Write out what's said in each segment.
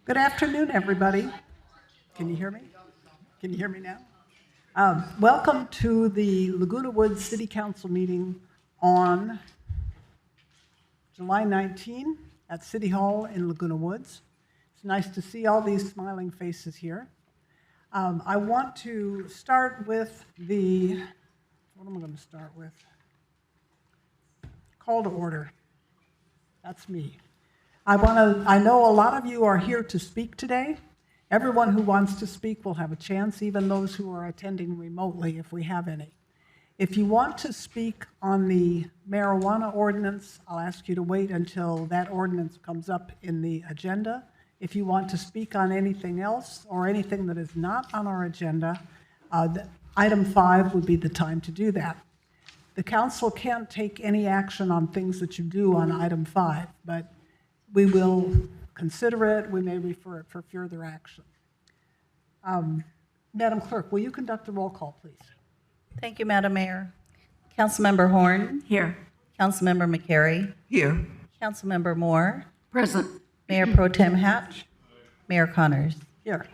Good afternoon, everybody. Can you hear me? Can you hear me now? Welcome to the Laguna Woods City Council meeting on July 19 at City Hall in Laguna Woods. It's nice to see all these smiling faces here. I want to start with what am I going to start with? Call to order. That's me. I know a lot of you are here to speak today. Everyone who wants to speak will have a chance, even those who are attending remotely, if we have any. If you want to speak on the marijuana ordinance, I'll ask you to wait until that ordinance comes up in the agenda. If you want to speak on anything else or anything that is not on our agenda, item 5 would be the time to do that. The council can't take any action on things that you do on item 5, but we will consider it. We may refer it for further action. Madam Clerk, will you conduct the roll call, please? Thank you, Madam Mayor. Councilmember Horn. Here. Councilmember McCary. Here. Councilmember Moore. Present. Mayor Pro Tem Hatch. Mayor Connors. Here.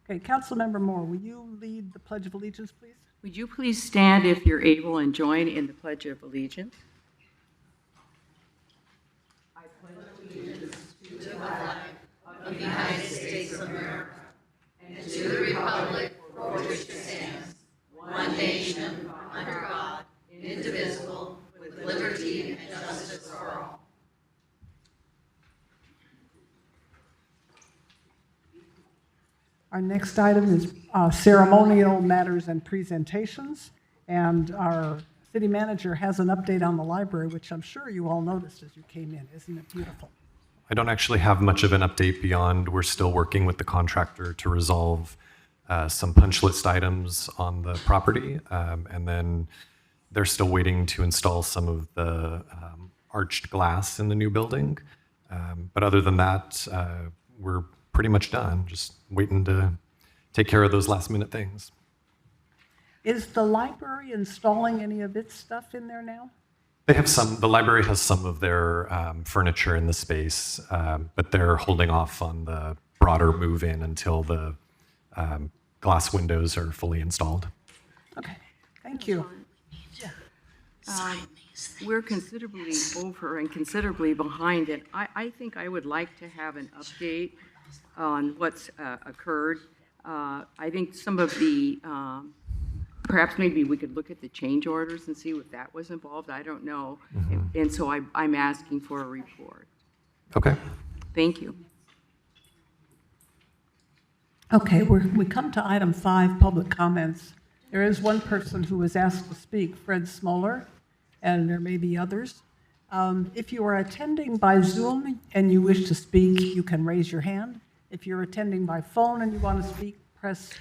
Okay, Councilmember Moore, will you lead the Pledge of Allegiance, please? Would you please stand if you're able and join in the Pledge of Allegiance? Of the United States of America, and to the republic for which it stands, one nation, under God, indivisible, with liberty and justice for all. Our next item is ceremonial matters and presentations, and our city manager has an update on the library, which I'm sure you all noticed as you came in. Isn't it beautiful? I don't actually have much of an update beyond we're still working with the contractor to resolve some punch list items on the property, and then they're still waiting to install some of the arched glass in the new building. But other than that, we're pretty much done, just waiting to take care of those last minute things. Is the library installing any of its stuff in there now? They have the library has some of their furniture in the space, but they're holding off on the broader move-in until the glass windows are fully installed. Okay, thank you. We're considerably over and considerably behind, and I think I would like to have an update on what's occurred. I think some of the perhaps maybe we could look at the change orders and see if that was involved. I don't know. Mm-hmm. And so I'm asking for a report. Okay. Thank you. Okay, we come to item 5, public comments. There is one person who was asked to speak, Fred Smoller, and there may be others. If you are attending by Zoom and you wish to speak, you can raise your hand. If you're attending by phone and you want to speak, press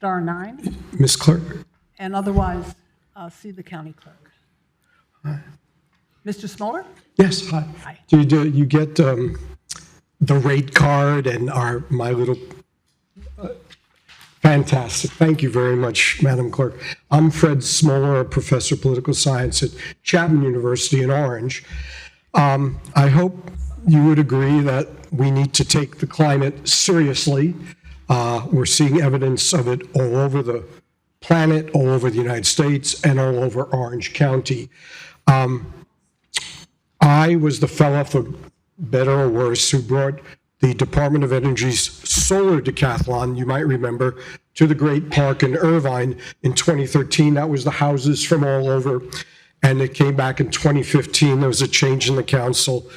*9. Ms. Clerk? And otherwise, see the county clerk. Hi. Mr. Smoller? Yes, hi. Hi. You get the rate card and my little... Fantastic. Thank you very much, Madam Clerk. I'm Fred Smoller, a professor of political science at Chapman University in Orange. I hope you would agree that we need to take the climate seriously. We're seeing evidence of it all over the planet, all over the United States, and all over Orange County. I was the fellow, for better or worse, who brought the Department of Energy's solar decathlon, you might remember, to the Great Park in Irvine in 2013. That was the houses from all over. And it came back in 2015. There was a change in the council.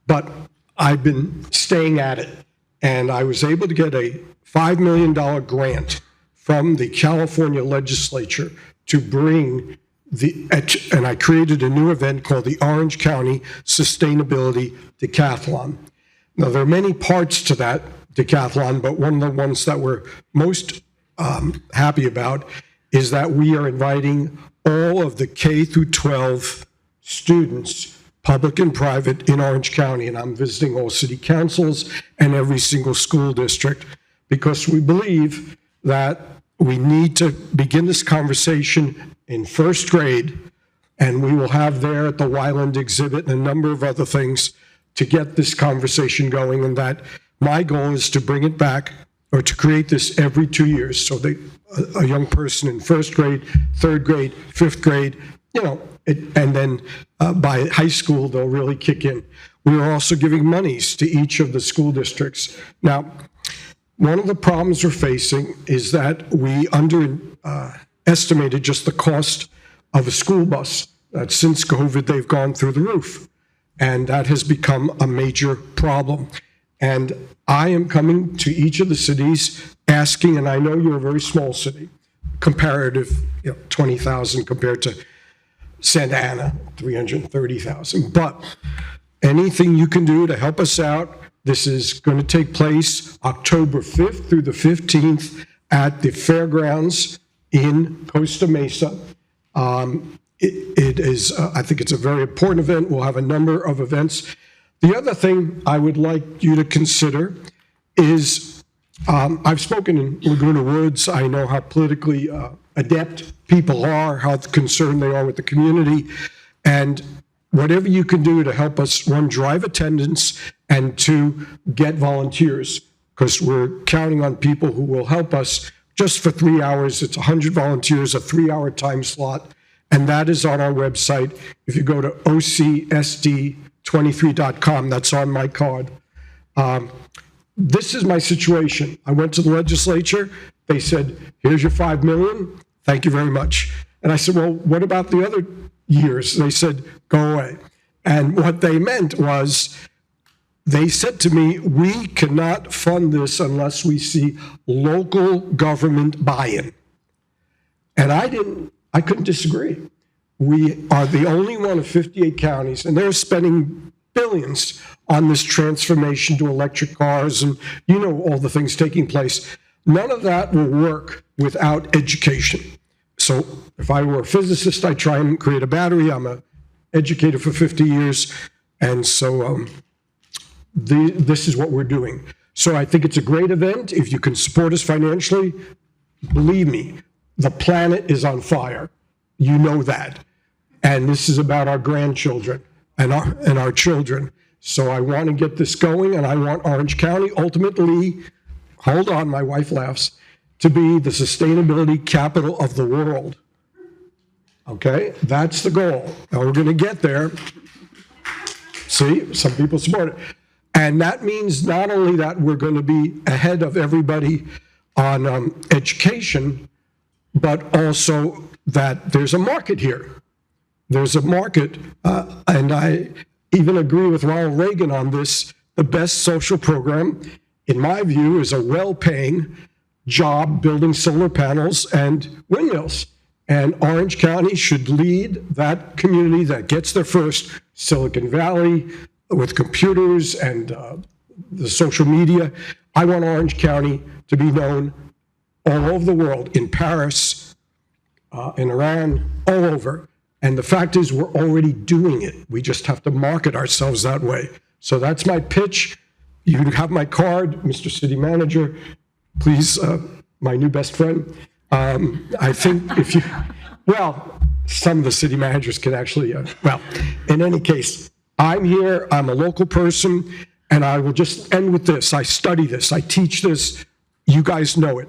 But I've been staying at it. And I was able to get a $5 million grant from the California legislature to bring and I created a new event called the Orange County Sustainability Decathlon. Now, there are many parts to that decathlon, but one of the ones that we're most happy about is that we are inviting all of the K through 12 students, public and private, in Orange County. And I'm visiting all city councils and every single school district because we believe that we need to begin this conversation in first grade, and we will have there at the Wyland exhibit and a number of other things to get this conversation going, and that My goal is to bring it back or to create this every 2 years so that a young person in first grade, third grade, fifth grade, and then by high school, they'll really kick in. We are also giving monies to each of the school districts. Now, one of the problems we're facing is that we underestimated just the cost of a school bus. Since COVID, they've gone through the roof, and that has become a major problem. And I am coming to each of the cities asking, and I know you're a very small city, comparative, 20,000 compared to Santa Ana, 330,000. But anything you can do to help us out. This is going to take place October 5th through the 15th at the fairgrounds in Costa Mesa. It is, I think it's a very important event. We'll have a number of events. The other thing I would like you to consider is, I've spoken in Laguna Woods. I know how politically adept people are, how concerned they are with the community. And whatever you can do to help us, one, drive attendance, and two, get volunteers, because we're counting on people who will help us just for 3 hours. It's 100 volunteers, a 3-hour time slot, and that is on our website. If you go to ocsd23.com, that's on my card. This is my situation. I went to the legislature. They said, here's your $5 million. Thank you very much. And I said, well, what about the other years? They said, go away. And what they meant was, they said to me, we cannot fund this unless we see local government buy-in. And I couldn't disagree. We are the only one of 58 counties, and they're spending billions on this transformation to electric cars and all the things taking place. None of that will work without education. So if I were a physicist, I'd try and create a battery. I'm an educator for 50 years, and so this is what we're doing. So I think it's a great event. If you can support us financially, believe me, the planet is on fire. You know that. And this is about our grandchildren and our children. So I want to get this going, and I want Orange County ultimately, hold on, my wife laughs, to be the sustainability capital of the world. Okay? That's the goal. Now we're going to get there. See, some people support it. And that means not only that we're going to be ahead of everybody on education, but also that there's a market here. There's a market, and I even agree with Ronald Reagan on this. The best social program, in my view, is a well-paying job building solar panels and windmills. And Orange County should lead that community that gets there first. Silicon Valley, with computers and the social media. I want Orange County to be known all over the world, in Paris, in Iran, all over. And the fact is, we're already doing it. We just have to market ourselves that way. So that's my pitch. You have my card, Mr. City Manager. Please, my new best friend. I think if you, well, some of the city managers can actually, well, in any case, I'm here, I'm a local person, and I will just end with this. I study this, I teach this, you guys know it.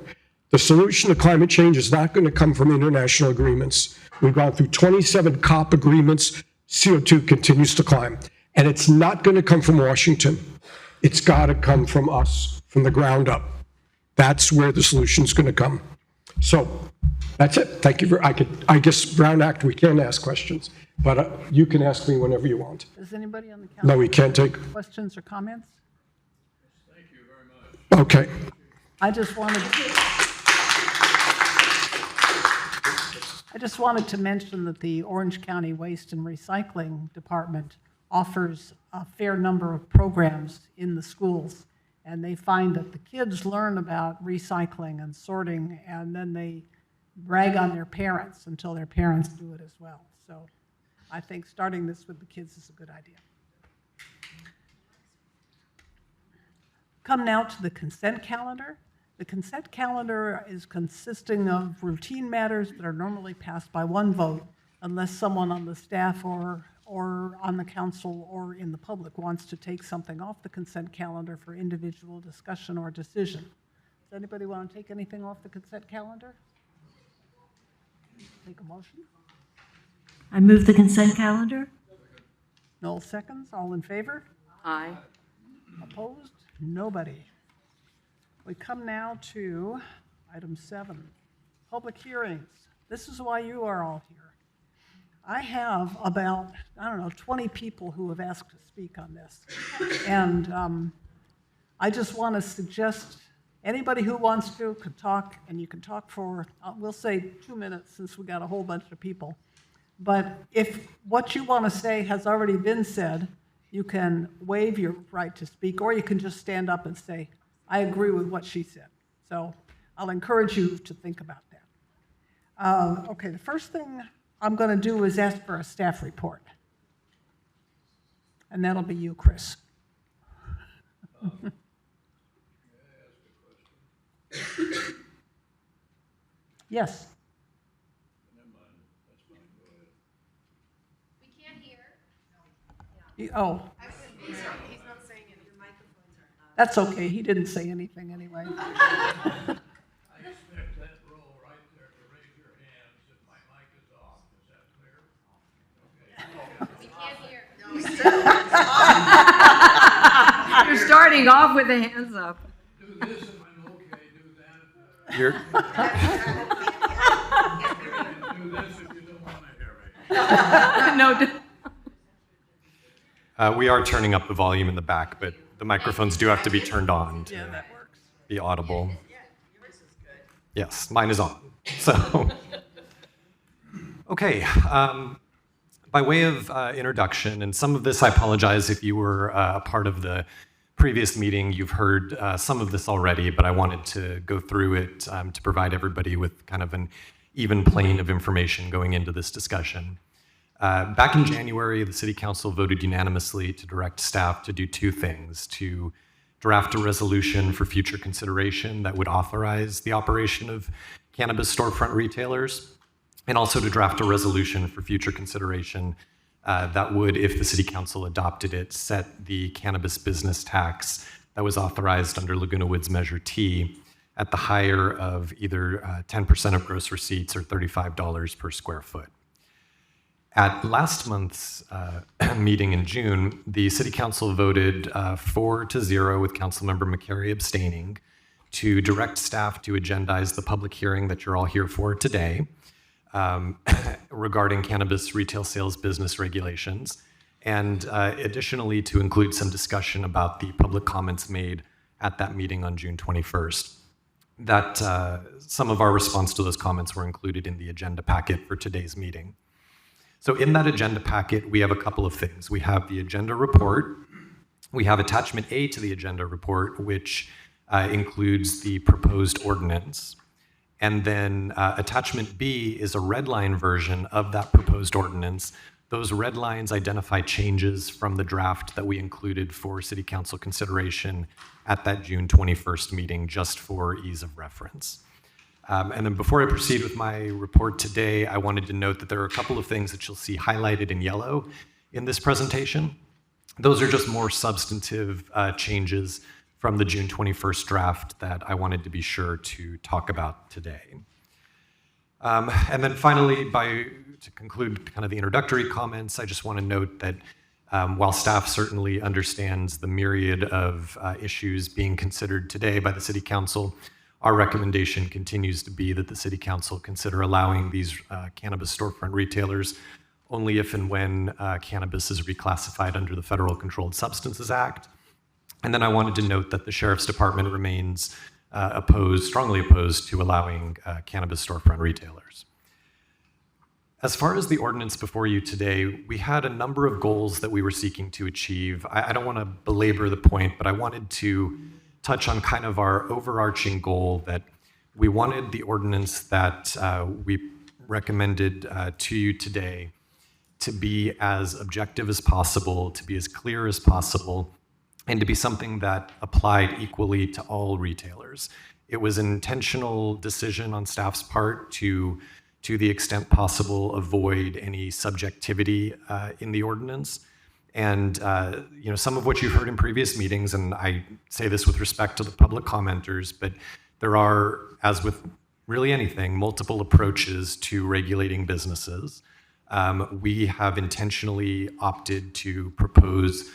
The solution to climate change is not going to come from international agreements. We've gone through 27 COP agreements, CO2 continues to climb. And it's not going to come from Washington. It's got to come from us, from the ground up. That's where the solution is going to come. So that's it. Thank you. I guess Brown Act, we can ask questions, but you can ask me whenever you want. Does anybody on the council? No, we can't take. Questions or comments? Thank you very much. Okay. I just wanted to mention that the Orange County Waste and Recycling Department offers a fair number of programs in the schools, and they find that the kids learn about recycling and sorting, and then they brag on their parents until their parents do it as well. So I think starting this with the kids is a good idea. Come now to the consent calendar. The consent calendar is consisting of routine matters that are normally passed by one vote unless someone on the staff or or on the council or in the public wants to take something off the consent calendar for individual discussion or decision. Does anybody want to take anything off the consent calendar? Take a motion. I move the consent calendar. Noel seconds. All in favor? Aye. Opposed? Nobody. We come now to item 7, public hearings. This is why you are all here. I have about, 20 people who have asked to speak on this. And I just want to suggest anybody who wants to could talk, and you can talk for, we'll say 2 minutes since we got a whole bunch of people. But if what you want to say has already been said, you can waive your right to speak, or you can just stand up and say, I agree with what she said. So I'll encourage you to think about that. Okay, the first thing I'm going to do is ask for a staff report. And that'll be you, Chris. Yes. We can't hear. Oh. He's not saying it. Your microphones are on. That's okay. He didn't say anything anyway. I expect that row right there to raise your hands if my mic is off. Is that clear? Okay. We can't hear. You're starting off with the hands up. Do this if I'm okay, do that. You're, And do this if you don't want to hear me. No, we are turning up the volume in the back, but the microphones do have to be turned on to works. be audible. Yes, mine is on. So, okay. By way of introduction, and some of this, I apologize if you were a part of the previous meeting. You've heard some of this already, but I wanted to go through it to provide everybody with kind of an even plane of information going into this discussion. Back in January, the City Council voted unanimously to direct staff to do 2 things: to draft a resolution for future consideration that would authorize the operation of cannabis storefront retailers, and also to draft a resolution for future consideration that would, if the City Council adopted it, set the cannabis business tax that was authorized under Laguna Woods Measure T at the higher of either 10% of gross receipts or $35 per square foot. At last month's meeting in June, the City Council voted 4-0 with Councilmember McCary abstaining to direct staff to agendize the public hearing that you're all here for today regarding cannabis retail sales business regulations, and additionally to include some discussion about the public comments made at that meeting on June 21st. That some of our response to those comments were included in the agenda packet for today's meeting. So in that agenda packet, we have a couple of things. We have the agenda report. We have attachment A to the agenda report, which includes the proposed ordinance. And then attachment B is a red line version of that proposed ordinance. Those red lines identify changes from the draft that we included for City Council consideration at that June 21st meeting, just for ease of reference. And then before I proceed with my report today, I wanted to note that there are a couple of things that you'll see highlighted in yellow in this presentation. Those are just more substantive changes from the June 21st draft that I wanted to be sure to talk about today. And then finally, to conclude kind of the introductory comments, I just want to note that while staff certainly understands the myriad of issues being considered today by the City Council, our recommendation continues to be that the City Council consider allowing these cannabis storefront retailers only if and when cannabis is reclassified under the Federal Controlled Substances Act. And then I wanted to note that the Sheriff's Department remains strongly opposed to allowing cannabis storefront retailers. As far as the ordinance before you today, we had a number of goals that we were seeking to achieve. I don't want to belabor the point, but I wanted to touch on kind of our overarching goal that we wanted the ordinance that we recommended to you today to be as objective as possible, to be as clear as possible, and to be something that applied equally to all retailers. It was an intentional decision on staff's part to to the extent possible, avoid any subjectivity in the ordinance. And some of what you've heard in previous meetings, and I say this with respect to the public commenters, but there are, as with really anything, multiple approaches to regulating businesses. We have intentionally opted to propose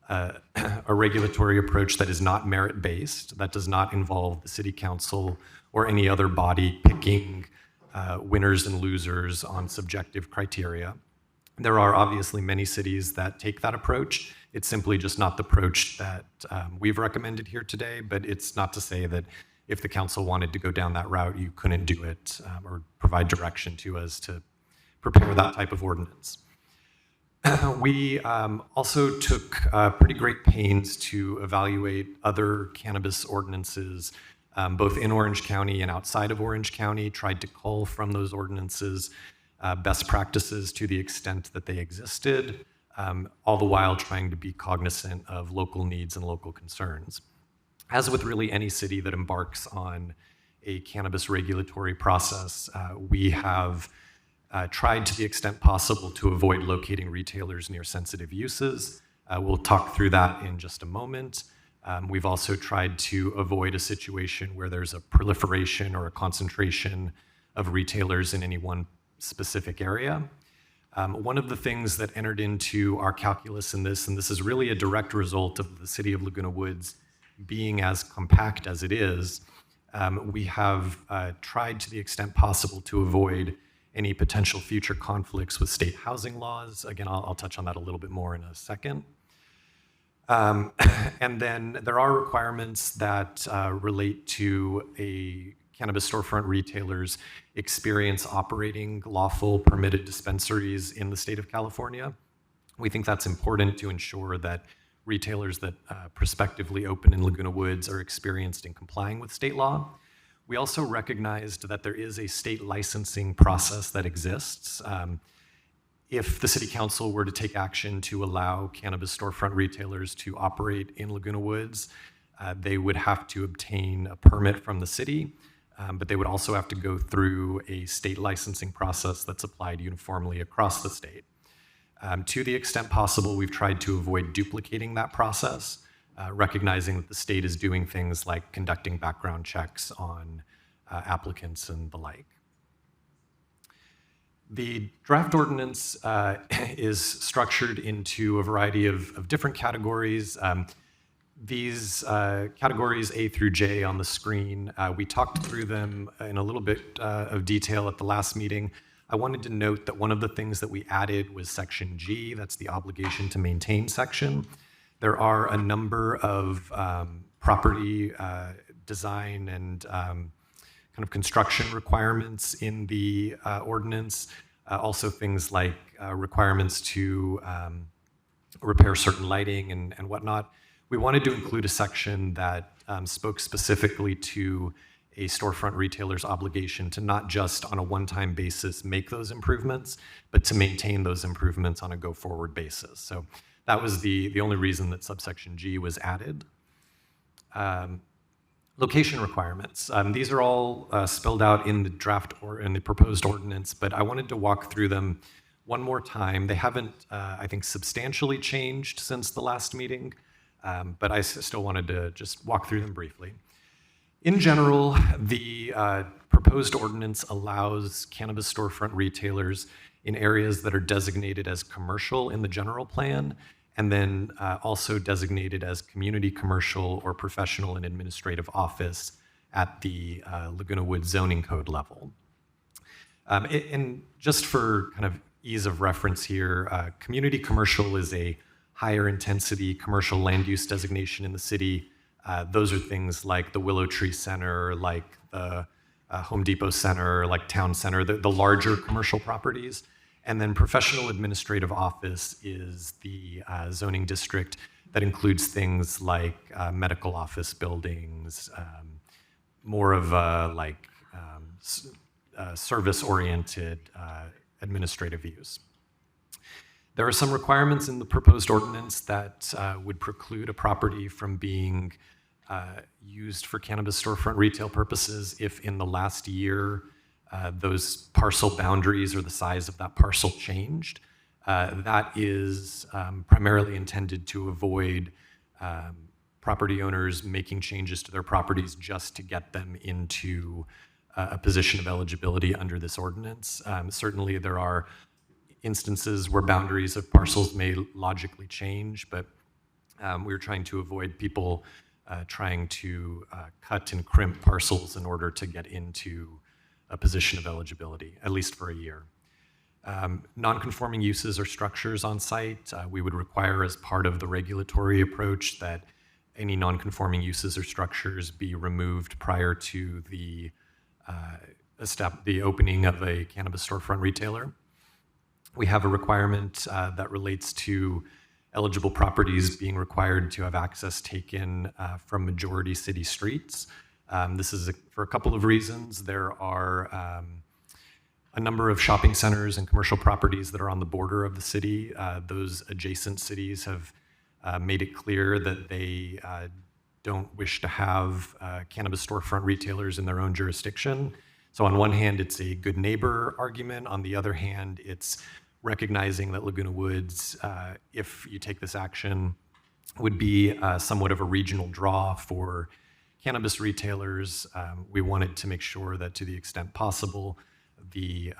a regulatory approach that is not merit-based, that does not involve the city council or any other body picking winners and losers on subjective criteria. There are obviously many cities that take that approach. It's simply just not the approach that we've recommended here today, but it's not to say that if the council wanted to go down that route, you couldn't do it or provide direction to us to prepare that type of ordinance. We also took pretty great pains to evaluate other cannabis ordinances, both in Orange County and outside of Orange County, tried to cull from those ordinances best practices to the extent that they existed, all the while trying to be cognizant of local needs and local concerns. As with really any city that embarks on a cannabis regulatory process, we have tried to the extent possible to avoid locating retailers near sensitive uses. We'll talk through that in just a moment. We've also tried to avoid a situation where there's a proliferation or a concentration of retailers in any one specific area. One of the things that entered into our calculus in this, and this is really a direct result of the city of Laguna Woods being as compact as it is, we have tried to the extent possible to avoid any potential future conflicts with state housing laws. Again, I'll touch on that a little bit more in a second. And then there are requirements that relate to a cannabis storefront retailer's experience operating lawful permitted dispensaries in the state of California. We think that's important to ensure that retailers that prospectively open in Laguna Woods are experienced in complying with state law. We also recognized that there is a state licensing process that exists. If the city council were to take action to allow cannabis storefront retailers to operate in Laguna Woods, they would have to obtain a permit from the city, but they would also have to go through a state licensing process that's applied uniformly across the state. To the extent possible, we've tried to avoid duplicating that process, recognizing that the state is doing things like conducting background checks on applicants and the like. The draft ordinance is structured into a variety of different categories. These categories A through J on the screen, we talked through them in a little bit of detail at the last meeting. I wanted to note that one of the things that we added was section G, that's the obligation to maintain section. There are a number of property design and kind of construction requirements in the ordinance. Also things like requirements to repair certain lighting and whatnot. We wanted to include a section that spoke specifically to a storefront retailer's obligation to not just on a one-time basis make those improvements, but to maintain those improvements on a go-forward basis. So that was the only reason that subsection G was added. Location requirements. These are all spelled out in the draft or in the proposed ordinance, but I wanted to walk through them one more time. They haven't, I think, substantially changed since the last meeting, but I still wanted to just walk through them briefly. In general, the proposed ordinance allows cannabis storefront retailers in areas that are designated as commercial in the general plan, and then also designated as community commercial or professional and administrative office at the Laguna Woods zoning code level. And just for kind of ease of reference here, community commercial is a higher intensity commercial land use designation in the city. Those are things like the Willow Tree Center, like the Home Depot Center, like Town Center, the larger commercial properties. And then professional administrative office is the zoning district that includes things like medical office buildings, more of service-oriented administrative use. There are some requirements in the proposed ordinance that would preclude a property from being used for cannabis storefront retail purposes if in the last year those parcel boundaries or the size of that parcel changed. That is primarily intended to avoid property owners making changes to their properties just to get them into a position of eligibility under this ordinance. Certainly there are instances where boundaries of parcels may logically change, but we're trying to avoid people trying to cut and crimp parcels in order to get into a position of eligibility, at least for a year. Non-conforming uses or structures on site, we would require as part of the regulatory approach that any non-conforming uses or structures be removed prior to the opening of a cannabis storefront retailer. We have a requirement that relates to eligible properties being required to have access taken from majority city streets. This is for a couple of reasons. There are a number of shopping centers and commercial properties that are on the border of the city. Those adjacent cities have made it clear that they don't wish to have cannabis storefront retailers in their own jurisdiction. So on one hand, it's a good neighbor argument. On the other hand, it's recognizing that Laguna Woods, if you take this action, would be somewhat of a regional draw for cannabis retailers. We wanted to make sure that to the extent possible, the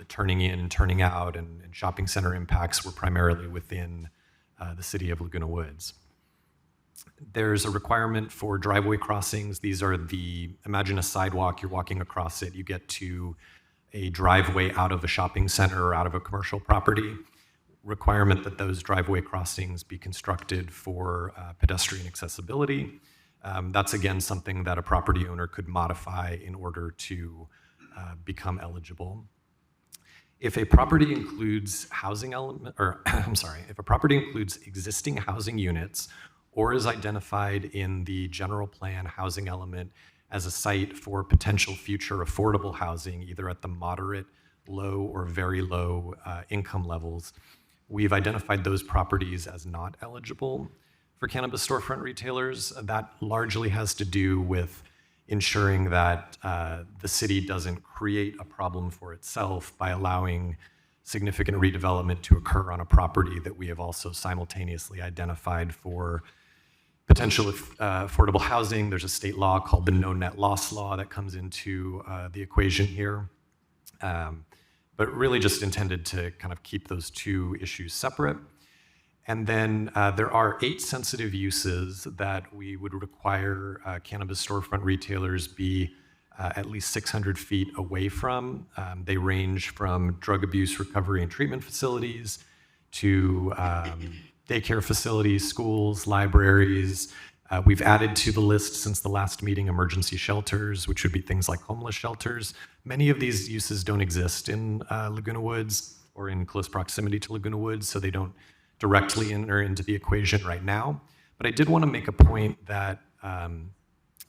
turning in and turning out and shopping center impacts were primarily within the city of Laguna Woods. There's a requirement for driveway crossings. These are imagine a sidewalk, you're walking across it, you get to a driveway out of a shopping center or out of a commercial property. Requirement that those driveway crossings be constructed for pedestrian accessibility. That's again something that a property owner could modify in order to become eligible. If a property includes if a property includes existing housing units or is identified in the general plan housing element as a site for potential future affordable housing, either at the moderate, low, or very low income levels, we've identified those properties as not eligible for cannabis storefront retailers. That largely has to do with ensuring that the city doesn't create a problem for itself by allowing significant redevelopment to occur on a property that we have also simultaneously identified for potential affordable housing. There's a state law called the No Net Loss Law that comes into the equation here. But really just intended to kind of keep those two issues separate. And then there are 8 sensitive uses that we would require cannabis storefront retailers be at least 600 feet away from. They range from drug abuse recovery and treatment facilities to daycare facilities, schools, libraries. We've added to the list since the last meeting emergency shelters, which would be things like homeless shelters. Many of these uses don't exist in Laguna Woods or in close proximity to Laguna Woods, so they don't directly enter into the equation right now. But I did want to make a point that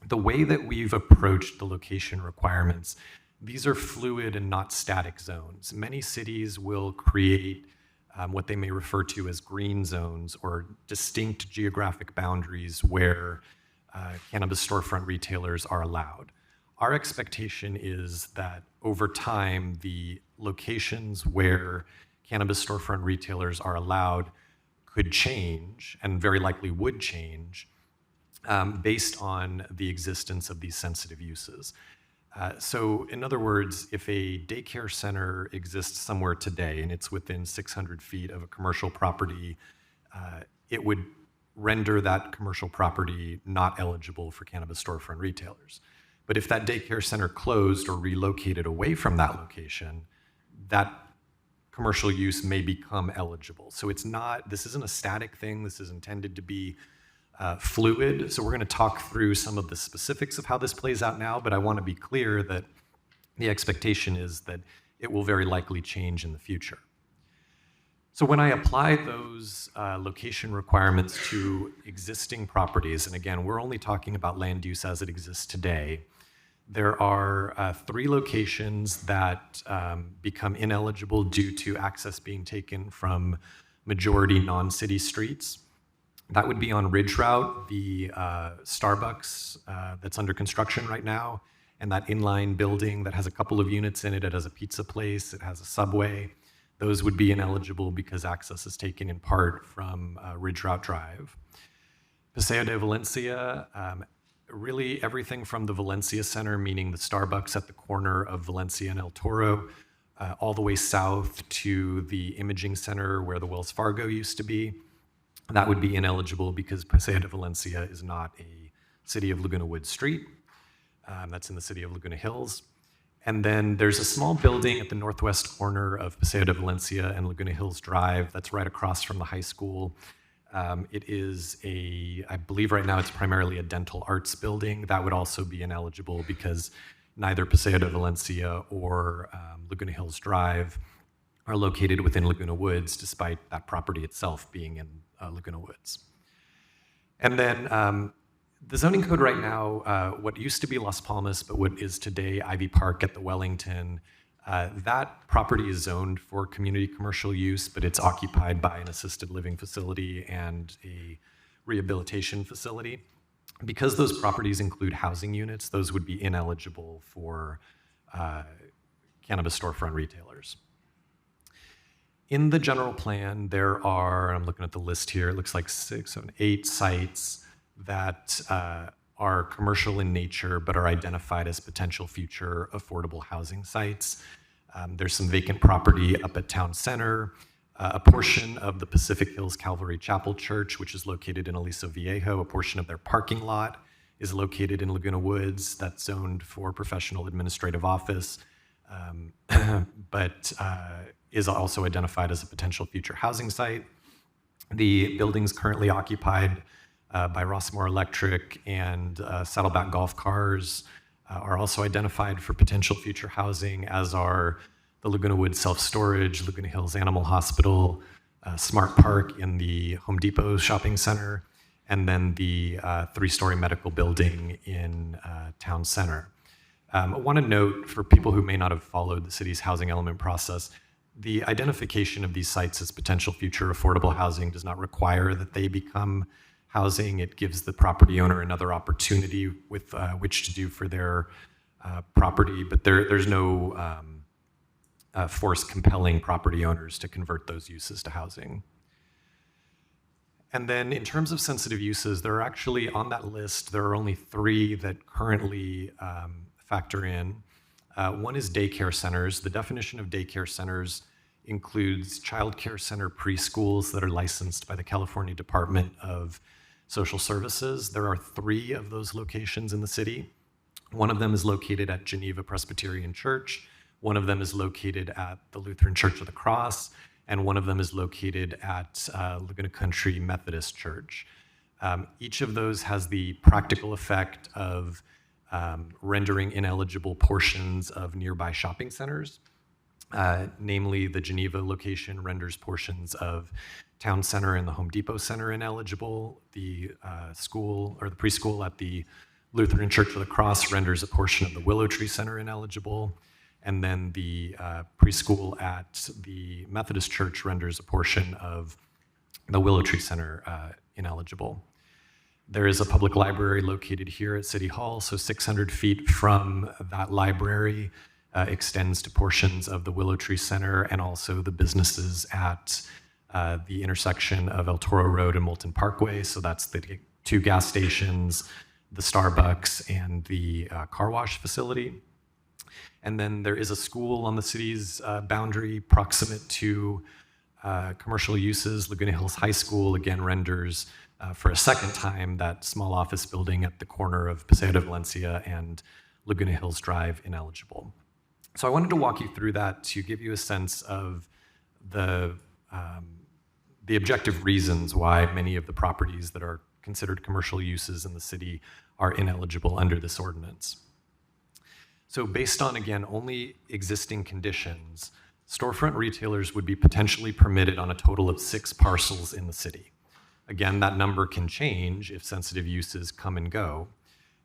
the way that we've approached the location requirements, these are fluid and not static zones. Many cities will create what they may refer to as green zones or distinct geographic boundaries where cannabis storefront retailers are allowed. Our expectation is that over time, the locations where cannabis storefront retailers are allowed could change, and very likely would change, based on the existence of these sensitive uses. So in other words, if a daycare center exists somewhere today and it's within 600 feet of a commercial property, it would render that commercial property not eligible for cannabis storefront retailers. But if that daycare center closed or relocated away from that location, that commercial use may become eligible. So this isn't a static thing. This is intended to be fluid. So we're going to talk through some of the specifics of how this plays out now, but I want to be clear that the expectation is that it will very likely change in the future. So when I apply those location requirements to existing properties, and again, we're only talking about land use as it exists today, there are 3 locations that become ineligible due to access being taken from majority non-city streets. That would be on Ridge Route, the Starbucks that's under construction right now, and that inline building that has a couple of units in it. It has a pizza place, it has a Subway. Those would be ineligible because access is taken in part from Ridge Route Drive. Paseo de Valencia, really everything from the Valencia Center, meaning the Starbucks at the corner of Valencia and El Toro, all the way south to the imaging center where the Wells Fargo used to be. That would be ineligible because Paseo de Valencia is not a City of Laguna Woods street. That's in the City of Laguna Hills. And then there's a small building at the northwest corner of Paseo de Valencia and Laguna Hills Drive that's right across from the high school. It is I believe right now it's primarily a dental arts building. That would also be ineligible because neither Paseo de Valencia or Laguna Hills Drive are located within Laguna Woods, despite that property itself being in Laguna Woods. And then the zoning code right now, what used to be Las Palmas, but what is today Ivy Park at the Wellington, that property is zoned for community commercial use, but it's occupied by an assisted living facility and a rehabilitation facility. Because those properties include housing units, those would be ineligible for cannabis storefront retailers. In the general plan, there are, I'm looking at the list here, it looks like 6, 7, 8 sites that are commercial in nature but are identified as potential future affordable housing sites. There's some vacant property up at Town Center, a portion of the Pacific Hills Calvary Chapel Church, which is located in Aliso Viejo. A portion of their parking lot is located in Laguna Woods. That's zoned for professional administrative office, but is also identified as a potential future housing site. The building's currently occupied by Rossmore Electric, and Saddleback Golf Cars are also identified for potential future housing, as are the Laguna Woods Self-Storage, Laguna Hills Animal Hospital, Smart Park in the Home Depot shopping center, and then the 3-story medical building in Town Center. I want to note, for people who may not have followed the city's housing element process, the identification of these sites as potential future affordable housing does not require that they become housing. It gives the property owner another opportunity with which to do for their property, but there's no force compelling property owners to convert those uses to housing. And then in terms of sensitive uses, there are actually, on that list, there are only 3 that currently factor in. One is daycare centers. The definition of daycare centers includes child care center preschools that are licensed by the California Department of Social Services. There are 3 of those locations in the city. One of them is located at Geneva Presbyterian Church. One of them is located at the Lutheran Church of the Cross, and one of them is located at Laguna Country Methodist Church. Each of those has the practical effect of rendering ineligible portions of nearby shopping centers. Namely, the Geneva location renders portions of Town Center and the Home Depot Center ineligible. The school or the preschool at the Lutheran Church of the Cross renders a portion of the Willow Tree Center ineligible. And then the preschool at the Methodist Church renders a portion of the Willow Tree Center ineligible. There is a public library located here at City Hall, so 600 feet from that library extends to portions of the Willow Tree Center and also the businesses at the intersection of El Toro Road and Moulton Parkway. So that's the 2 gas stations, the Starbucks, and the car wash facility. And then there is a school on the city's boundary proximate to commercial uses. Laguna Hills High School, again, renders for a second time that small office building at the corner of Paseo de Valencia and Laguna Hills Drive ineligible. So I wanted to walk you through that to give you a sense of the objective reasons why many of the properties that are considered commercial uses in the city are ineligible under this ordinance. So based on, again, only existing conditions, storefront retailers would be potentially permitted on a total of 6 parcels in the city. Again, that number can change if sensitive uses come and go.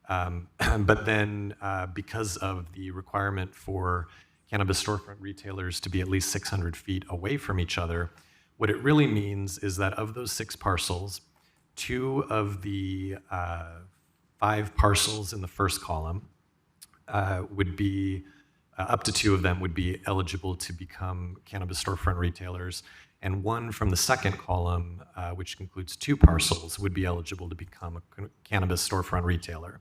But then because of the requirement for cannabis storefront retailers to be at least 600 feet away from each other, what it really means is that of those 6 parcels, 2 of the 5 parcels in the first column would be, up to 2 of them would be eligible to become cannabis storefront retailers, and 1 from the second column, which includes 2 parcels, would be eligible to become a cannabis storefront retailer.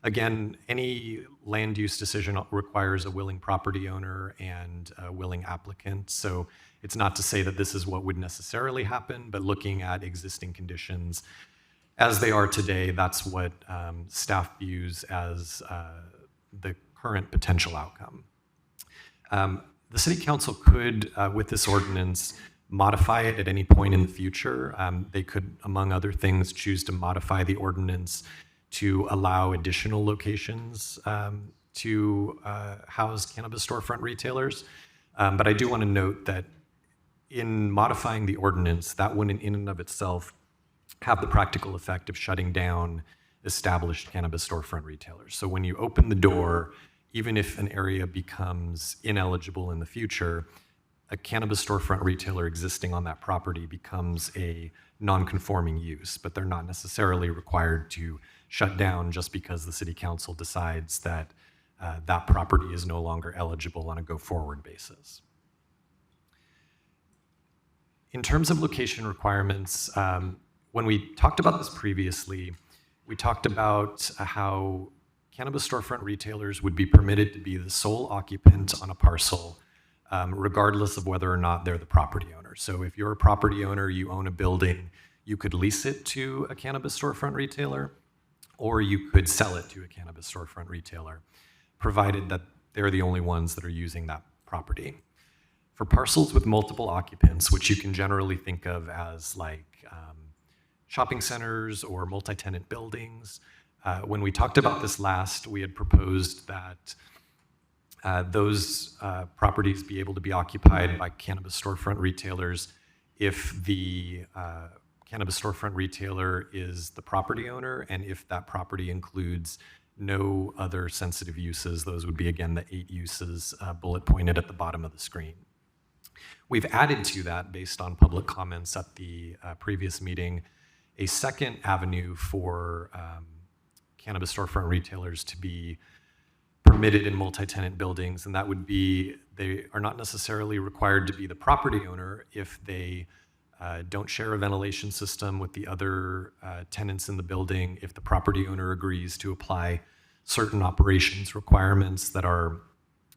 Again, any land use decision requires a willing property owner and a willing applicant, so it's not to say that this is what would necessarily happen, but looking at existing conditions as they are today, that's what staff views as the current potential outcome. The City Council could, with this ordinance, modify it at any point in the future. They could, among other things, choose to modify the ordinance to allow additional locations to house cannabis storefront retailers. But I do want to note that in modifying the ordinance, that wouldn't in and of itself have the practical effect of shutting down established cannabis storefront retailers. So when you open the door, even if an area becomes ineligible in the future, a cannabis storefront retailer existing on that property becomes a non-conforming use, but they're not necessarily required to shut down just because the City Council decides that that property is no longer eligible on a go-forward basis. In terms of location requirements, when we talked about this previously, we talked about how cannabis storefront retailers would be permitted to be the sole occupant on a parcel, regardless of whether or not they're the property owner. So if you're a property owner, you own a building, you could lease it to a cannabis storefront retailer, or you could sell it to a cannabis storefront retailer, provided that they're the only ones that are using that property. For parcels with multiple occupants, which you can generally think of as like shopping centers or multi-tenant buildings, when we talked about this last, we had proposed that those properties be able to be occupied by cannabis storefront retailers if the cannabis storefront retailer is the property owner, and if that property includes no other sensitive uses. Those would be, again, the 8 uses bullet pointed at the bottom of the screen. We've added to that, based on public comments at the previous meeting, a second avenue for cannabis storefront retailers to be permitted in multi-tenant buildings, and that would be they are not necessarily required to be the property owner if they don't share a ventilation system with the other tenants in the building, if the property owner agrees to apply certain operations requirements that are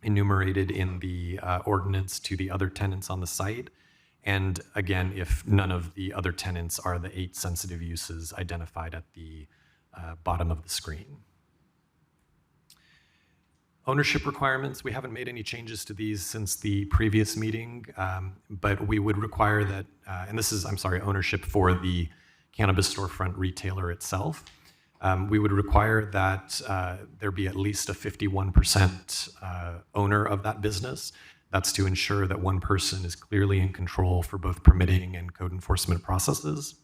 enumerated in the ordinance to the other tenants on the site, and again, if none of the other tenants are the 8 sensitive uses identified at the bottom of the screen. Ownership requirements, we haven't made any changes to these since the previous meeting, but we would require that, and this is, ownership for the cannabis storefront retailer itself. We would require that there be at least a 51% owner of that business. That's to ensure that one person is clearly in control for both permitting and code enforcement processes.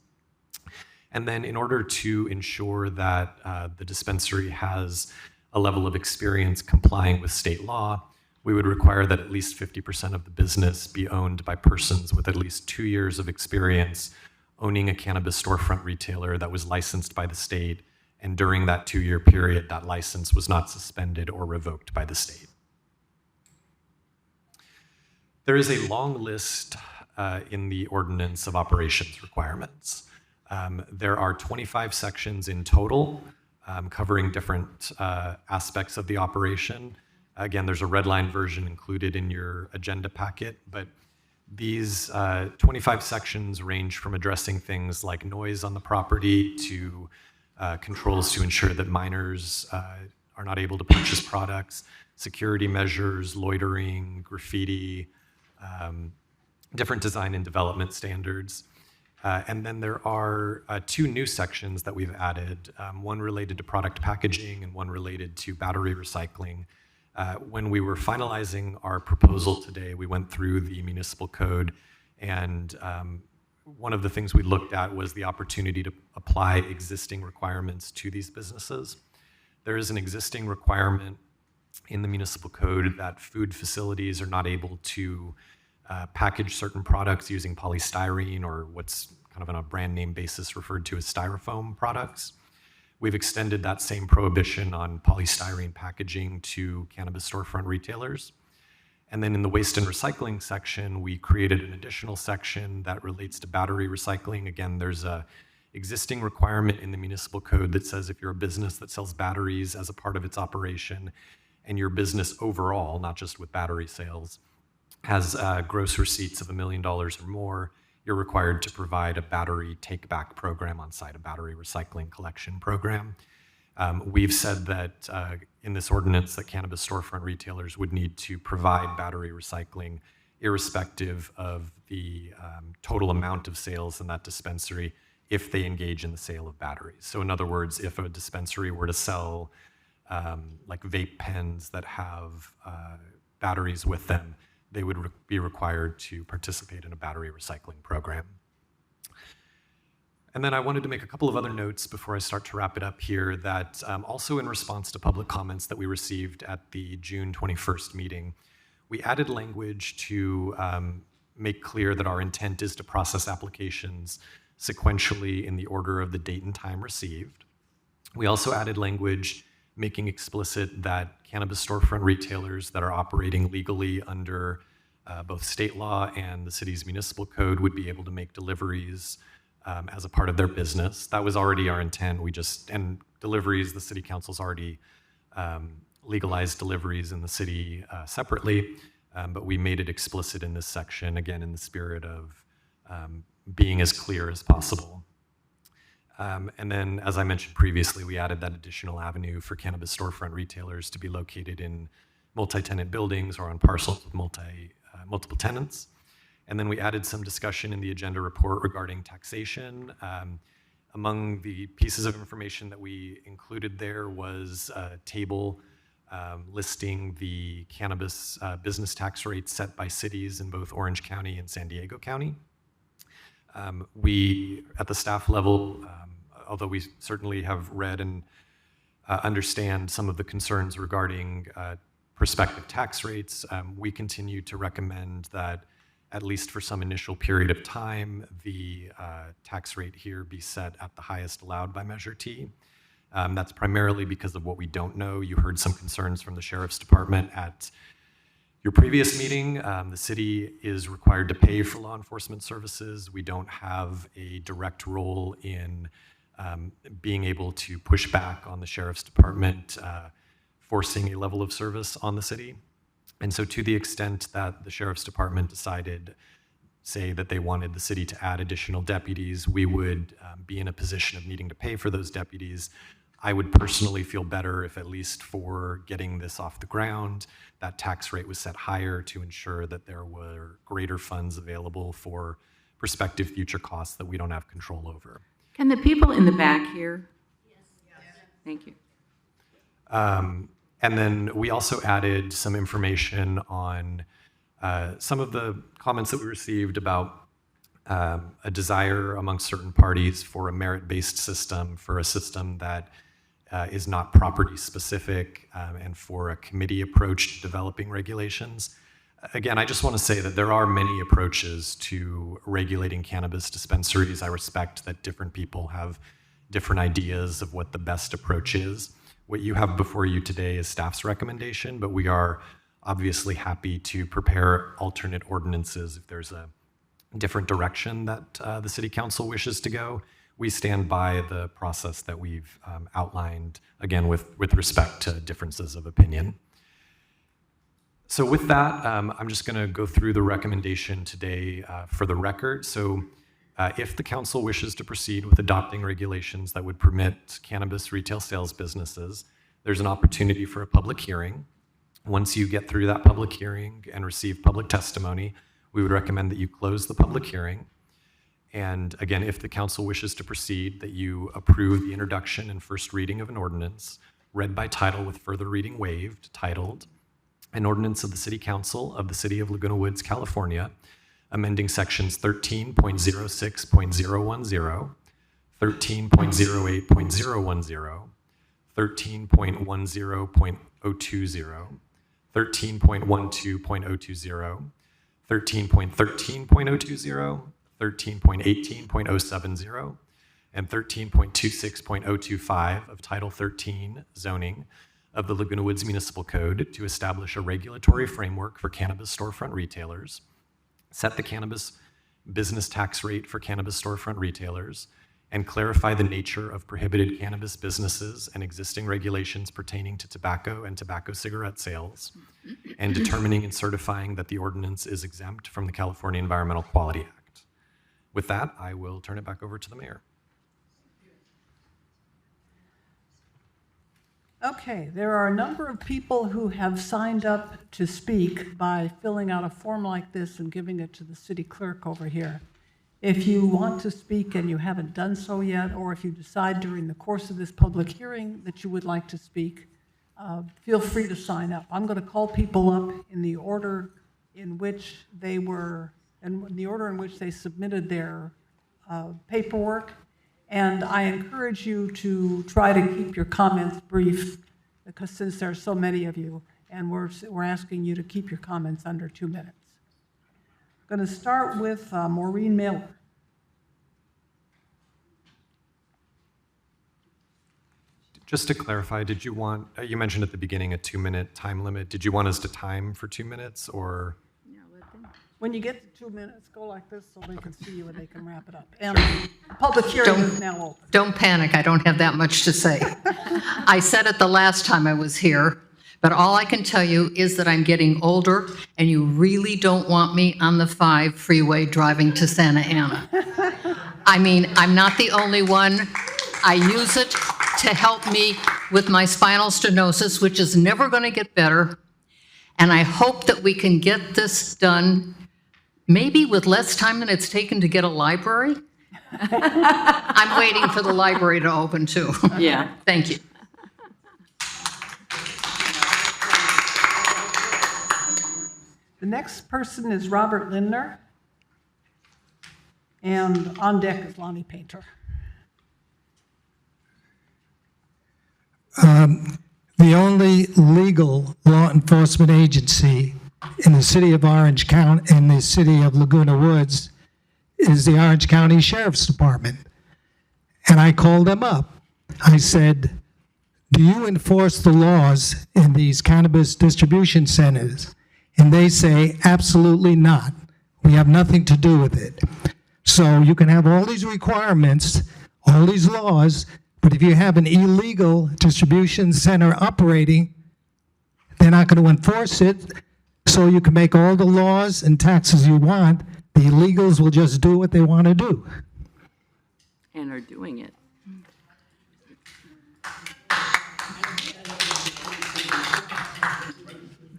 And then in order to ensure that the dispensary has a level of experience complying with state law, we would require that at least 50% of the business be owned by persons with at least 2 years of experience owning a cannabis storefront retailer that was licensed by the state, and during that 2-year period, that license was not suspended or revoked by the state. There is a long list in the ordinance of operations requirements. There are 25 sections in total, covering different aspects of the operation. Again, there's a redline version included in your agenda packet, but these 25 sections range from addressing things like noise on the property to controls to ensure that minors are not able to purchase products, security measures, loitering, graffiti, different design and development standards. And then there are 2 new sections that we've added, one related to product packaging and one related to battery recycling. When we were finalizing our proposal today, we went through the municipal code, and one of the things we looked at was the opportunity to apply existing requirements to these businesses. There is an existing requirement in the municipal code that food facilities are not able to package certain products using polystyrene, or what's kind of on a brand name basis referred to as styrofoam products. We've extended that same prohibition on polystyrene packaging to cannabis storefront retailers. And then in the waste and recycling section, we created an additional section that relates to battery recycling. Again, there's a existing requirement in the municipal code that says if you're a business that sells batteries as a part of its operation, and your business overall, not just with battery sales, has gross receipts of $1 million or more, you're required to provide a battery take-back program on site, a battery recycling collection program. We've said that in this ordinance that cannabis storefront retailers would need to provide battery recycling irrespective of the total amount of sales in that dispensary if they engage in the sale of batteries. So in other words, if a dispensary were to sell like vape pens that have batteries with them, they would be required to participate in a battery recycling program. And then I wanted to make a couple of other notes before I start to wrap it up here that also in response to public comments that we received at the June 21st meeting, we added language to make clear that our intent is to process applications sequentially in the order of the date and time received. We also added language making explicit that cannabis storefront retailers that are operating legally under both state law and the city's municipal code would be able to make deliveries as a part of their business. That was already our intent. And deliveries, the city council's already legalized deliveries in the city separately, but we made it explicit in this section, again, in the spirit of being as clear as possible. And then, as I mentioned previously, we added that additional avenue for cannabis storefront retailers to be located in multi-tenant buildings or on parcels with multiple tenants. And then we added some discussion in the agenda report regarding taxation. Among the pieces of information that we included there was a table listing the cannabis business tax rates set by cities in both Orange County and San Diego County. We, at the staff level, although we certainly have read and understand some of the concerns regarding prospective tax rates, we continue to recommend that at least for some initial period of time, the tax rate here be set at the highest allowed by Measure T. That's primarily because of what we don't know. You heard some concerns from the Sheriff's Department at your previous meeting. The city is required to pay for law enforcement services. We don't have a direct role in being able to push back on the Sheriff's Department forcing a level of service on the city. And so to the extent that the Sheriff's Department decided, say, that they wanted the city to add additional deputies, we would be in a position of needing to pay for those deputies. I would personally feel better if, at least for getting this off the ground, that tax rate was set higher to ensure that there were greater funds available for prospective future costs that we don't have control over. Can the people in the back hear? Yes. Thank you. And then we also added some information on some of the comments that we received about a desire amongst certain parties for a merit-based system, for a system that is not property specific, and for a committee approach to developing regulations. Again, I just want to say that there are many approaches to regulating cannabis dispensaries. I respect that different people have different ideas of what the best approach is. What you have before you today is staff's recommendation, but we are obviously happy to prepare alternate ordinances if there's a different direction that the City Council wishes to go. We stand by the process that we've outlined, again, with respect to differences of opinion. So with that, I'm just going to go through the recommendation today for the record. So if the council wishes to proceed with adopting regulations that would permit cannabis retail sales businesses, there's an opportunity for a public hearing. Once you get through that public hearing and receive public testimony, we would recommend that you close the public hearing. And again, if the council wishes to proceed, that you approve the introduction and first reading of an ordinance read by title with further reading waived, titled, An Ordinance of the City Council of the City of Laguna Woods, California, amending sections 13.06.010, 13.08.010, 13.10.020, 13.12.020, 13.13.020, 13.18.070, and 13.26.025 of Title 13 zoning of the Laguna Woods Municipal Code to establish a regulatory framework for cannabis storefront retailers, set the cannabis business tax rate for cannabis storefront retailers, and clarify the nature of prohibited cannabis businesses and existing regulations pertaining to tobacco and tobacco cigarette sales, and determining and certifying that the ordinance is exempt from the California Environmental Quality Act. With that, I will turn it back over to the mayor. Okay, there are a number of people who have signed up to speak by filling out a form like this and giving it to the city clerk over here. If you want to speak and you haven't done so yet, or if you decide during the course of this public hearing that you would like to speak, feel free to sign up. I'm going to call people up in the order in which they were, and the order in which they submitted their paperwork. And I encourage you to try to keep your comments brief, because since there are so many of you, and we're asking you to keep your comments under 2 minutes. I'm going to start with Maureen Miller. Just to clarify, did you want, you mentioned at the beginning a 2-minute time limit. Did you want us to time for 2 minutes, or? When you get to 2 minutes, go like this so they can see you and they can wrap it up. And the public hearing is now open. Don't panic, I don't have that much to say. I said it the last time I was here, but all I can tell you is that I'm getting older, and you really don't want me on the 5 freeway driving to Santa Ana. I mean, I'm not the only one. I use it to help me with my spinal stenosis, which is never going to get better. And I hope that we can get this done maybe with less time than it's taken to get a library. I'm waiting for the library to open too. Yeah. Thank you. The next person is Robert Lindner. And on deck is Lonnie Painter. The only legal law enforcement agency in the city of Orange County, in the city of Laguna Woods, is the Orange County Sheriff's Department. And I called them up. I said, do you enforce the laws in these cannabis distribution centers? And they say, absolutely not. We have nothing to do with it. So you can have all these requirements, all these laws, but if you have an illegal distribution center operating, they're not going to enforce it. So you can make all the laws and taxes you want. The illegals will just do what they want to do. And are doing it.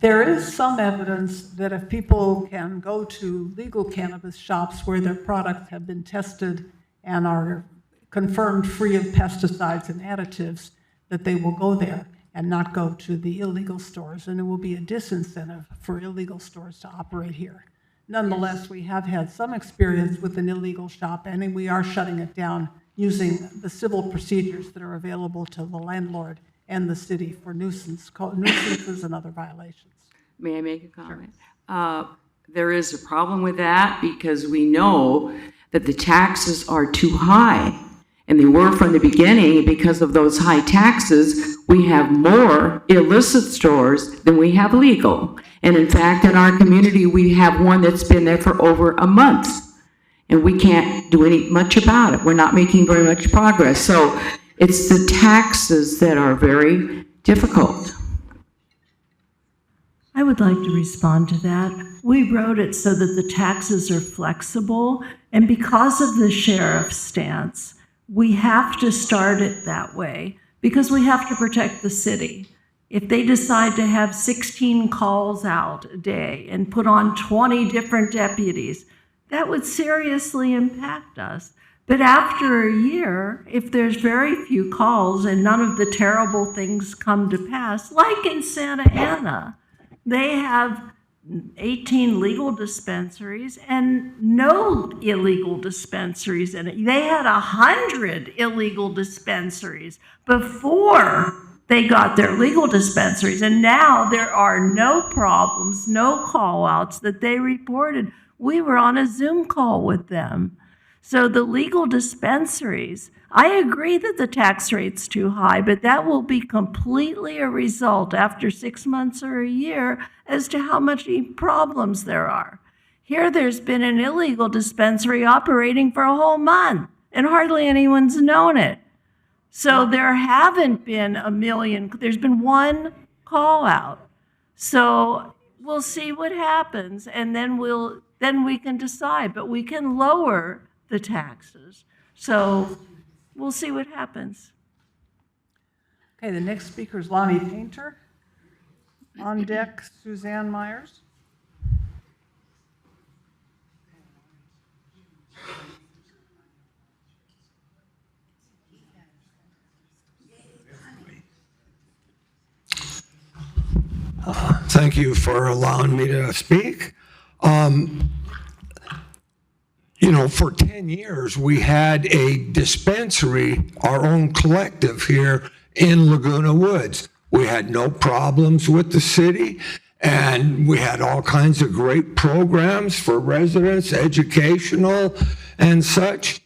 There is some evidence that if people can go to legal cannabis shops where their products have been tested and are confirmed free of pesticides and additives, that they will go there and not go to the illegal stores, and it will be a disincentive for illegal stores to operate here. Nonetheless, we have had some experience with an illegal shop, and we are shutting it down using the civil procedures that are available to the landlord and the city for nuisances and other violations. May I make a comment? There is a problem with that because we know that the taxes are too high. And they were from the beginning. Because of those high taxes, we have more illicit stores than we have legal. And in fact, in our community, we have one that's been there for over a month. And we can't do much about it. We're not making very much progress. So it's the taxes that are very difficult. I would like to respond to that. We wrote it so that the taxes are flexible, and because of the sheriff's stance, we have to start it that way because we have to protect the city. If they decide to have 16 calls out a day and put on 20 different deputies, that would seriously impact us. But after a year, if there's very few calls and none of the terrible things come to pass, like in Santa Ana, they have 18 legal dispensaries and no illegal dispensaries in it. They had 100 illegal dispensaries before they got their legal dispensaries, and now there are no problems, no call-outs that they reported. We were on a Zoom call with them. So the legal dispensaries, I agree that the tax rate's too high, but that will be completely a result after 6 months or a year as to how much problems there are. Here, there's been an illegal dispensary operating for a whole month, and hardly anyone's known it. So there haven't been a million, there's been one call out. So we'll see what happens, and then we can decide, but we can lower the taxes. So we'll see what happens. Okay, the next speaker is Lonnie Painter. On deck, Suzanne Myers. Thank you for allowing me to speak. For 10 years, we had a dispensary, our own collective here in Laguna Woods. We had no problems with the city, and we had all kinds of great programs for residents, educational and such.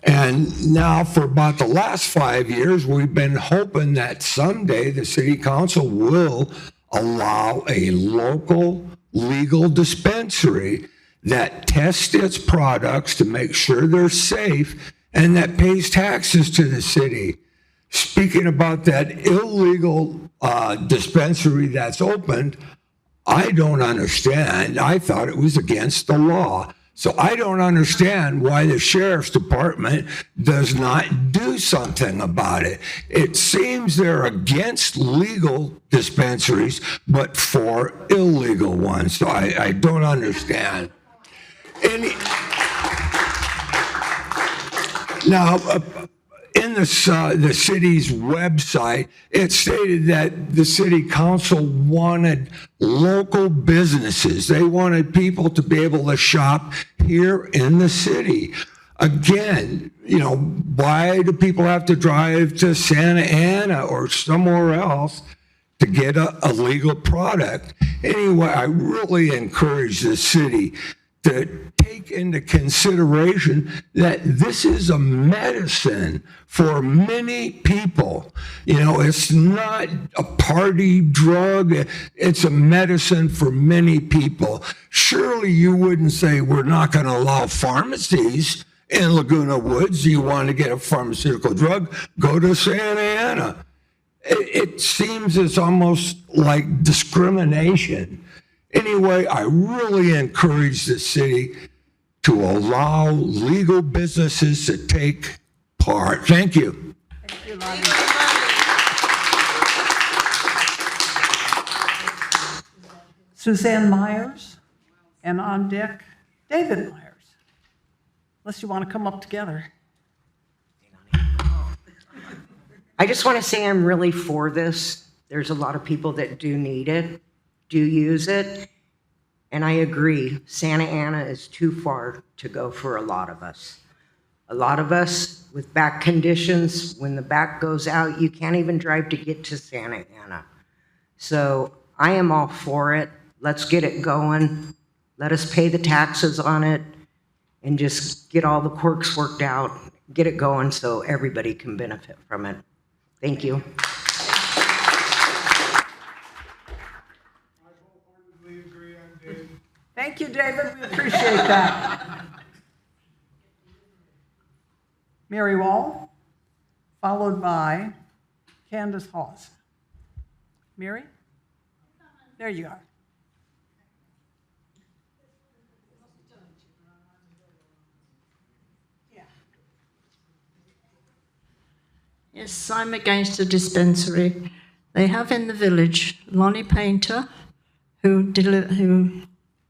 And now for about the last 5 years, we've been hoping that someday the city council will allow a local legal dispensary that tests its products to make sure they're safe and that pays taxes to the city. Speaking about that illegal dispensary that's opened, I don't understand. I thought it was against the law. So I don't understand why the sheriff's department does not do something about it. It seems they're against legal dispensaries, but for illegal ones. So I don't understand. Now, in the city's website, it stated that the city council wanted local businesses. They wanted people to be able to shop here in the city. Again, why do people have to drive to Santa Ana or somewhere else to get a legal product? Anyway, I really encourage the city to take into consideration that this is a medicine for many people. It's not a party drug. It's a medicine for many people. Surely you wouldn't say we're not going to allow pharmacies in Laguna Woods. You want to get a pharmaceutical drug, go to Santa Ana. It seems it's almost like discrimination. Anyway, I really encourage the city to allow legal businesses to take part. Thank you. Thank you, Lonnie. Suzanne Myers, and on deck, David Myers. Unless you want to come up together. I just want to say I'm really for this. There's a lot of people that do need it, do use it, and I agree, Santa Ana is too far to go for a lot of us. A lot of us with back conditions, when the back goes out, you can't even drive to get to Santa Ana. So I am all for it. Let's get it going. Let us pay the taxes on it and just get all the quirks worked out, get it going so everybody can benefit from it. Thank you. Thank you, David. We appreciate that. Mary Wall, followed by Candace Hawes. Mary? There you are. Yes, I'm against the dispensary. They have in the village Lonnie Painter, who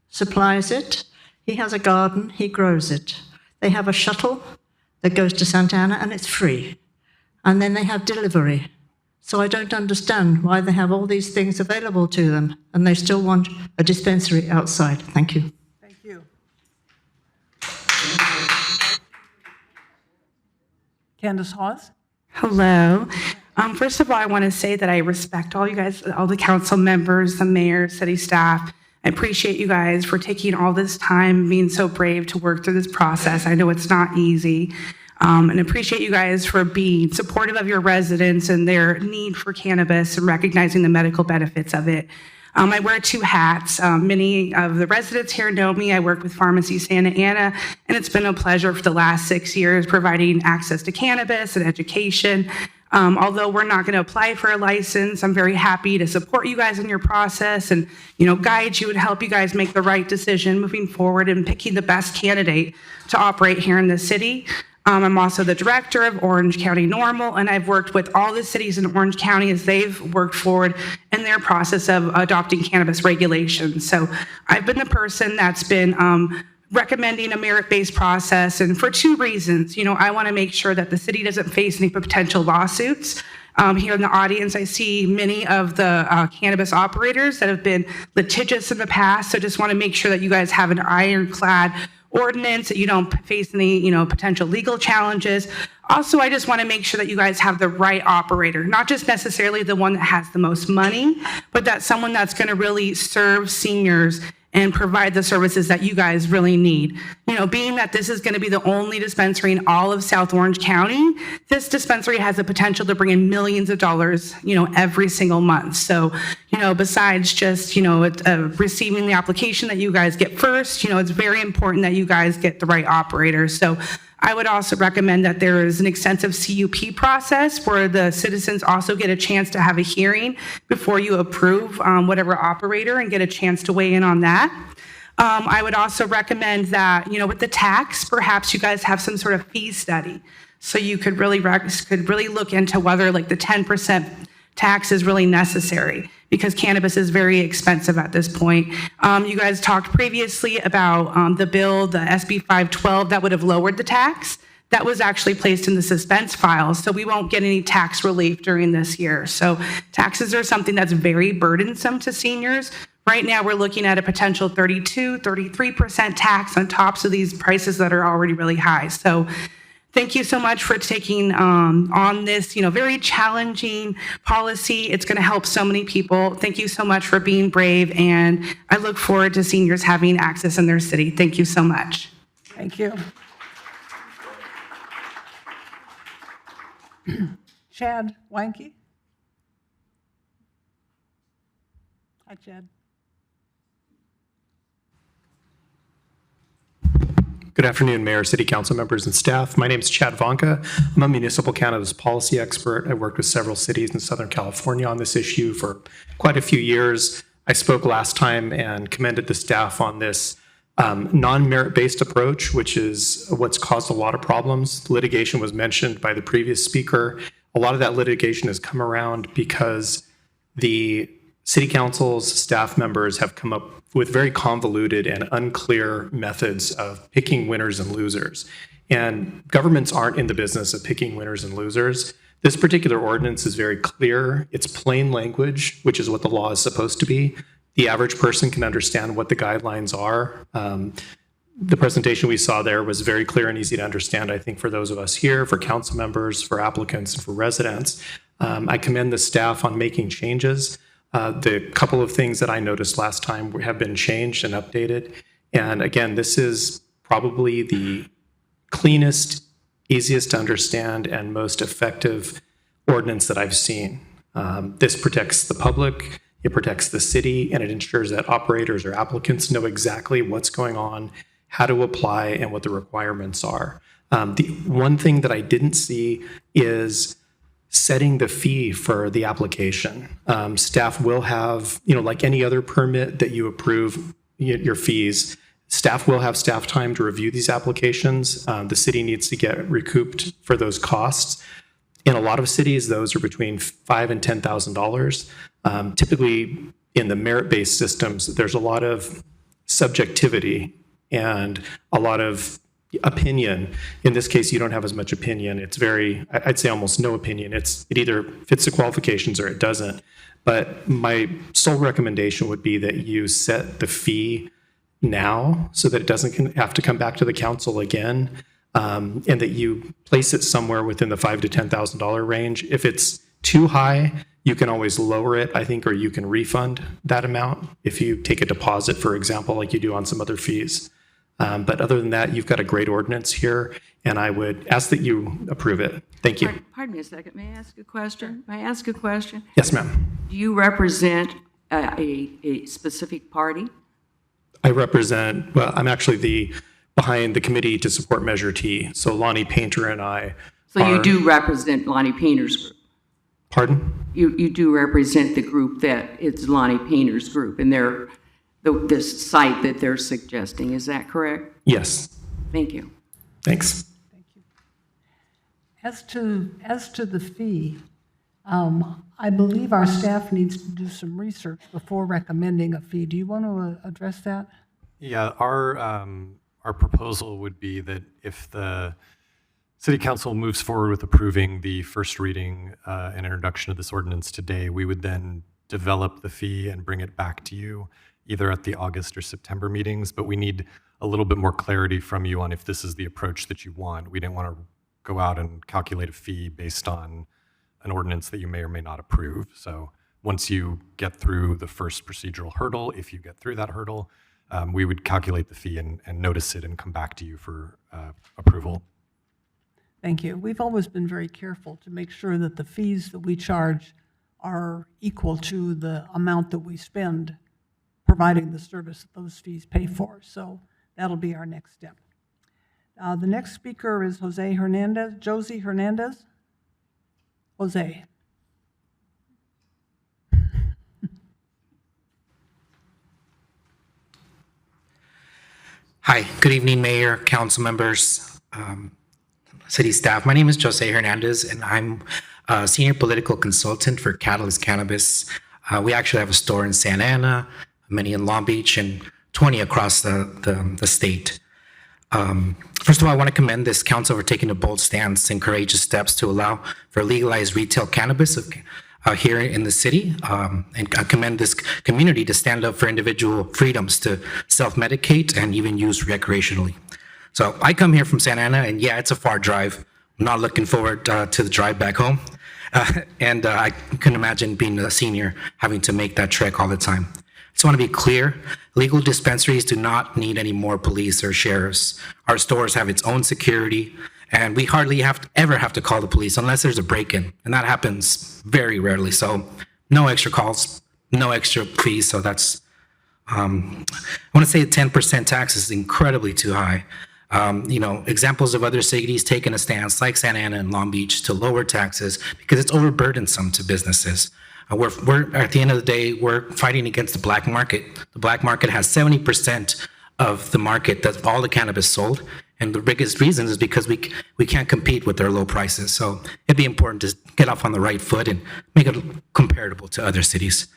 supplies it. He has a garden, he grows it. They have a shuttle that goes to Santa Ana, and it's free. And then they have delivery. So I don't understand why they have all these things available to them, and they still want a dispensary outside. Thank you. Thank you. Candace Hawes? Hello. First of all, I want to say that I respect all you guys, all the council members, the mayor, city staff. I appreciate you guys for taking all this time, being so brave to work through this process. I know it's not easy. And appreciate you guys for being supportive of your residents and their need for cannabis and recognizing the medical benefits of it. I wear two hats. Many of the residents here know me. I work with Pharmacy Santa Ana, and it's been a pleasure for the last 6 years providing access to cannabis and education. Although we're not going to apply for a license, I'm very happy to support you guys in your process and, guide you and help you guys make the right decision moving forward and picking the best candidate to operate here in the city. I'm also the director of Orange County NORML, and I've worked with all the cities in Orange County as they've worked forward in their process of adopting cannabis regulations. So I've been the person that's been recommending a merit-based process, and for two reasons. I want to make sure that the city doesn't face any potential lawsuits. Here in the audience, I see many of the cannabis operators that have been litigious in the past, so just want to make sure that you guys have an ironclad ordinance, that you don't face any, potential legal challenges. Also, I just want to make sure that you guys have the right operator, not just necessarily the one that has the most money, but that someone that's going to really serve seniors and provide the services that you guys really need. Being that this is going to be the only dispensary in all of South Orange County, this dispensary has the potential to bring in millions of dollars, every single month. So, besides just, receiving the application that you guys get first, it's very important that you guys get the right operator. So I would also recommend that there is an extensive CUP process where the citizens also get a chance to have a hearing before you approve whatever operator and get a chance to weigh in on that. I would also recommend that, with the tax, perhaps you guys have some sort of fee study. So you could really look into whether like the 10% tax is really necessary, because cannabis is very expensive at this point. You guys talked previously about the bill, the SB 512, that would have lowered the tax. That was actually placed in the suspense file, so we won't get any tax relief during this year. So taxes are something that's very burdensome to seniors. Right now, we're looking at a potential 32, 33% tax on top of these prices that are already really high. So thank you so much for taking on this, very challenging policy. It's going to help so many people. Thank you so much for being brave, and I look forward to seniors having access in their city. Thank you so much. Thank you. Chad Wanke. Hi, Chad. Good afternoon, Mayor, City Council members, and staff. My name is Chad Vanka. I'm a municipal cannabis policy expert. I worked with several cities in Southern California on this issue for quite a few years. I spoke last time and commended the staff on this non-merit-based approach, which is what's caused a lot of problems. Litigation was mentioned by the previous speaker. A lot of that litigation has come around because the City Council's staff members have come up with very convoluted and unclear methods of picking winners and losers. And governments aren't in the business of picking winners and losers. This particular ordinance is very clear. It's plain language, which is what the law is supposed to be. The average person can understand what the guidelines are. The presentation we saw there was very clear and easy to understand, I think, for those of us here, for council members, for applicants, and for residents. I commend the staff on making changes. The couple of things that I noticed last time have been changed and updated. And again, this is probably the cleanest, easiest to understand, and most effective ordinance that I've seen. This protects the public, it protects the city, and it ensures that operators or applicants know exactly what's going on, how to apply, and what the requirements are. The one thing that I didn't see is setting the fee for the application. Staff will have, like any other permit that you approve, your fees, staff will have staff time to review these applications. The city needs to get recouped for those costs. In a lot of cities, those are between $5,000 and $10,000. Typically, in the merit-based systems, there's a lot of subjectivity and a lot of opinion. In this case, you don't have as much opinion. It's very, I'd say almost no opinion. It either fits the qualifications or it doesn't. But my sole recommendation would be that you set the fee now so that it doesn't have to come back to the council again, and that you place it somewhere within the $5,000 to $10,000 range. If it's too high, You can always lower it, I think, or you can refund that amount if you take a deposit, for example, like you do on some other fees. But other than that, you've got a great ordinance here, and I would ask that you approve it. Thank you. Pardon me a second. May I ask a question? May I ask a question? Yes, ma'am. Do you represent a specific party? I represent, well, I'm actually behind the committee to support Measure T. So Lonnie Painter and I So you are- do represent Lonnie Painter's group? Pardon? You do represent the group that it's Lonnie Painter's group, and this site that they're suggesting. Is that correct? Yes. Thank you. Thanks. As to the fee, I believe our staff needs to do some research before recommending a fee. Do you want to address that? Yeah, our proposal would be that if the City Council moves forward with approving the first reading and introduction of this ordinance today, we would then develop the fee and bring it back to you either at the August or September meetings, but we need a little bit more clarity from you on if this is the approach that you want. We didn't want to go out and calculate a fee based on an ordinance that you may or may not approve. So once you get through the first procedural hurdle, if you get through that hurdle, we would calculate the fee and notice it and come back to you for approval. Thank you. We've always been very careful to make sure that the fees that we charge are equal to the amount that we spend providing the service that those fees pay for. So that'll be our next step. The next speaker is Josie Hernandez. Jose. Hi, good evening, Mayor, council members, city staff. My name is Jose Hernandez, and I'm a senior political consultant for Catalyst Cannabis. We actually have a store in Santa Ana, many in Long Beach, and 20 across the state. First of all, I want to commend this council for taking a bold stance and courageous steps to allow for legalized retail cannabis here in the city. And I commend this community to stand up for individual freedoms to self-medicate and even use recreationally. So I come here from Santa Ana, and yeah, it's a far drive. I'm not looking forward to the drive back home. And I couldn't imagine being a senior having to make that trek all the time. I just want to be clear, legal dispensaries do not need any more police or sheriffs. Our stores have its own security, and we hardly ever have to call the police unless there's a break-in, and that happens very rarely. So no extra calls, no extra fees. So that's, I want to say 10% tax is incredibly too high. Examples of other cities taking a stance like Santa Ana and Long Beach to lower taxes because it's overburdensome to businesses. We're at the end of the day, we're fighting against the black market. The black market has 70% of the market that's all the cannabis sold. And the biggest reason is because we can't compete with their low prices. So it'd be important to get off on the right foot and make it comparable to other cities.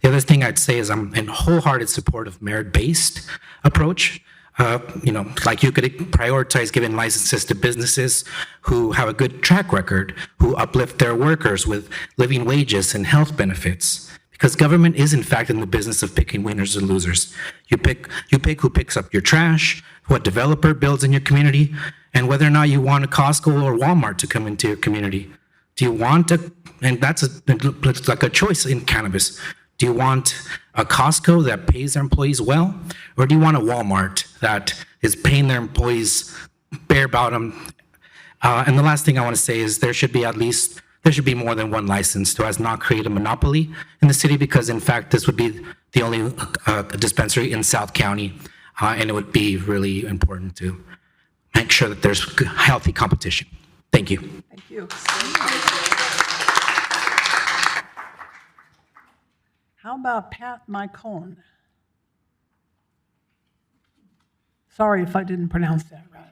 The other thing I'd say is I'm in wholehearted support of merit-based approach. Like you could prioritize giving licenses to businesses who have a good track record, who uplift their workers with living wages and health benefits. Because government is in fact in the business of picking winners and losers. You pick who picks up your trash, what developer builds in your community, and whether or not you want a Costco or Walmart to come into your community. Do you want and that's like a choice in cannabis. Do you want a Costco that pays their employees well? Or do you want a Walmart that is paying their employees bare bottom? And the last thing I want to say is there should be more than one license to not create a monopoly in the city, because in fact, this would be the only dispensary in South County. And it would be really important to make sure that there's healthy competition. Thank you. Thank you. How about Pat Mycone? Sorry if I didn't pronounce that right.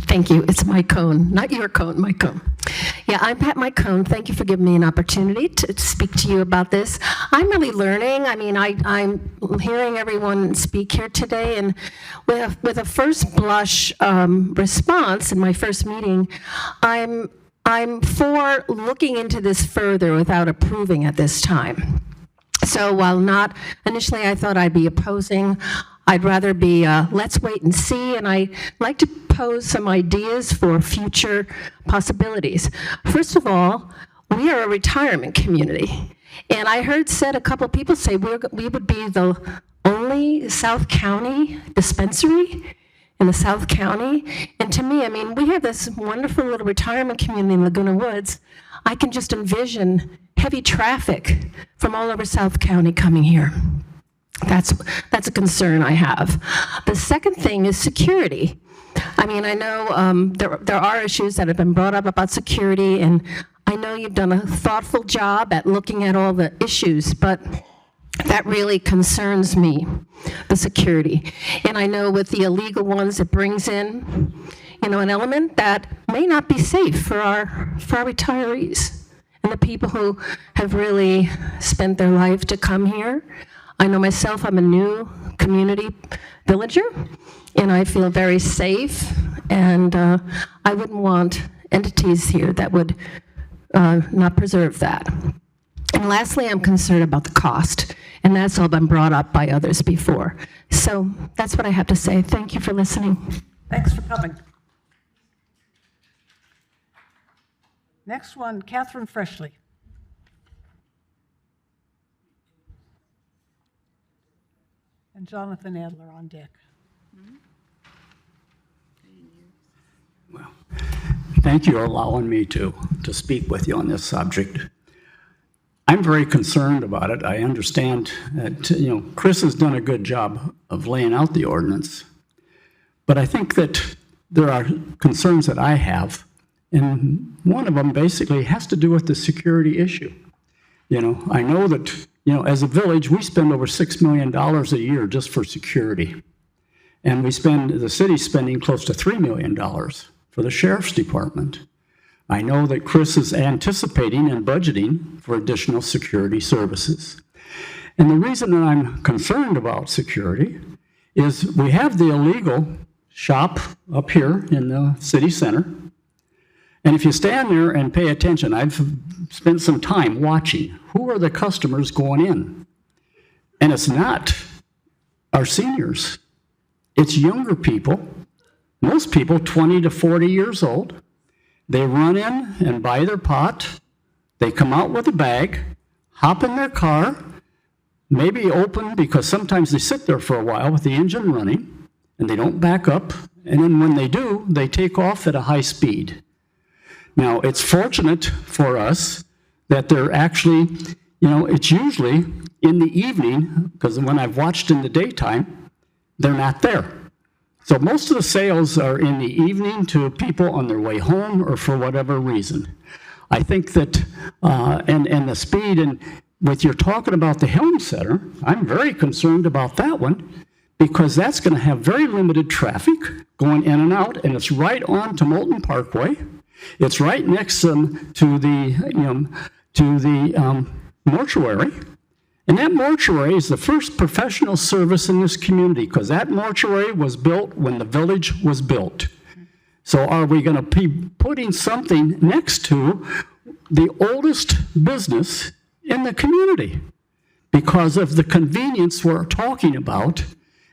Thank you. It's my cone, not your cone, my cone. Yeah, I'm Pat Mycone. Thank you for giving me an opportunity to speak to you about this. I'm really learning. I mean, I'm hearing everyone speak here today, and with a first blush response in my first meeting, I'm for looking into this further without approving at this time. So while not, initially I thought I'd be opposing, I'd rather be let's wait and see, and I'd like to pose some ideas for future possibilities. First of all, we are a retirement community. And I heard said a couple people say we would be the only South County dispensary in the South County. And to me, I mean, we have this wonderful little retirement community in Laguna Woods. I can just envision heavy traffic from all over South County coming here. That's a concern I have. The second thing is security. I mean, I know there are issues that have been brought up about security, and I know you've done a thoughtful job at looking at all the issues, but that really concerns me, the security. And I know with the illegal ones, it brings in, you know, an element that may not be safe for our retirees and the people who have really spent their life to come here. I know myself, I'm a new community villager, and I feel very safe, and I wouldn't want entities here that would not preserve that. And lastly, I'm concerned about the cost, and that's all been brought up by others before. So that's what I have to say. Thank you for listening. Thanks for coming. Next one, Catherine Freshley. And Jonathan Adler on deck. Well, thank you for allowing me to speak with you on this subject. I'm very concerned about it. I understand that, you know, Chris has done a good job of laying out the ordinance, but I think that there are concerns that I have, and one of them basically has to do with the security issue. You know, I know that, you know, as a village, we spend over $6 million a year just for security. And the city's spending close to $3 million for the sheriff's department. I know that Chris is anticipating and budgeting for additional security services. And the reason that I'm concerned about security is we have the illegal shop up here in the city center. And if you stand there and pay attention, I've spent some time watching who are the customers going in. And it's not our seniors. It's younger people, most people 20 to 40 years old. They run in and buy their pot. They come out with a bag, hop in their car, maybe open, because sometimes they sit there for a while with the engine running and they don't back up. And then when they do, they take off at a high speed. Now, it's fortunate for us that they're actually, you know, it's usually in the evening, because when I've watched in the daytime, they're not there. So most of the sales are in the evening to people on their way home or for whatever reason. I think that, and the speed, and with you're talking about the Helm Center, I'm very concerned about that one, because that's going to have very limited traffic going in and out, and it's right on to Moulton Parkway. It's right next to the mortuary. And that mortuary is the first professional service in this community, because that mortuary was built when the village was built. So are we going to be putting something next to the oldest business in the community? Because of the convenience we're talking about,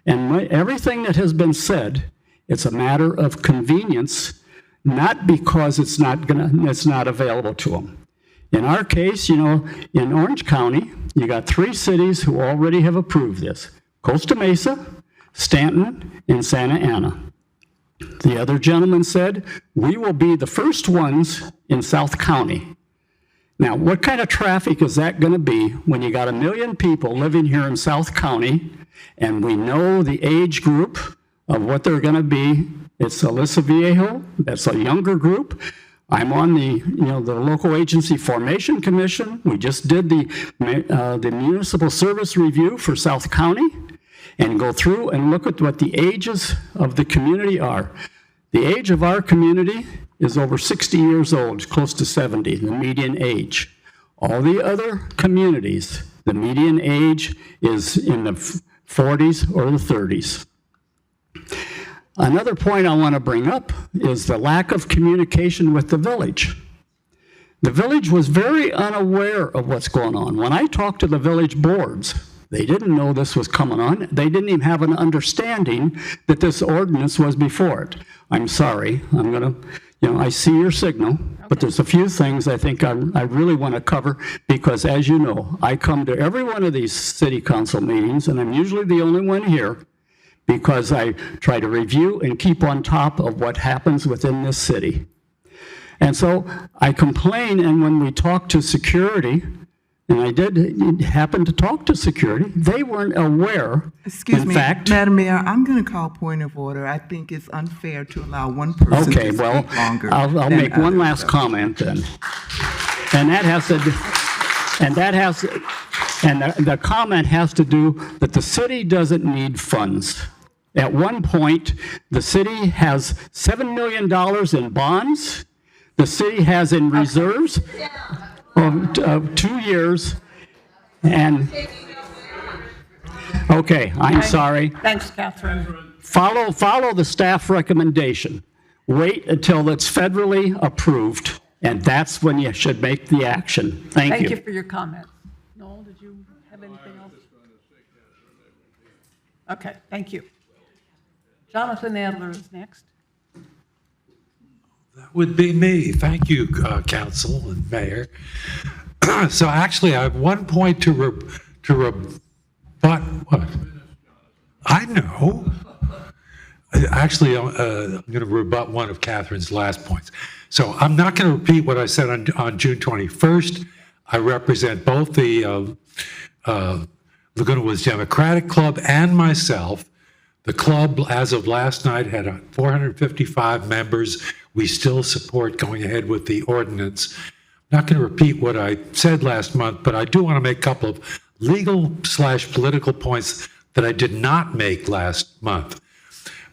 and everything that has been said, it's a matter of convenience, not because it's not available to them. In our case, you know, in Orange County, you got 3 cities who already have approved this: Costa Mesa, Stanton, and Santa Ana. The other gentleman said, we will be the first ones in South County. Now, what kind of traffic is that going to be when you got 1 million people living here in South County, and we know the age group of what they're going to be? It's Aliso Viejo, that's a younger group. I'm on the local agency formation commission. We just did the municipal service review for South County, and go through and look at what the ages of the community are. The age of our community is over 60 years old, close to 70, the median age. All the other communities, the median age is in the 40s or the 30s. Another point I want to bring up is the lack of communication with the village. The village was very unaware of what's going on. When I talked to the village boards, they didn't know this was coming on. They didn't even have an understanding that this ordinance was before it. I'm sorry. I'm going to, I see your signal, but there's a few things I think I really want to cover because, as you know, I come to every one of these city council meetings, and I'm usually the only one here because I try to review and keep on top of what happens within this city. And so I complain, and when we talk to security, and I did happen to talk to security, they weren't aware. Excuse me, Madam Mayor, I'm going to call point of order. I think it's unfair to allow one person to speak longer. I'll make one last comment then. And the comment has to do that the city doesn't need funds. At one point, the city has $7 million in bonds. The city has in reserves of 2 years, and, okay, I'm sorry. Thanks, Catherine. Follow the staff recommendation. Wait until it's federally approved, and that's when you should make the action. Thank you. Thank you for your comment. Noel, did you have anything else? Okay, thank you. Jonathan Adler is next. That would be me. Thank you, Council and Mayor. So actually, I have one point to rebut what? I know. Actually, I'm going to rebut one of Catherine's last points. So I'm not going to repeat what I said on June 21st. I represent both the Laguna Woods Democratic Club and myself. The club, as of last night, had 455 members. We still support going ahead with the ordinance. I'm not going to repeat what I said last month, but I do want to make a couple of legal/political points that I did not make last month.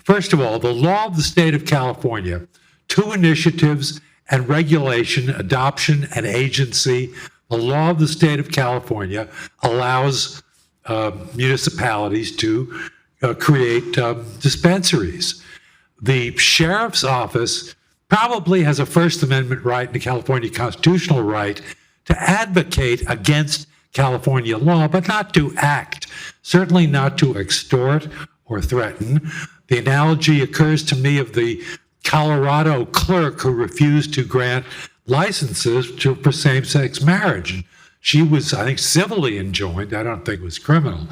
First of all, the law of the state of California, 2 initiatives and regulation, adoption and agency. The law of the state of California allows municipalities to create dispensaries. The sheriff's office probably has a First Amendment right and a California constitutional right to advocate against California law, but not to act, certainly not to extort or threaten. The analogy occurs to me of the Colorado clerk who refused to grant licenses for same-sex marriage. She was, I think, civilly enjoined. I don't think it was criminal.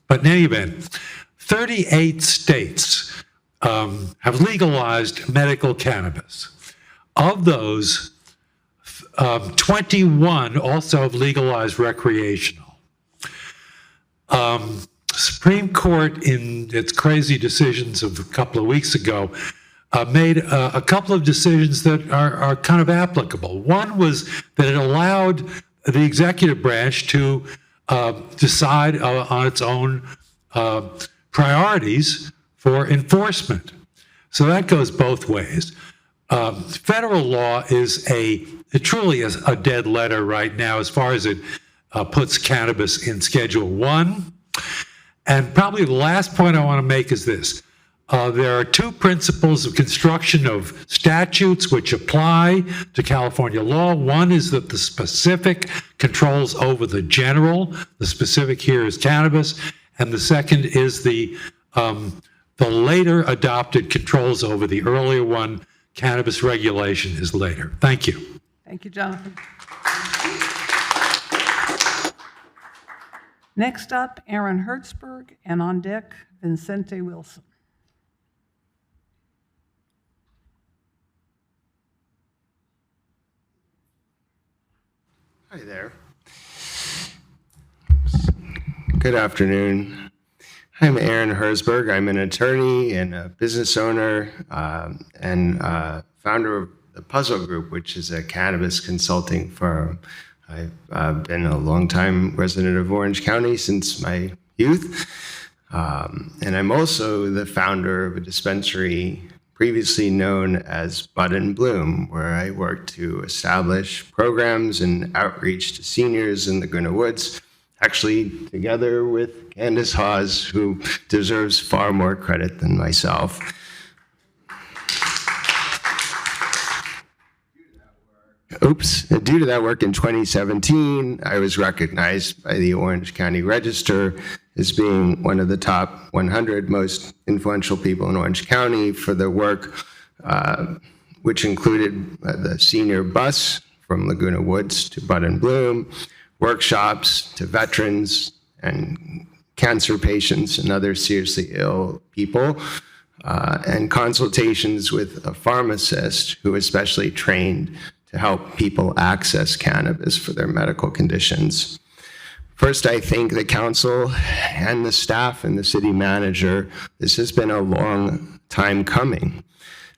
But in any event, 38 states have legalized medical cannabis. Of those, 21 also have legalized recreational. Supreme Court, in its crazy decisions of a couple of weeks ago, made a couple of decisions that are kind of applicable. One was that it allowed the executive branch to decide on its own priorities for enforcement. So that goes both ways. Federal law it truly is a dead letter right now as far as it puts cannabis in Schedule 1. And probably the last point I want to make is this. There are 2 principles of construction of statutes which apply to California law. One is that the specific controls over the general. The specific here is cannabis. And the second is the later adopted controls over the earlier one. Cannabis regulation is later. Thank you. Thank you, Jonathan. Next up, Aaron Hertzberg, and on deck, Vincente Wilson. Hi there. Good afternoon. I'm Aaron Herzberg. I'm an attorney and a business owner and founder of the Puzzle Group, which is a cannabis consulting firm. I've been a longtime resident of Orange County since my youth. And I'm also the founder of a dispensary previously known as Bud and Bloom, where I work to establish programs and outreach to seniors in the Laguna Woods, actually together with Candace Hawes, who deserves far more credit than myself. Due to that work in 2017, I was recognized by the Orange County Register as being one of the top 100 most influential people in Orange County for the work which included the senior bus from Laguna Woods to Bud and Bloom, workshops to veterans and cancer patients and other seriously ill people, and consultations with a pharmacist who is specially trained to help people access cannabis for their medical conditions. First, I thank the council and the staff and the city manager. This has been a long time coming.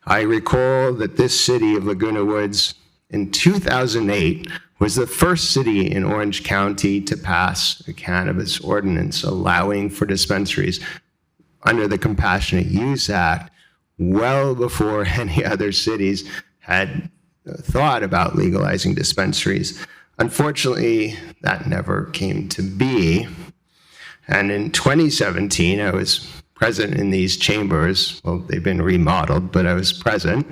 I recall that this city of Laguna Woods in 2008 was the first city in Orange County to pass a cannabis ordinance allowing for dispensaries under the Compassionate Use Act, well before any other cities had thought about legalizing dispensaries. Unfortunately, that never came to be. And in 2017, I was present in these chambers. Well, they've been remodeled, but I was present.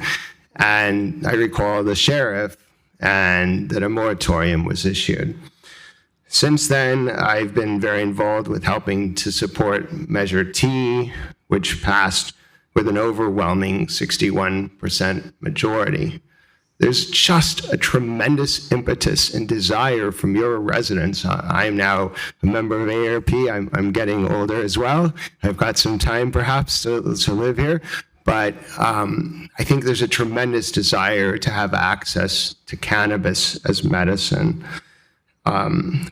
And I recall the sheriff and that a moratorium was issued. Since then, I've been very involved with helping to support Measure T, which passed with an overwhelming 61% majority. There's just a tremendous impetus and desire from your residents. I am now a member of ARP. I'm getting older as well. I've got some time perhaps to live here. But I think there's a tremendous desire to have access to cannabis as medicine.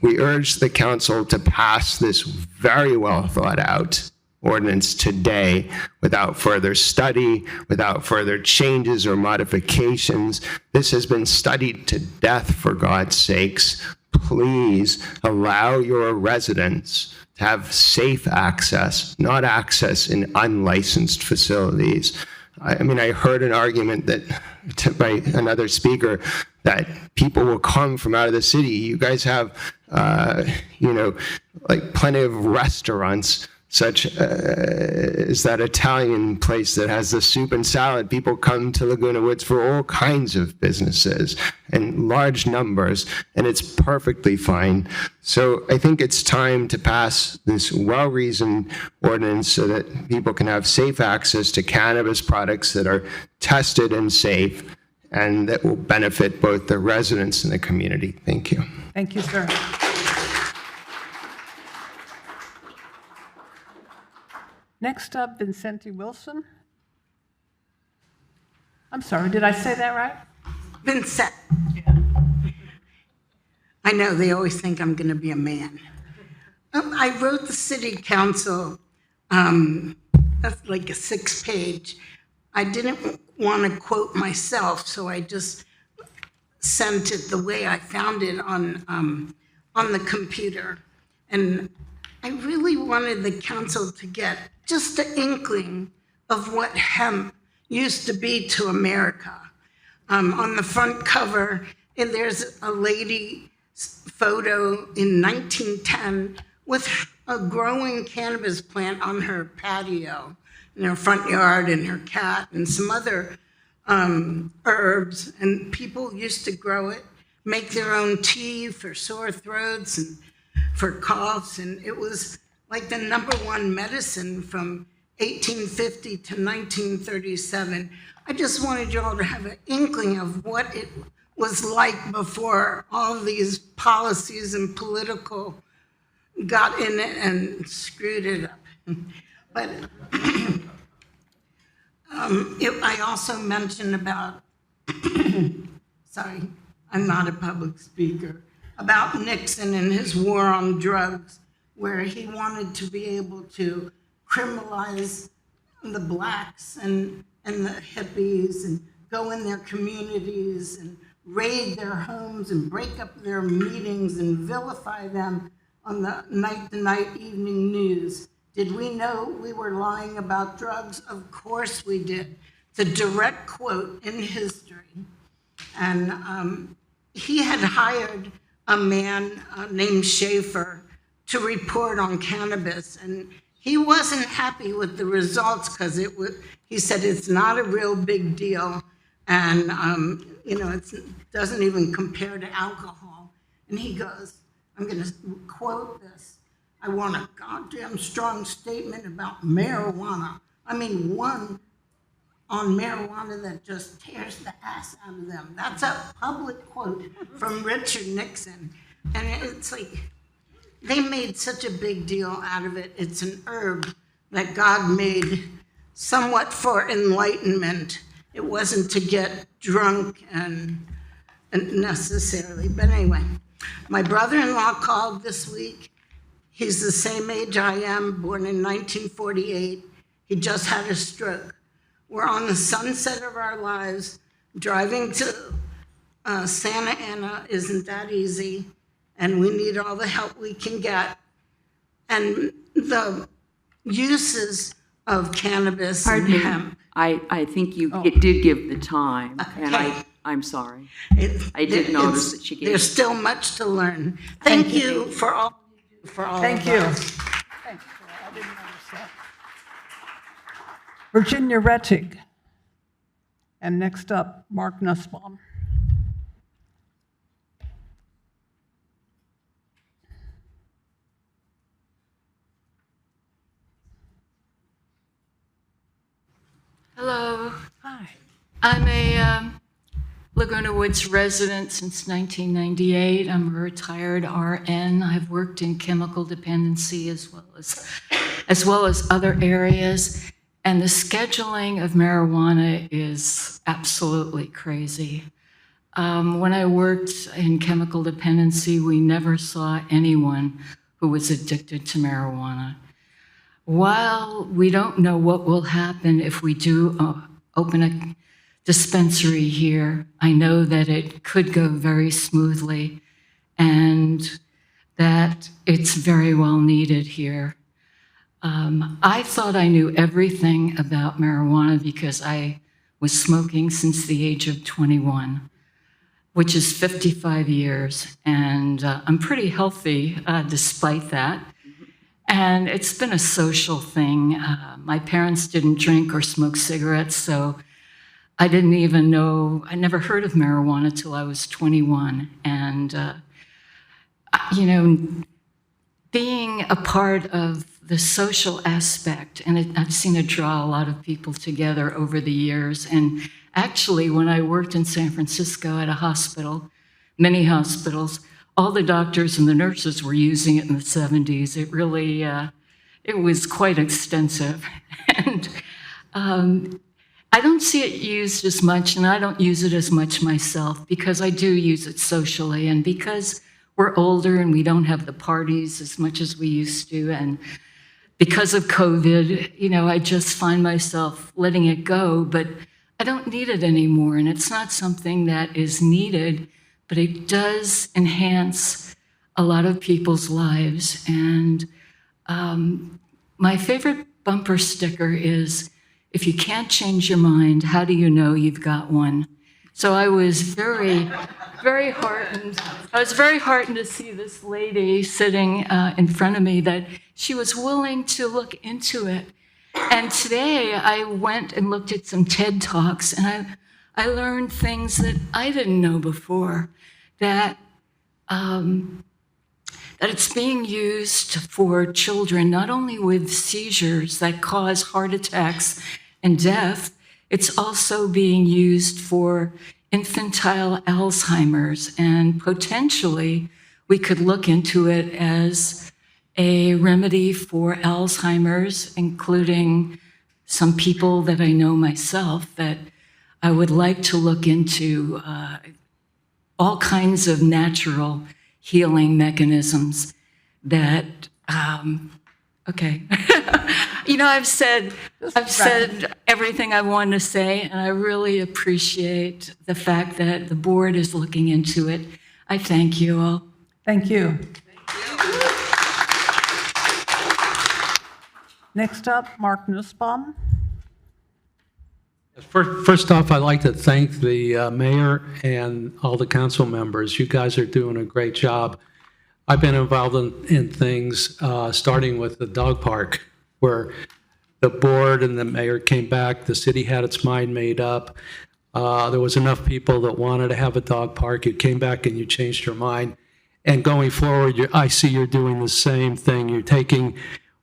We urge the council to pass this very well thought out ordinance today without further study, without further changes or modifications. This has been studied to death, for God's sakes. Please allow your residents to have safe access, not access in unlicensed facilities. I mean, I heard an argument that by another speaker that people will come from out of the city. You guys have, like plenty of restaurants, such as that Italian place that has the soup and salad. People come to Laguna Woods for all kinds of businesses in large numbers, and it's perfectly fine. So I think it's time to pass this well-reasoned ordinance so that people can have safe access to cannabis products that are tested and safe, and that will benefit both the residents and the community. Thank you. Thank you, sir. Next up, Vincenti Wilson. I'm sorry, did I say that right? Vincent. I know they always think I'm going to be a man. I wrote the city council, that's like a 6-page. I didn't want to quote myself, so I just sent it the way I found it on the computer. And I really wanted the council to get just an inkling of what hemp used to be to America. On the front cover, and there's a lady photo in 1910 with a growing cannabis plant on her patio in her front yard, and her cat and some other herbs. And people used to grow it, make their own tea for sore throats and for coughs. And it was like the #1 medicine from 1850 to 1937. I just wanted you all to have an inkling of what it was like before all these policies and political got in it and screwed it up. But I also mentioned about, sorry, I'm not a public speaker, about Nixon and his war on drugs, where he wanted to be able to criminalize the blacks and the hippies and go in their communities and raid their homes and break up their meetings and vilify them on the night-to-night evening news. Did we know we were lying about drugs? Of course we did. The direct quote in history. And he had hired a man named Schaefer to report on cannabis, and he wasn't happy with the results because he said it's not a real big deal, and it doesn't even compare to alcohol. And he goes, I'm going to quote this, I want a goddamn strong statement about marijuana. I mean, one on marijuana that just tears the ass out of them. That's a public quote from Richard Nixon. And it's like, they made such a big deal out of it. It's an herb that God made somewhat for enlightenment. It wasn't to get drunk and necessarily. But anyway, my brother-in-law called this week. He's the same age I am, born in 1948. He just had a stroke. We're on the sunset of our lives. Driving to Santa Ana isn't that easy, and we need all the help we can get. And the uses of cannabis and hemp. I think you did give the time, and I'm sorry. I did notice that she gave. There's still much to learn. Thank you for all. Thank you. Thanks. I didn't notice that. Virginia Rettig. And next up, Mark Nussbaum. Hello. Hi. I'm a Laguna Woods resident since 1998. I'm a retired RN. I've worked in chemical dependency as well as other areas. And the scheduling of marijuana is absolutely crazy. When I worked in chemical dependency, we never saw anyone who was addicted to marijuana. While we don't know what will happen if we do open a dispensary here, I know that it could go very smoothly and that it's very well needed here. I thought I knew everything about marijuana because I was smoking since the age of 21, which is 55 years, and I'm pretty healthy despite that. And it's been a social thing. My parents didn't drink or smoke cigarettes, so I didn't even know, I never heard of marijuana till I was 21. And, being a part of the social aspect, and I've seen it draw a lot of people together over the years. And actually, when I worked in San Francisco at a hospital, many hospitals, all the doctors and the nurses were using it in the 70s. It really, it was quite extensive. And I don't see it used as much, and I don't use it as much myself because I do use it socially, and because we're older and we don't have the parties as much as we used to, and because of COVID, I just find myself letting it go, but I don't need it anymore, and it's not something that is needed, but it does enhance a lot of people's lives. And my favorite bumper sticker is, if you can't change your mind, how do you know you've got one? So I was very, very heartened. I was very heartened to see this lady sitting in front of me, that she was willing to look into it. And today I went and looked at some TED Talks, and I learned things that I didn't know before, that it's being used for children, not only with seizures that cause heart attacks and death, it's also being used for infantile Alzheimer's, and potentially we could look into it as a remedy for Alzheimer's, including some people that I know myself, that I would like to look into all kinds of natural healing mechanisms that, okay. I've said everything I wanted to say, and I really appreciate the fact that the board is looking into it. I thank you all. Thank you. Next up, Mark Nussbaum. First off, I'd like to thank the mayor and all the council members. You guys are doing a great job. I've been involved in things, starting with the dog park, where the board and the mayor came back. The city had its mind made up. There was enough people that wanted to have a dog park. You came back and you changed your mind. And going forward, I see you're doing the same thing. You're taking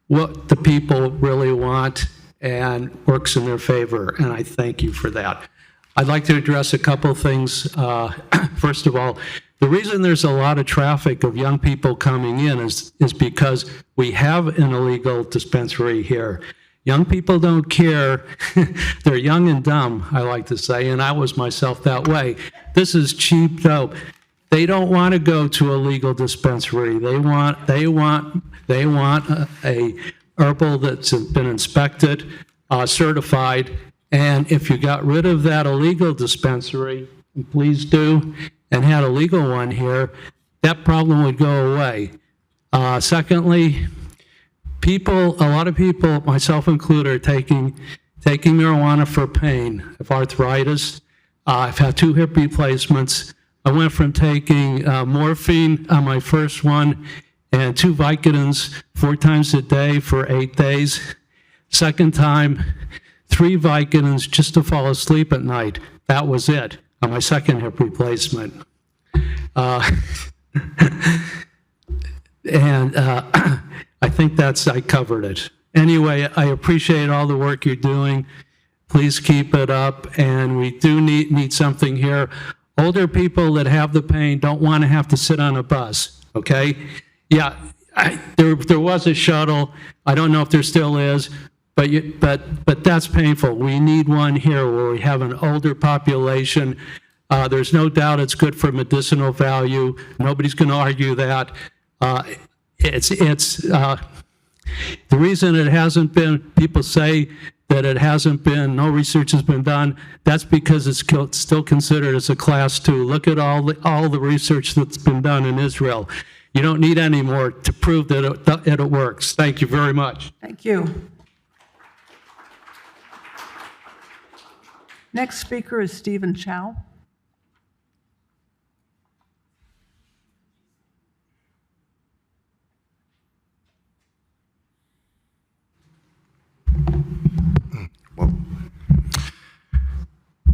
what the people really want and works in their favor, and I thank you for that. I'd like to address a couple things. First of all, the reason there's a lot of traffic of young people coming in is because we have an illegal dispensary here. Young people don't care. They're young and dumb, I like to say, and I was myself that way. This is cheap dope. They don't want to go to a legal dispensary. They want a herbal that's been inspected, certified, and if you got rid of that illegal dispensary, and please do, and had a legal one here, that problem would go away. Secondly, a lot of people, myself included, are taking marijuana for pain. I have arthritis. I've had 2 hip replacements. I went from taking morphine on my first one and 2 Vicodins 4 times a day for 8 days. Second time, 3 Vicodins just to fall asleep at night. That was it on my second hip replacement. I think I covered it. Anyway, I appreciate all the work you're doing. Please keep it up, and we do need something here. Older people that have the pain don't want to have to sit on a bus, okay? Yeah, there was a shuttle. I don't know if there still is, but that's painful. We need one here where we have an older population. There's no doubt it's good for medicinal value. Nobody's going to argue that. The reason it hasn't been, people say that it hasn't been, no research has been done, that's because it's still considered as a class 2. Look at all the research that's been done in Israel. You don't need any more to prove that it works. Thank you very much. Thank you. Next speaker is Stephen Chow.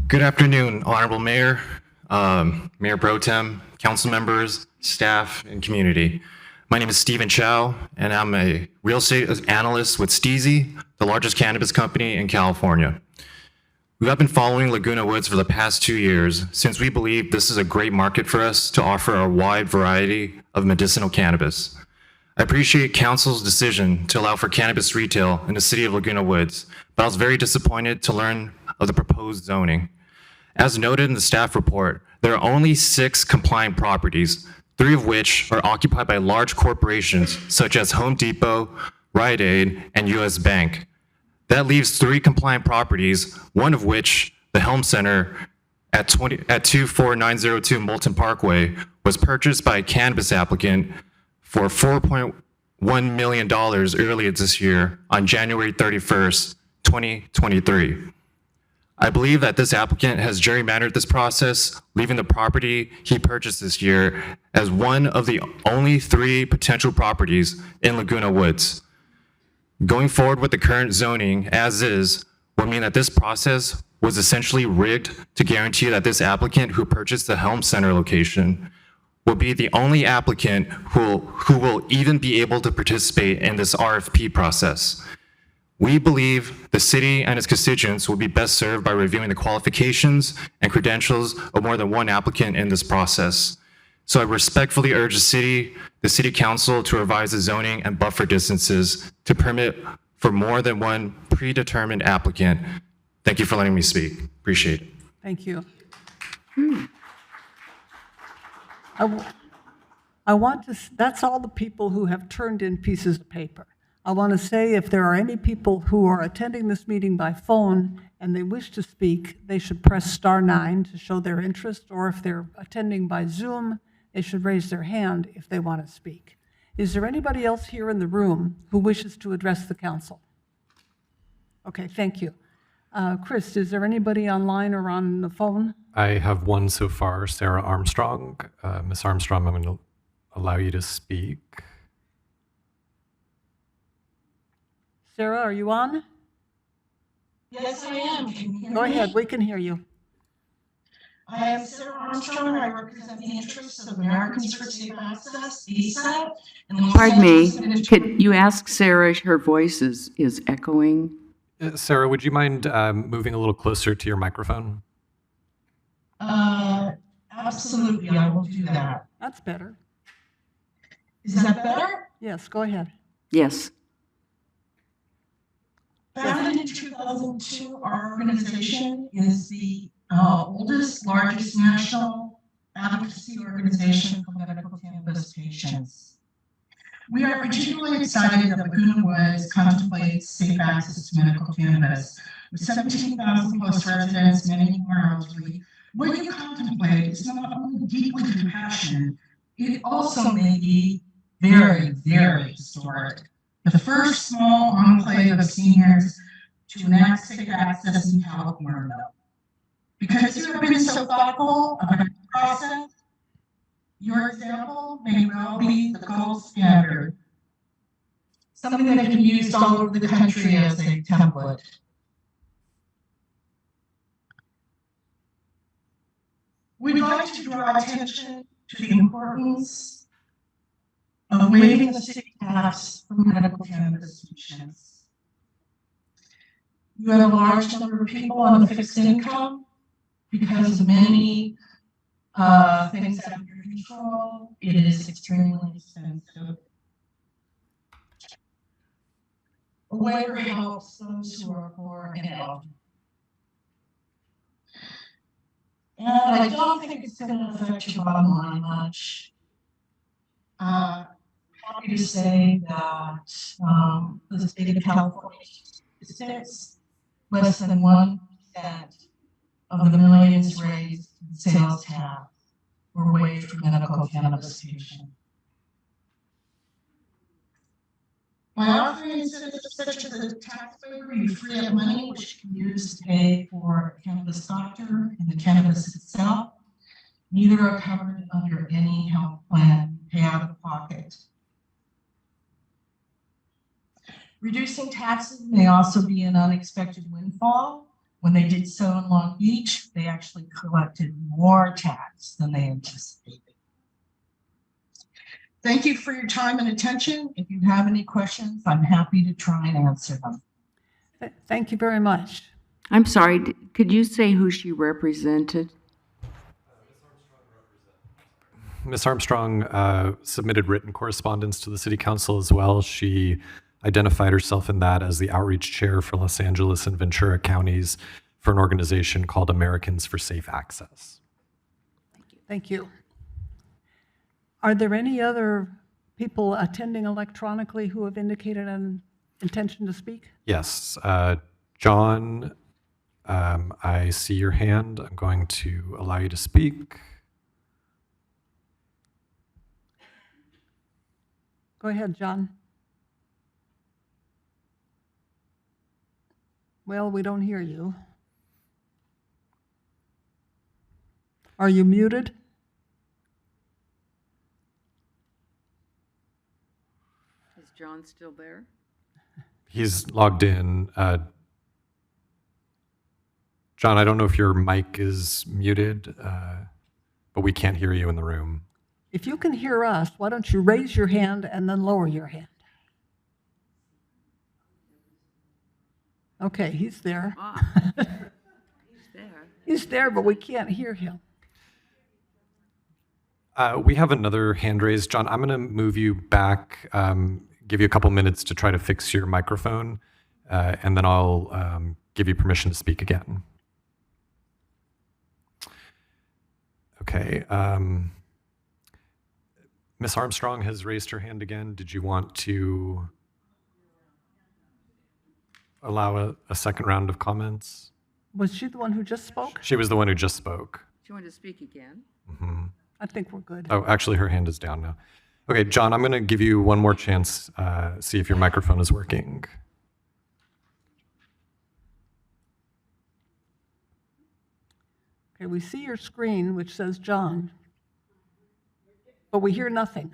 Good afternoon, Honorable Mayor, Mayor Pro Tem, council members, staff, and community. My name is Stephen Chow, and I'm a real estate analyst with Steezy, the largest cannabis company in California. We have been following Laguna Woods for the past 2 years since we believe this is a great market for us to offer a wide variety of medicinal cannabis. I appreciate council's decision to allow for cannabis retail in the city of Laguna Woods, but I was very disappointed to learn of the proposed zoning. As noted in the staff report, there are only 6 compliant properties, 3 of which are occupied by large corporations such as Home Depot, Rite Aid, and US Bank. That leaves 3 compliant properties, one of which, the Helm Center at 24902 Moulton Parkway, was purchased by a cannabis applicant for $4.1 million earlier this year on January 31st, 2023. I believe that this applicant has gerrymandered this process, leaving the property he purchased this year as one of the only 3 potential properties in Laguna Woods. Going forward with the current zoning as is would mean that this process was essentially rigged to guarantee that this applicant who purchased the Helm Center location will be the only applicant who will even be able to participate in this RFP process. We believe the city and its constituents will be best served by reviewing the qualifications and credentials of more than one applicant in this process. So I respectfully urge the city council to revise the zoning and buffer distances to permit for more than one predetermined applicant. Thank you for letting me speak. Appreciate it. Thank you. I want to, that's all the people who have turned in pieces of paper. I want to say if there are any people who are attending this meeting by phone and they wish to speak, they should press *9 to show their interest, or if they're attending by Zoom, they should raise their hand if they want to speak. Is there anybody else here in the room who wishes to address the council? Okay, thank you. Chris, is there anybody online or on the phone? I have one so far, Sarah Armstrong. Ms. Armstrong, I'm going to allow you to speak. Sarah, are you on? Yes, I am. Can you hear Go me? ahead, we can hear you. I am Sarah Armstrong. I represent the interests of Americans for Safe Access, ASAP. And the Pardon me, could you ask Sarah, her voice is echoing? Sarah, would you mind moving a little closer to your microphone? Absolutely, I will do that. That's better. Is that better? Yes, go ahead. Yes. Founded in 2002, our organization is the oldest, largest national advocacy organization for medical cannabis patients. We are particularly excited that Laguna Woods contemplates safe access to medical cannabis. With 17,000 plus residents, many who are elderly, what you contemplate is not only deeply compassionate, it also may be very, very historic. The first small enclave of seniors to enact safe access in California. Because you have been so thoughtful about the process, your example may well be the gold standard, something that can be used all over the country as a template. We'd like to draw attention to the importance of waiving the city tax for medical cannabis patients. You have a large number of people on a fixed income because of many things out of your control. It is extremely expensive. A waiver helps those who are poor and elderly. And I don't think it's going to affect your bottom line much. Happy to say that the state of California statistics, less than 1% of the millions raised in sales tax were waived for medical cannabis patients. By offering incentives such as a tax waiver, you free up money which you can use to pay for a cannabis doctor and the cannabis itself. Neither are covered under any health plan, pay out of pocket. Reducing taxes may also be an unexpected windfall. When they did so in Long Beach, they actually collected more tax than they anticipated. Thank you for your time and attention. If you have any questions, I'm happy to try and answer them. Thank you very much. I'm sorry, could you say who she represented? Ms. Armstrong submitted written correspondence to the City Council as well. She identified herself in that as the outreach chair for Los Angeles and Ventura counties for an organization called Americans for Safe Access. Thank you. Are there any other people attending electronically who have indicated an intention to speak? Yes. John, I see your hand. I'm going to allow you to speak. Go ahead, John. Well, we don't hear you. Are you muted? Is John still there? He's logged in. John, I don't know if your mic is muted, but we can't hear you in the room. If you can hear us, why don't you raise your hand and then lower your hand? Okay, he's there. He's there. He's there, but we can't hear him. We have another hand raised. John, I'm going to move you back, give you a couple minutes to try to fix your microphone, and then I'll give you permission to speak again. Okay. Ms. Armstrong has raised her hand again. Did you want to allow a second round of comments? Was she the one who just spoke? She was the one who just spoke. Do you want to speak again? Mm-hmm. I think we're good. Oh, actually, her hand is down now. Okay, John, I'm going to give you one more chance, see if your microphone is working. Okay, we see your screen, which says John, but we hear nothing.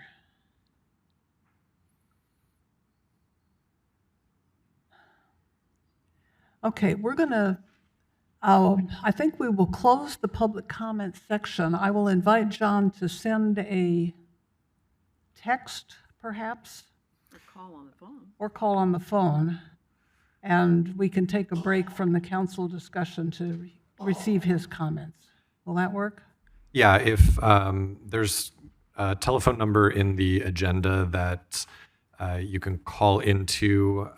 Okay, we're going to, I think we will close the public comment section. I will invite John to send a text, perhaps. Or call on the phone. Or call on the phone. and we can take a break from the council discussion to receive his comments. Will that work? Yeah, if there's a telephone number in the agenda that you can call into,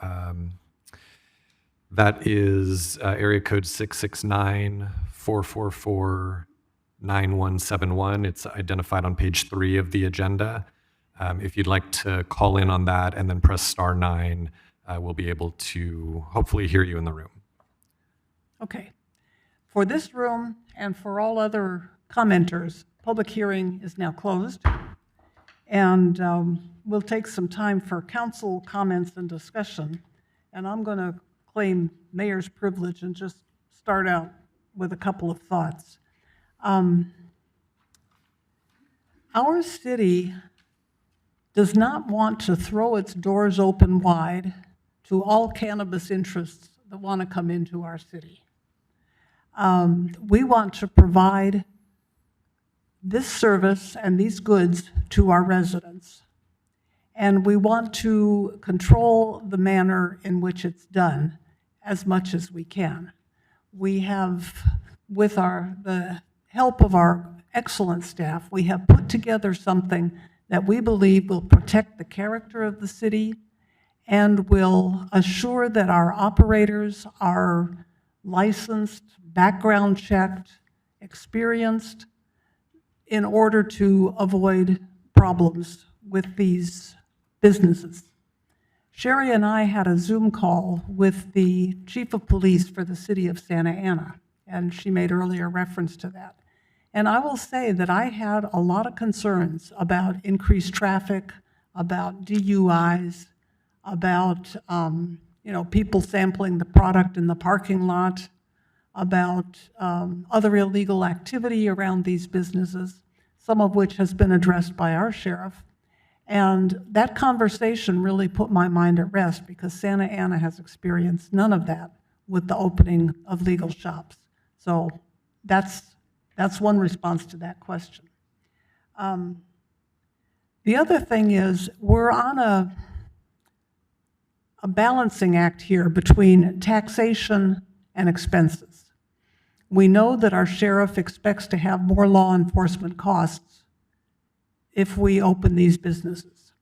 that is area code 669-444-9171. It's identified on page 3 of the agenda. If you'd like to call in on that and then press *9, we'll be able to hopefully hear you in the room. Okay. For this room and for all other commenters, public hearing is now closed. And we'll take some time for council comments and discussion. And I'm going to claim mayor's privilege and just start out with a couple of thoughts. Our city does not want to throw its doors open wide to all cannabis interests that want to come into our city. We want to provide this service and these goods to our residents. And we want to control the manner in which it's done as much as we can. We have, with the help of our excellent staff, we have put together something that we believe will protect the character of the city and will assure that our operators are licensed, background checked, experienced, in order to avoid problems with these businesses. Sherry and I had a Zoom call with the chief of police for the city of Santa Ana, and she made earlier reference to that. And I will say that I had a lot of concerns about increased traffic, about DUIs, about people sampling the product in the parking lot, about other illegal activity around these businesses, some of which has been addressed by our sheriff. And that conversation really put my mind at rest because Santa Ana has experienced none of that with the opening of legal shops. So that's one response to that question. The other thing is we're on a balancing act here between taxation and expenses. We know that our sheriff expects to have more law enforcement costs if we open these businesses.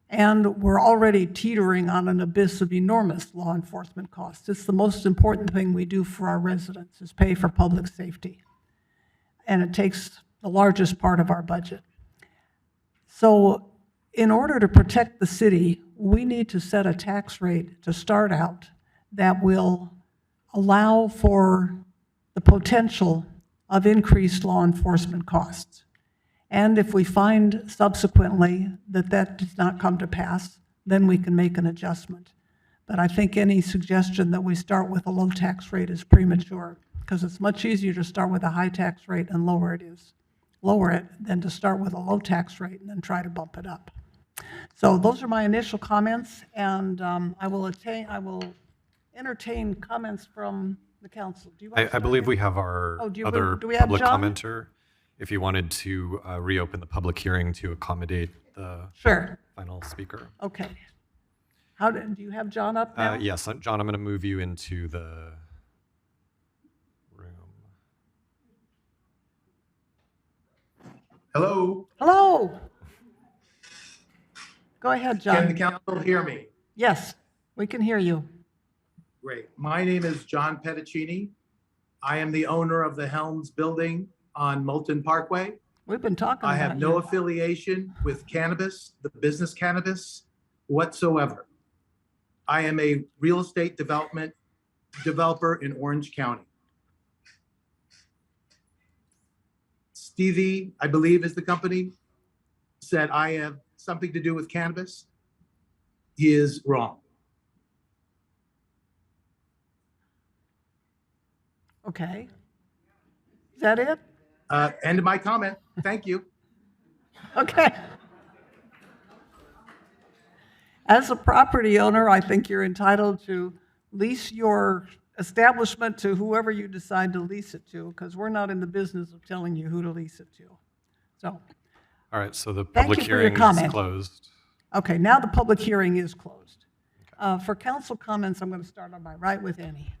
And we're already teetering on an abyss of enormous law enforcement costs. It's the most important thing we do for our residents is pay for public safety. And it takes the largest part of our budget. So in order to protect the city, we need to set a tax rate to start out that will allow for the potential of increased law enforcement costs. And if we find subsequently that that does not come to pass, then we can make an adjustment. But I think any suggestion that we start with a low tax rate is premature because it's much easier to start with a high tax rate and lower it than to start with a low tax rate and then try to bump it up. So those are my initial comments, and I will entertain comments from the council. Do you want I believe we have our other do we have public John? commenter. If you wanted to reopen the public hearing to accommodate the final speaker. Okay. Do you have John up now? Yes, John, I'm going to move you into the room. Hello. Hello. Go ahead, John. Can the council hear me? Yes, we can hear you. Great. My name is John Petticini. I am the owner of the Helms Building on Moulton Parkway. We've been talking about I have no affiliation with cannabis, the business cannabis whatsoever. I am a real estate developer in Orange County. Stevie, I believe is the company, said I have something to do with cannabis. He is wrong. Okay. Is that it? End of my comment. Thank you. Okay. As a property owner, I think you're entitled to lease your establishment to whoever you decide to lease it to, because we're not in the business of telling you who to lease it to. So. All right, so the Thank public you for your hearing is comment. closed. Okay, now the public hearing is closed. For council comments, I'm going to start on my right with Annie.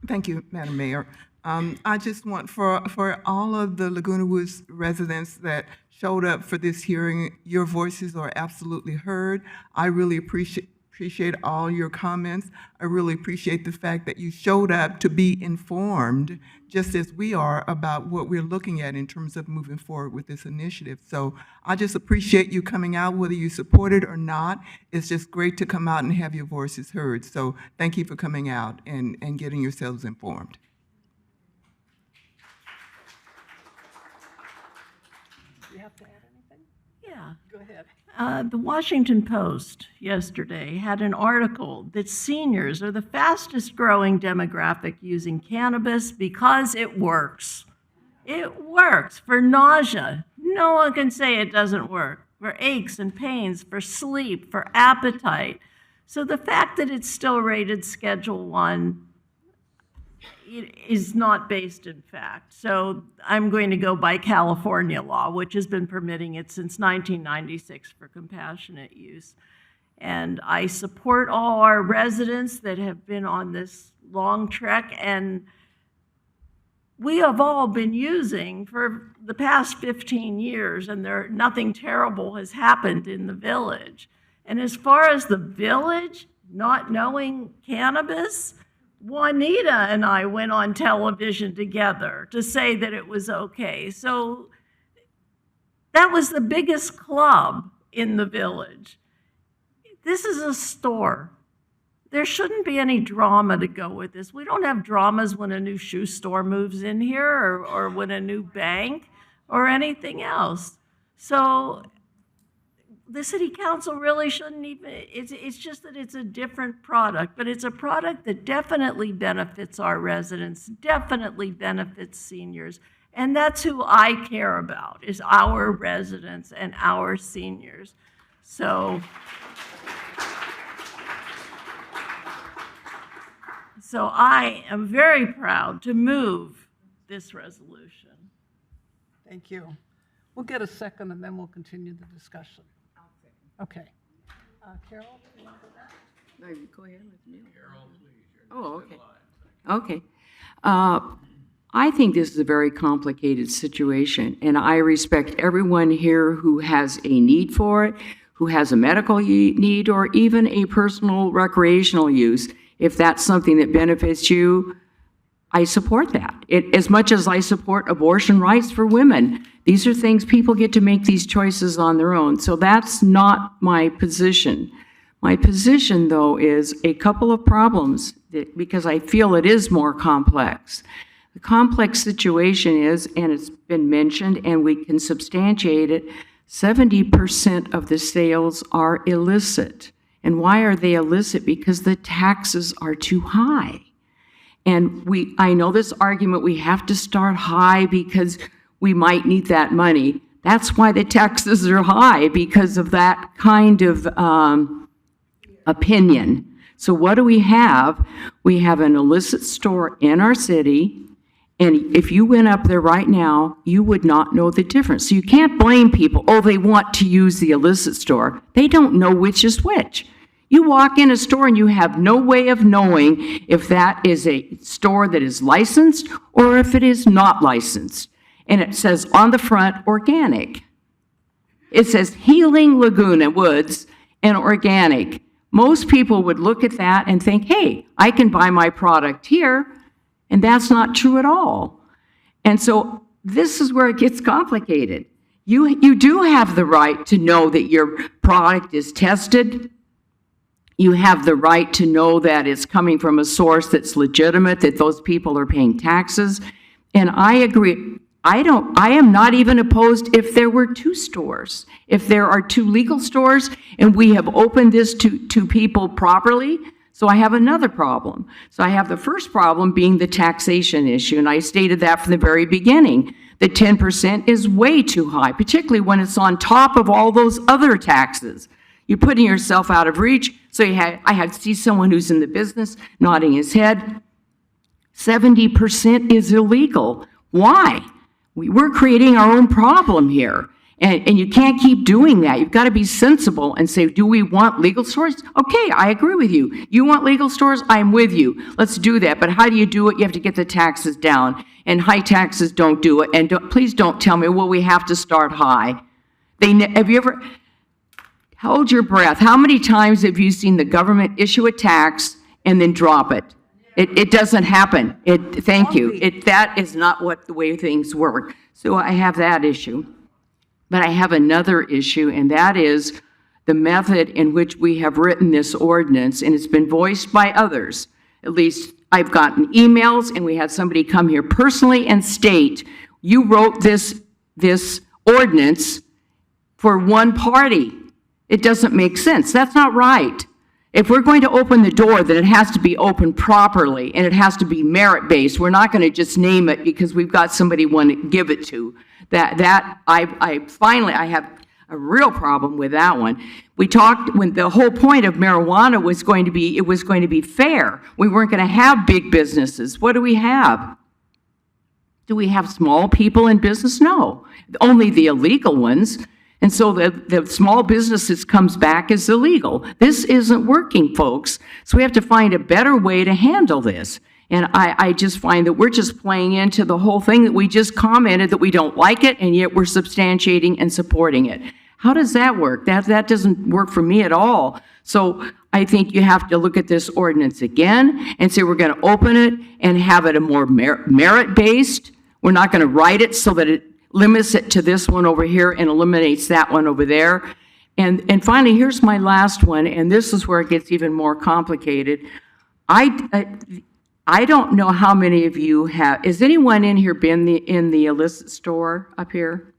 Thank you, Madam Mayor. I just want for all of the Laguna Woods residents that showed up for this hearing, your voices are absolutely heard. I really appreciate all your comments. I really appreciate the fact that you showed up to be informed, just as we are, about what we're looking at in terms of moving forward with this initiative. So I just appreciate you coming out, whether you support it or not. It's just great to come out and have your voices heard. So thank you for coming out and getting yourselves informed. Do you have to add anything? Yeah. Go ahead. The Washington Post yesterday had an article that seniors are the fastest growing demographic using cannabis because it works. It works for nausea. No one can say it doesn't work. For aches and pains, for sleep, for appetite. So the fact that it's still rated Schedule 1 is not based in fact. So I'm going to go by California law, which has been permitting it since 1996 for compassionate use. And I support all our residents that have been on this long trek, and we have all been using for the past 15 years, and nothing terrible has happened in the village. And as far as the village not knowing cannabis, Juanita and I went on television together to say that it was okay. So that was the biggest club in the village. This is a store. There shouldn't be any drama to go with this. We don't have dramas when a new shoe store moves in here or when a new bank or anything else. So the city council really shouldn't even, it's just that it's a different product, but it's a product that definitely benefits our residents, definitely benefits seniors. And that's who I care about, is our residents and our seniors. So I am very proud to move this resolution. Thank you. We'll get a second and then we'll continue the discussion. Okay. Carol? No, you go ahead with me. Carol, please. Oh, okay. Okay. I think this is a very complicated situation, and I respect everyone here who has a need for it, who has a medical need, or even a personal recreational use. If that's something that benefits you, I support that. As much as I support abortion rights for women. These are things people get to make these choices on their own. So that's not my position. My position, though, is a couple of problems because I feel it is more complex. The complex situation is, and it's been mentioned, and we can substantiate it, 70% of the sales are illicit. And why are they illicit? Because the taxes are too high. And I know this argument, we have to start high because we might need that money. That's why the taxes are high, because of that kind of opinion. So what do we have? We have an illicit store in our city, and if you went up there right now, you would not know the difference. So you can't blame people, oh, they want to use the illicit store. They don't know which is which. You walk in a store and you have no way of knowing if that is a store that is licensed or if it is not licensed. And it says on the front, organic. It says Healing Laguna Woods and organic. Most people would look at that and think, hey, I can buy my product here. And that's not true at all. And so this is where it gets complicated. You do have the right to know that your product is tested. You have the right to know that it's coming from a source that's legitimate, that those people are paying taxes. And I agree. I am not even opposed if there were two stores. If there are two legal stores and we have opened this to people properly, so I have another problem. So I have the first problem being the taxation issue, and I stated that from the very beginning. The 10% is way too high, particularly when it's on top of all those other taxes. You're putting yourself out of reach. So I had to see someone who's in the business nodding his head. 70% is illegal. Why? We're creating our own problem here. And you can't keep doing that. You've got to be sensible and say, do we want legal stores? Okay, I agree with you. You want legal stores? I'm with you. Let's do that. But how do you do it? You have to get the taxes down. And high taxes don't do it. And please don't tell me, well, we have to start high. Have you ever, hold your breath. How many times have you seen the government issue a tax and then drop it? It doesn't happen. Thank you. That is not the way things work. So I have that issue. But I have another issue, and that is the method in which we have written this ordinance, and it's been voiced by others. At least I've gotten emails, and we had somebody come here personally and state, you wrote this ordinance for one party. It doesn't make sense. That's not right. If we're going to open the door, then it has to be opened properly, and it has to be merit-based. We're not going to just name it because we've got somebody want to give it to. I have a real problem with that one. We talked when the whole point of marijuana was going to be, it was going to be fair. We weren't going to have big businesses. What do we have? Do we have small people in business? No, only the illegal ones. And so the small businesses comes back as illegal. This isn't working, folks. So we have to find a better way to handle this. And I just find that we're just playing into the whole thing that we just commented that we don't like it, and yet we're substantiating and supporting it. How does that work? That doesn't work for me at all. So I think you have to look at this ordinance again and say we're going to open it and have it a more merit-based. We're not going to write it so that it limits it to this one over here and eliminates that one over there. And finally, here's my last one, and this is where it gets even more complicated. I don't know how many of you have, has anyone in here been in the illicit store up here?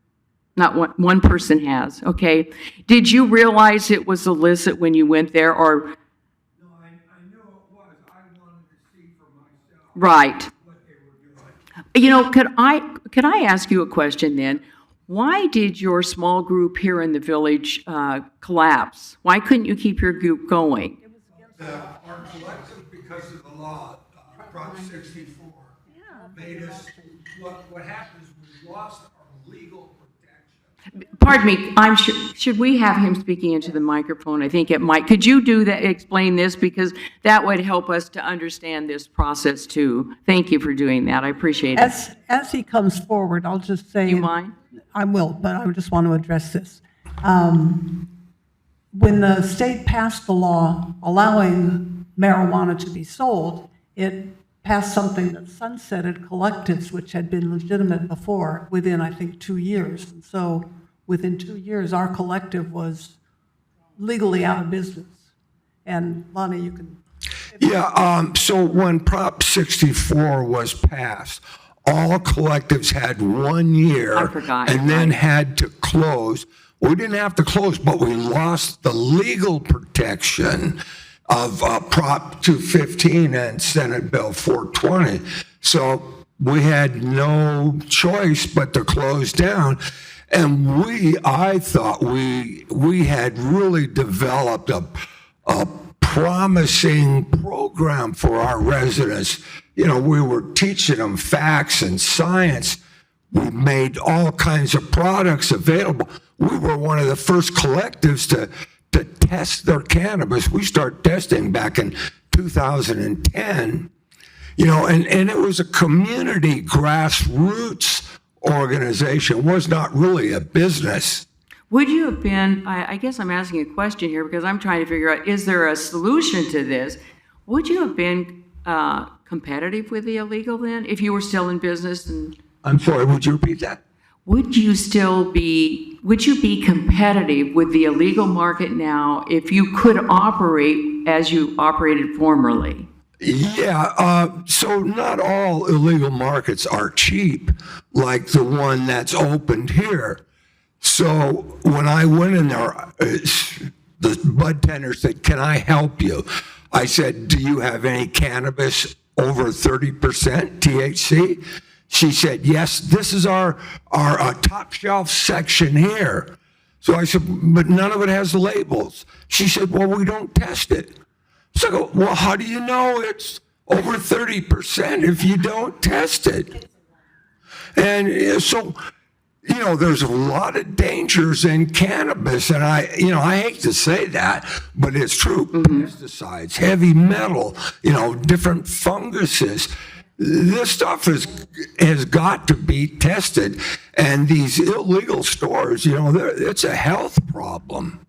Not one person has, okay. Did you realize it was illicit when you went there, or? No, I knew it was. I wanted to see for myself. Right. What they were doing. You know, could I ask you a question then? Why did your small group here in the village collapse? Why couldn't you keep your group going? Our collective, because of the law, Prop 64, made us, what happened is we lost our legal protection. Pardon me, I'm sure, should we have him speaking into the microphone? I think it might. Could you do that, explain this? Because that would help us to understand this process too. Thank you for doing that. I appreciate it. As he comes forward, I'll just say. You mind? I will, but I just want to address this. When the state passed the law allowing marijuana to be sold, it passed something that sunsetted collectives, which had been legitimate before, within, I think, 2 years. And so within 2 years, our collective was legally out of business. And Lonnie, you can. Yeah, so when Prop 64 was passed, all collectives had 1 year and then had to close. We didn't have to close, but we lost the legal protection of Prop 215 and Senate Bill 420. So we had no choice but to close down. And I thought we had really developed a promising program for our residents. You know, we were teaching them facts and science. We made all kinds of products available. We were one of the first collectives to test their cannabis. We started testing back in 2010, you know, and it was a community grassroots organization. It was not really a business. Would you have been, I guess I'm asking a question here because I'm trying to figure out, is there a solution to this? Would you have been competitive with the illegal then, if you were still in business? And I'm sorry, would you repeat that? Would you be competitive with the illegal market now if you could operate as you operated formerly? Yeah, so not all illegal markets are cheap, like the one that's opened here. So when I went in there, the bud tender said, "Can I help you?" I said, "Do you have any cannabis over 30% THC?" She said, "Yes, this is our top shelf section here." So I said, "But none of it has labels." She said, "Well, we don't test it." So I go, "Well, how do you know it's over 30% if you don't test it?" And so there's a lot of dangers in cannabis, and I hate to say that, but it's true. Pesticides, heavy metal, different funguses. This stuff has got to be tested, and these illegal stores, it's a health problem.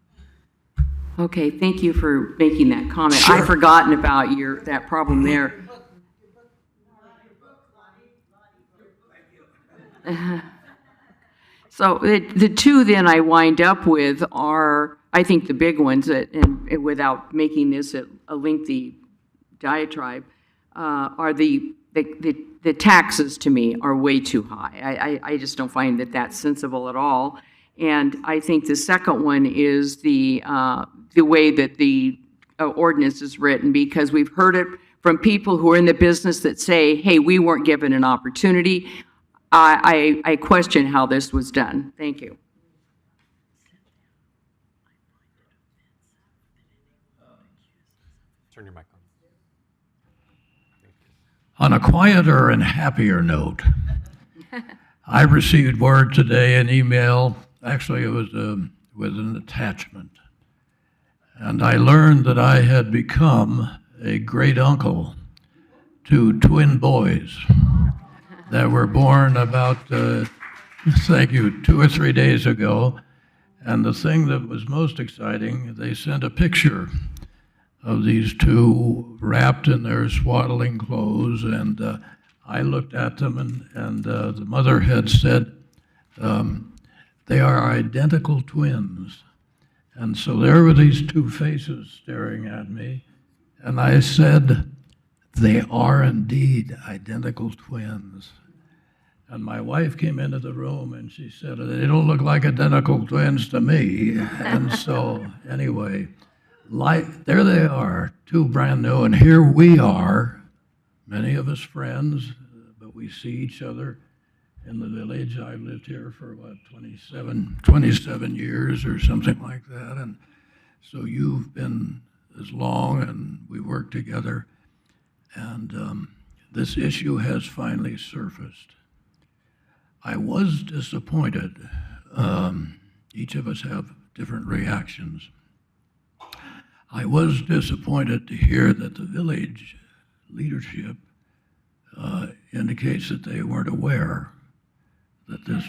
Okay, thank you for making that comment. Sure. I've forgotten about that problem there. So the two then I wind up with are, I think, the big ones, and without making this a lengthy diatribe, are the taxes to me are way too high. I just don't find that that's sensible at all. And I think the second one is the way that the ordinance is written, because we've heard it from people who are in the business that say, hey, we weren't given an opportunity. I question how this was done. Thank you. Turn your mic on. On a quieter and happier note, I received word today, an email, actually it was with an attachment, and I learned that I had become a great uncle to twin boys that were born about, thank you, 2 or 3 days ago. And the thing that was most exciting, they sent a picture of these two wrapped in their swaddling clothes, and I looked at them, and the mother had said, they are identical twins. And so there were these two faces staring at me, and I said, they are indeed identical twins. And my wife came into the room and she said, they don't look like identical twins to me. And so anyway, there they are, two brand new, and here we are, many of us friends, but we see each other in the village. I've lived here for, 27 years or something like that. And so you've been as long, and we work together. And this issue has finally surfaced. I was disappointed. Each of us have different reactions. I was disappointed to hear that the village leadership indicates that they weren't aware that this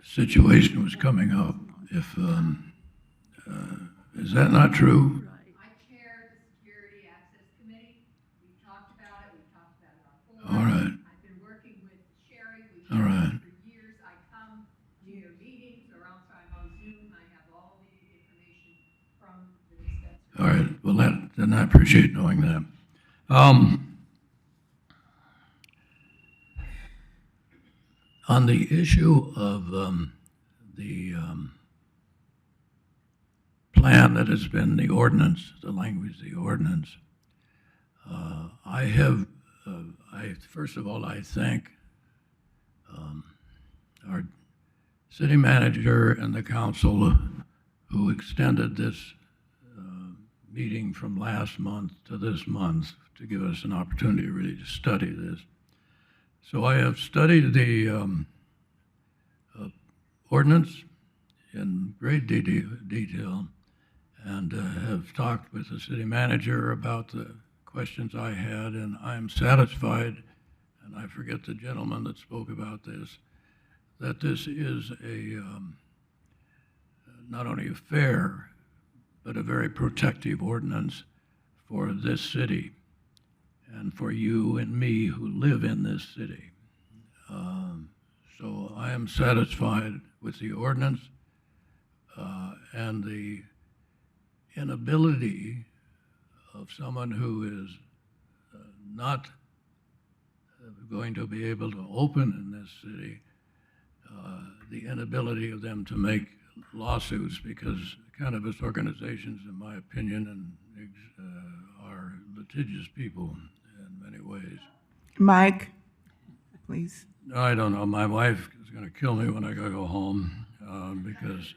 situation was coming up. Is that not true? I chair the Security Access Committee. We've talked about it. We've talked about it on All right. I've been working with Sherry. All right. For years. I come to your meetings, or else I'm on Zoom. I have all the information from the dispensary. All right. Well, then I appreciate knowing that. On the issue of the plan that has been the ordinance, the language of the ordinance, first of all, I thank our city manager and the council who extended this meeting from last month to this month to give us an opportunity really to study this. So I have studied the ordinance in great detail and have talked with the city manager about the questions I had, and I'm satisfied, and I forget the gentleman that spoke about this, that this is not only a fair, but a very protective ordinance for this city and for you and me who live in this city. So I am satisfied with the ordinance and the inability of someone who is not going to be able to open in this city, the inability of them to make lawsuits, because cannabis organizations, in my opinion, are litigious people in many ways. Mike, please. I don't know. My wife is going to kill me when I go home because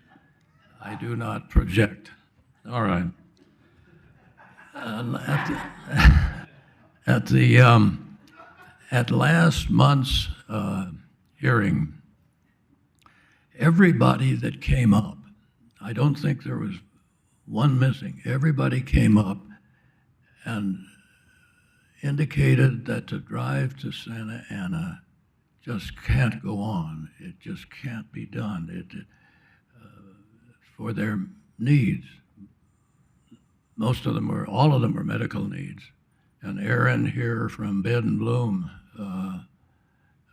I do not project. All right. At last month's hearing, everybody that came up, I don't think there was one missing. Everybody came up and indicated that to drive to Santa Ana just can't go on. It just can't be done. For their needs. Most of them were, all of them were medical needs. And Aaron here from Bed and Bloom,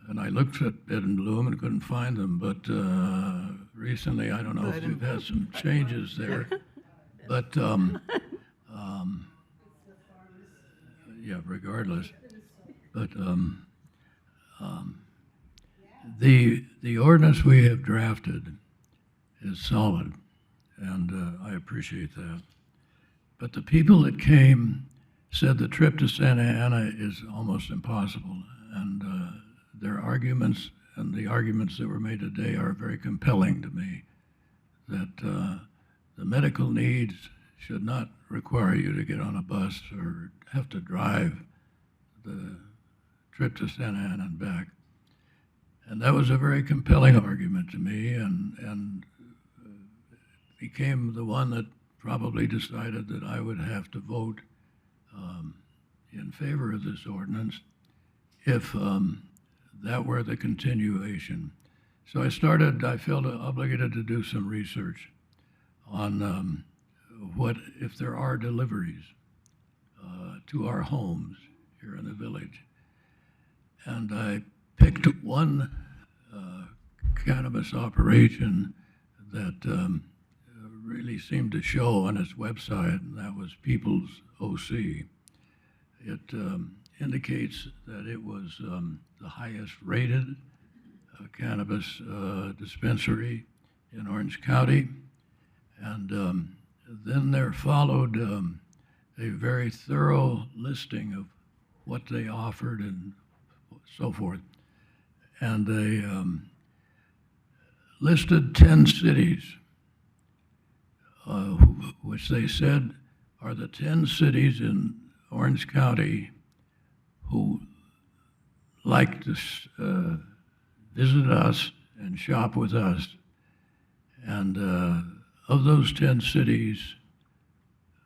and I looked at Bed and Bloom and couldn't find them, but recently, I don't know if we've had some changes there, but yeah, regardless. But the ordinance we have drafted is solid, and I appreciate that. But the people that came said the trip to Santa Ana is almost impossible, and their arguments and the arguments that were made today are very compelling to me, that the medical needs should not require you to get on a bus or have to drive the trip to Santa Ana and back. And that was a very compelling argument to me, and became the one that probably decided that I would have to vote in favor of this ordinance if that were the continuation. So I felt obligated to do some research on what if there are deliveries to our homes here in the village. And I picked one cannabis operation that really seemed to show on its website, and that was People's OC. It indicates that it was the highest rated cannabis dispensary in Orange County. And then there followed a very thorough listing of what they offered and so forth. And they listed 10 cities, which they said are the 10 cities in Orange County who like to visit us and shop with us. And of those 10 cities,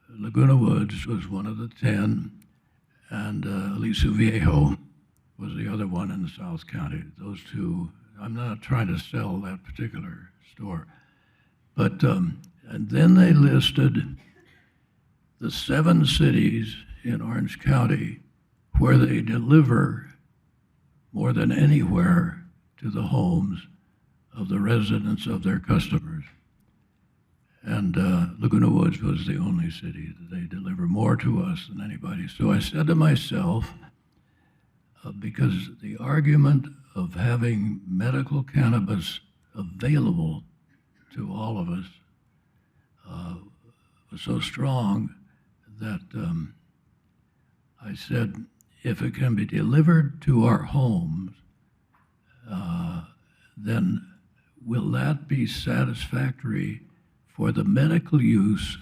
Laguna Woods was one of the 10, and Aliso Viejo was the other one in South County. Those two, I'm not trying to sell that particular store, but and then they listed the 7 cities in Orange County where they deliver more than anywhere to the homes of the residents of their customers. And Laguna Woods was the only city that they deliver more to us than anybody. So I said to myself, because the argument of having medical cannabis available to all of us was so strong that I said, if it can be delivered to our homes, then will that be satisfactory for the medical use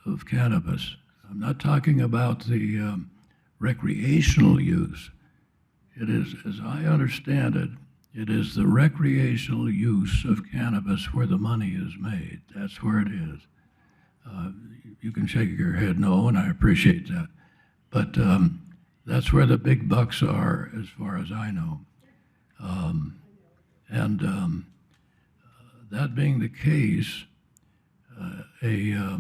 of cannabis? I'm not talking about the recreational use. It is, as I understand it, it is the recreational use of cannabis where the money is made. That's where it is. You can shake your head no, and I appreciate that. But that's where the big bucks are, as far as I know. That being the case, a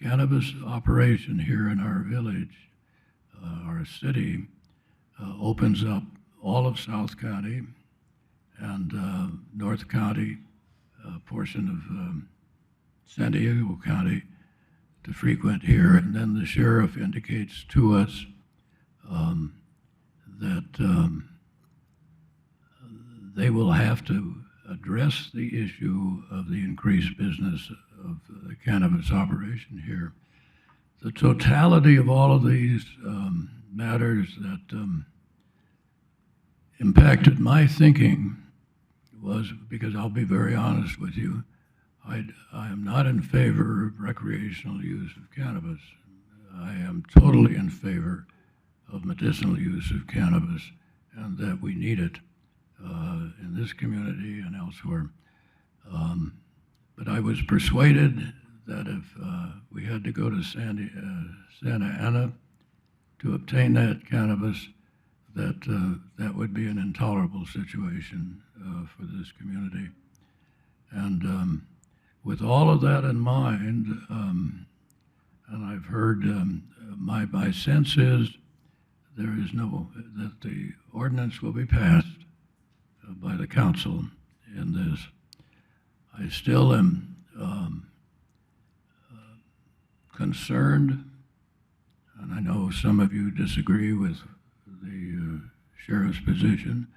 cannabis operation here in our village, our city, opens up all of South County and North County, a portion of San Diego County to frequent here. And then the sheriff indicates to us that they will have to address the issue of the increased business of the cannabis operation here. The totality of all of these matters that impacted my thinking was, because I'll be very honest with you, I am not in favor of recreational use of cannabis. I am totally in favor of medicinal use of cannabis, and that we need it in this community and elsewhere. But I was persuaded that if we had to go to Santa Ana to obtain that cannabis, that that would be an intolerable situation for this community. And with all of that in mind, and I've heard, my sense is that the ordinance will be passed by the council in this. I still am concerned, and I know some of you disagree with the sheriff's position.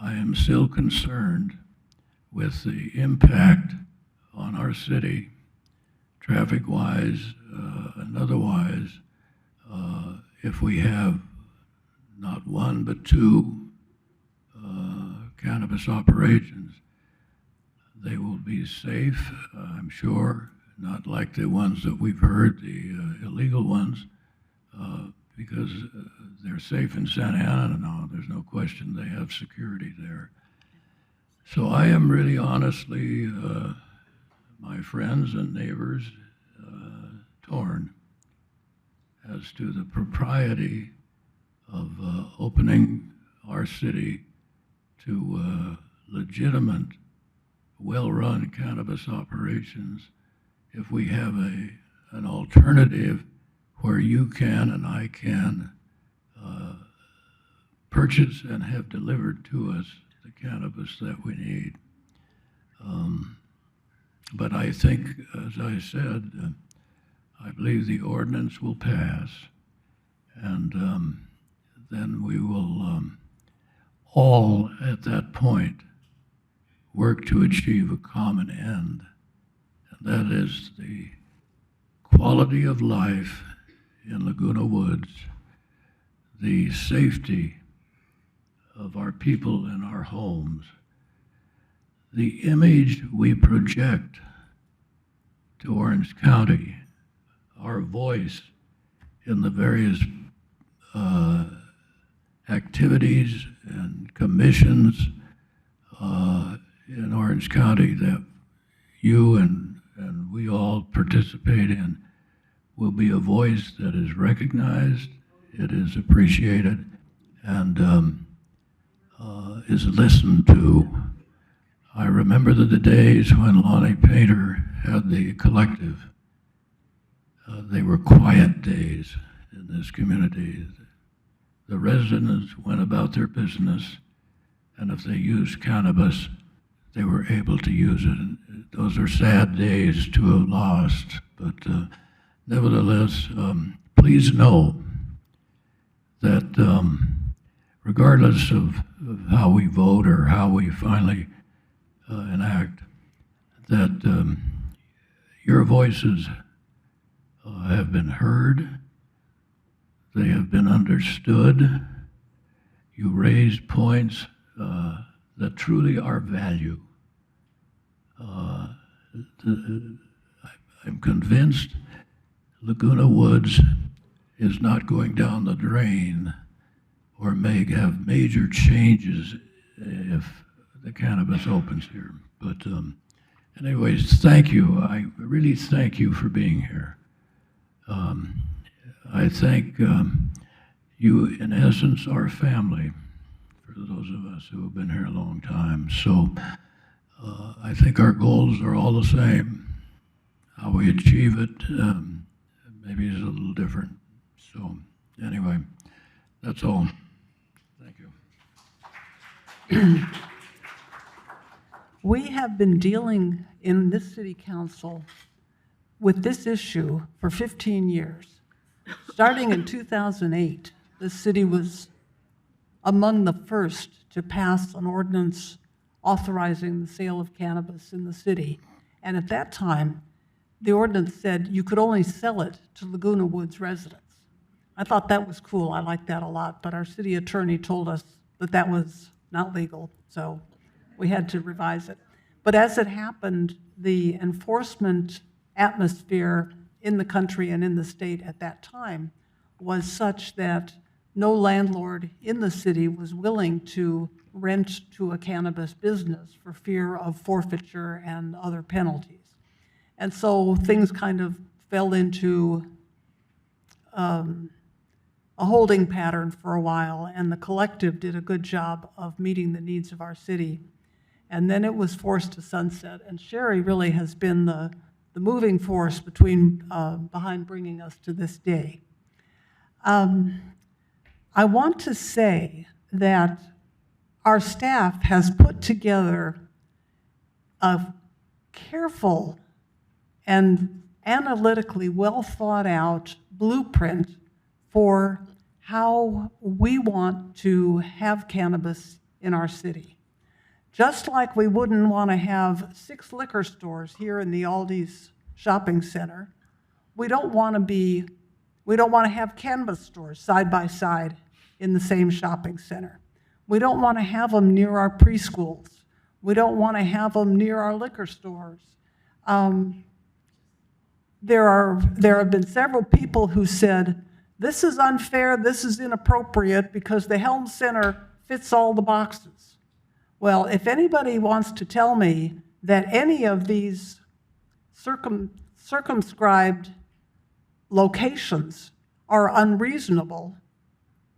I am still concerned with the impact on our city, traffic-wise and otherwise, if we have not one but two cannabis operations. They will be safe, I'm sure, not like the ones that we've heard, the illegal ones, because they're safe in Santa Ana now. There's no question they have security there. So I am really honestly, my friends and neighbors, torn as to the propriety of opening our city to legitimate, well-run cannabis operations if we have an alternative where you can and I can purchase and have delivered to us the cannabis that we need. But I think, as I said, I believe the ordinance will pass, and then we will all at that point work to achieve a common end, and that is the quality of life in Laguna Woods, the safety of our people in our homes, the image we project to Orange County, our voice in the various activities and commissions in Orange County that you and we all participate in, will be a voice that is recognized, it is appreciated, and is listened to. I remember the days when Lonnie Painter had the collective. They were quiet days in this community. The residents went about their business, and if they used cannabis, they were able to use it. Those are sad days to have lost, but nevertheless, please know that regardless of how we vote or how we finally enact, that your voices have been heard, they have been understood, you raised points that truly are value. I'm convinced Laguna Woods is not going down the drain or may have major changes if the cannabis opens here. But anyways, thank you. I really thank you for being here. I thank you, in essence, our family, for those of us who have been here a long time. So I think our goals are all the same. How we achieve it maybe is a little different. So anyway, that's all. Thank you. We have been dealing in this city council with this issue for 15 years. Starting in 2008, the city was among the first to pass an ordinance authorizing the sale of cannabis in the city. And at that time, the ordinance said you could only sell it to Laguna Woods residents. I thought that was cool. I liked that a lot, but our city attorney told us that that was not legal, so we had to revise it. But as it happened, the enforcement atmosphere in the country and in the state at that time was such that no landlord in the city was willing to rent to a cannabis business for fear of forfeiture and other penalties. And so things kind of fell into a holding pattern for a while, and the collective did a good job of meeting the needs of our city. And then it was forced to sunset, and Sherry really has been the moving force behind bringing us to this day. I want to say that our staff has put together a careful and analytically well thought out blueprint for how we want to have cannabis in our city. Just like we wouldn't want to have 6 liquor stores here in the Aldi's shopping center, we don't want to have cannabis stores side by side in the same shopping center. We don't want to have them near our preschools. We don't want to have them near our liquor stores. There have been several people who said, this is unfair, this is inappropriate because the Helms Center fits all the boxes. Well, if anybody wants to tell me that any of these circumscribed locations are unreasonable,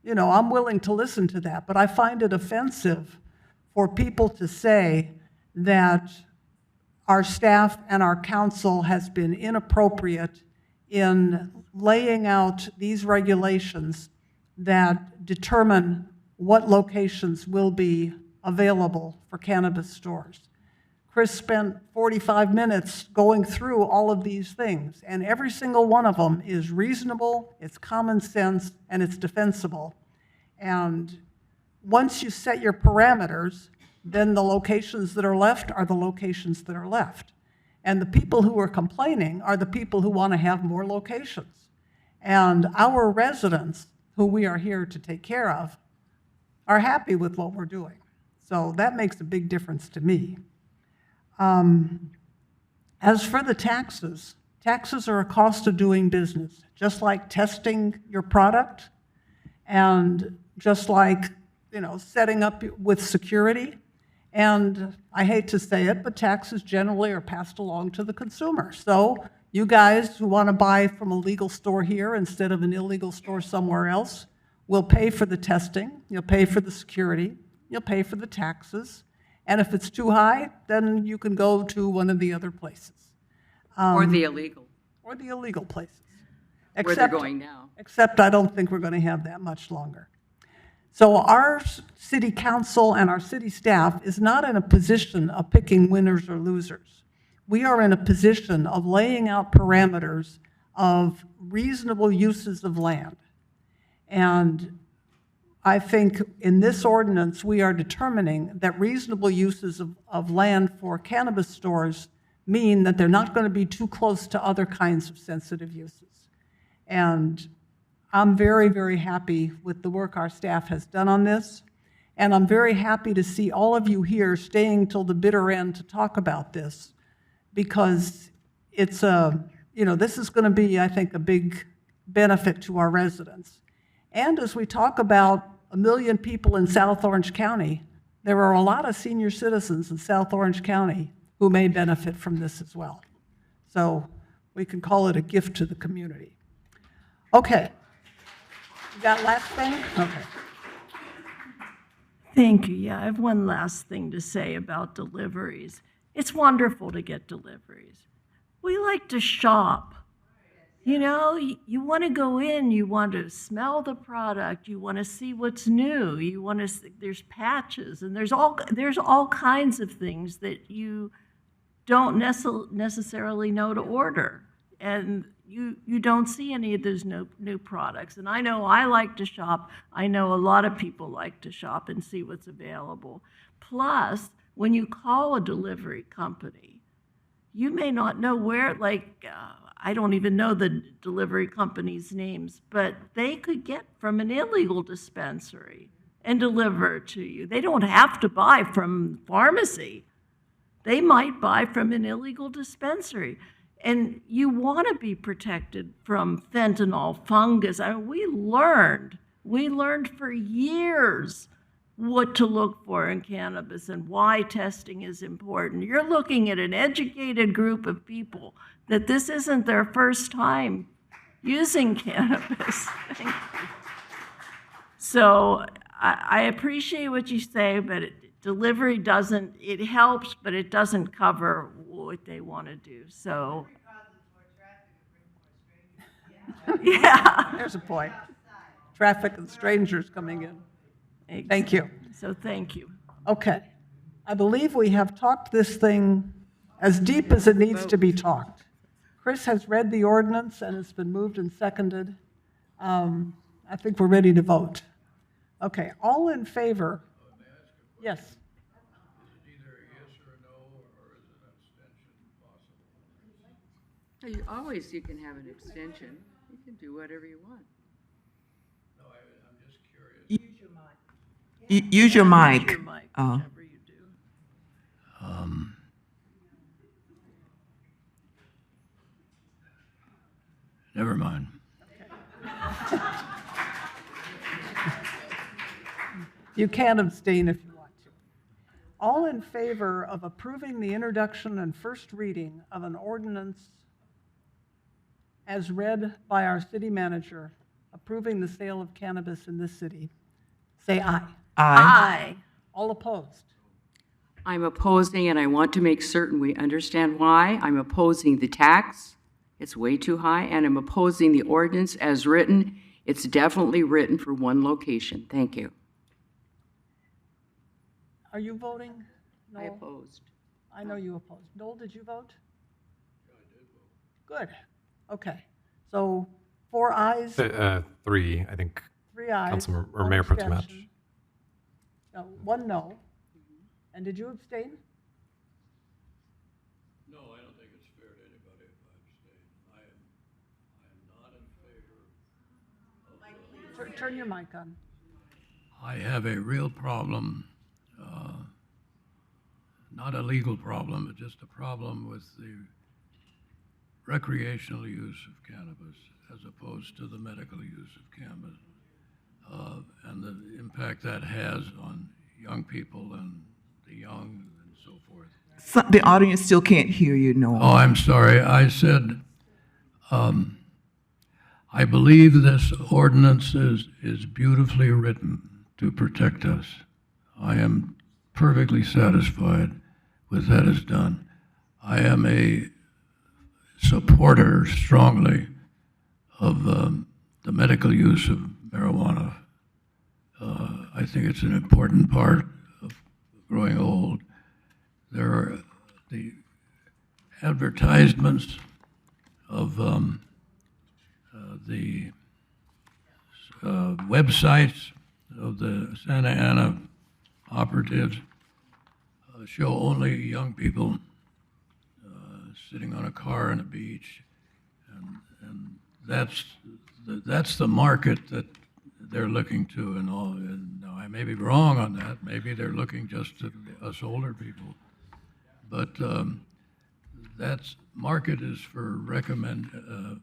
I'm willing to listen to that, but I find it offensive for people to say that our staff and our council has been inappropriate in laying out these regulations that determine what locations will be available for cannabis stores. Chris spent 45 minutes going through all of these things, and every single one of them is reasonable, it's common sense, and it's defensible. And once you set your parameters, then the locations that are left are the locations that are left. And the people who are complaining are the people who want to have more locations. And our residents, who we are here to take care of, are happy with what we're doing. So that makes a big difference to me. As for the taxes, taxes are a cost of doing business, just like testing your product and just like, setting up with security. And I hate to say it, but taxes generally are passed along to the consumer. So you guys who want to buy from a legal store here instead of an illegal store somewhere else will pay for the testing, you'll pay for the security, you'll pay for the taxes. And if it's too high, then you can go to one of the other places. Or the illegal. Or the illegal places. Where they're going now. Except I don't think we're going to have that much longer. So our city council and our city staff is not in a position of picking winners or losers. We are in a position of laying out parameters of reasonable uses of land. And I think in this ordinance, we are determining that reasonable uses of land for cannabis stores mean that they're not going to be too close to other kinds of sensitive uses. And I'm very, very happy with the work our staff has done on this. And I'm very happy to see all of you here staying till the bitter end to talk about this, because it's this is going to be, I think, a big benefit to our residents. And as we talk about 1 million people in South Orange County, there are a lot of senior citizens in South Orange County who may benefit from this as well. So we can call it a gift to the community. Okay. You got last thing? Okay. Thank you. Yeah, I have one last thing to say about deliveries. It's wonderful to get deliveries. We like to shop. You want to go in, you want to smell the product, you want to see what's new, you want to see, there's patches, and there's all kinds of things that you don't necessarily know to order. And you don't see any of those new products. And I know I like to shop. I know a lot of people like to shop and see what's available. Plus, when you call a delivery company, you may not know where, I don't even know the delivery company's names, but they could get from an illegal dispensary and deliver it to you. They don't have to buy from pharmacy. They might buy from an illegal dispensary. And you want to be protected from fentanyl, fungus. I mean, we learned We learned for years what to look for in cannabis and why testing is important. You're looking at an educated group of people that this isn't their first time using cannabis. Thank you. So I appreciate what you say, but delivery doesn't, it helps, but it doesn't cover what they want to do. So, yeah. There's a point. Traffic and strangers coming in. Thank you. So thank you. Okay. I believe we have talked this thing as deep as it needs to be talked. Chris has read the ordinance and it's been moved and seconded. I think we're ready to vote. Okay, all in favor? Yes. You can have an extension. You can do whatever you want. Use your mic. Oh. Never mind. You can abstain if you want to. All in favor of approving the introduction and first reading of an ordinance as read by our city manager, approving the sale of cannabis in this city, say aye. Aye. All opposed? I'm opposing, and I want to make certain we understand why. I'm opposing the tax. It's way too high, and I'm opposing the ordinance as written. It's definitely written for one location. Thank you. Are you voting? I Noel? opposed. I know you opposed. Noel, did you vote? Yeah, I did vote. Good. Okay. So 4 ayes, 3, I think. 3 ayes. Councilman or one Mayor Pro Tem Hatch. abstention. No, 1 no. And did you abstain? No, I don't think it's fair to anybody if I abstain. I am not in favor of. Turn your mic on. I have a real problem, not a legal problem, but just a problem with the recreational use of cannabis as opposed to the medical use of cannabis, and the impact that has on young people and the young and so forth. The audience still can't hear you, Noel. Oh, I'm sorry. I said, I believe this ordinance is beautifully written to protect us. I am perfectly satisfied with that is done. I am a supporter strongly of the medical use of marijuana. I think it's an important part of growing old. There are the advertisements of the websites of the Santa Ana operatives show only young people sitting on a car on a beach, and that's the market that they're looking to, and all. And now I may be wrong on that. Maybe they're looking just at us older people, but that's market is for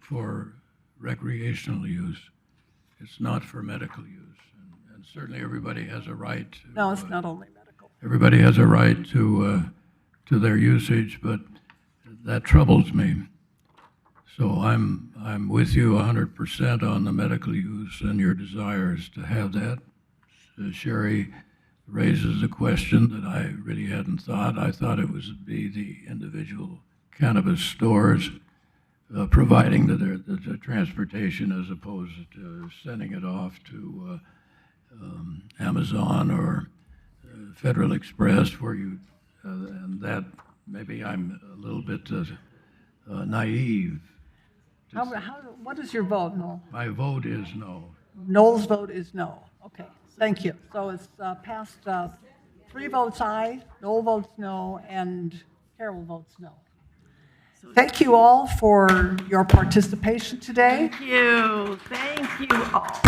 for recreational use. It's not for medical use, and certainly everybody has a right to. No, it's not only medical. Everybody has a right to their usage, but that troubles me. So I'm with you 100% on the medical use and your desires to have that. Sherry raises a question that I really hadn't thought. I thought it would be the individual cannabis stores providing the transportation as opposed to sending it off to Amazon or Federal Express, where you, and that maybe I'm a little bit naive. What is your vote, Noel? My vote is no. Noel's vote is no. Okay, thank you. So it's passed 3 votes aye, Noel votes no, and Carol votes no. Thank you all for your participation today. Thank you. Thank you all.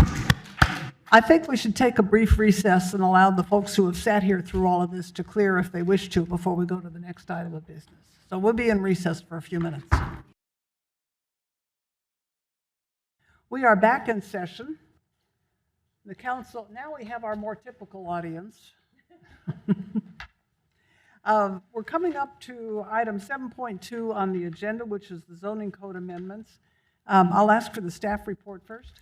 I think we should take a brief recess and allow the folks who have sat here through all of this to clear if they wish to before we go to the next item of business. So we'll be in recess for a few minutes. We are back in session. The council, now we have our more typical audience. We're coming up to item 7.2 on the agenda, which is the zoning code amendments. I'll ask for the staff report first.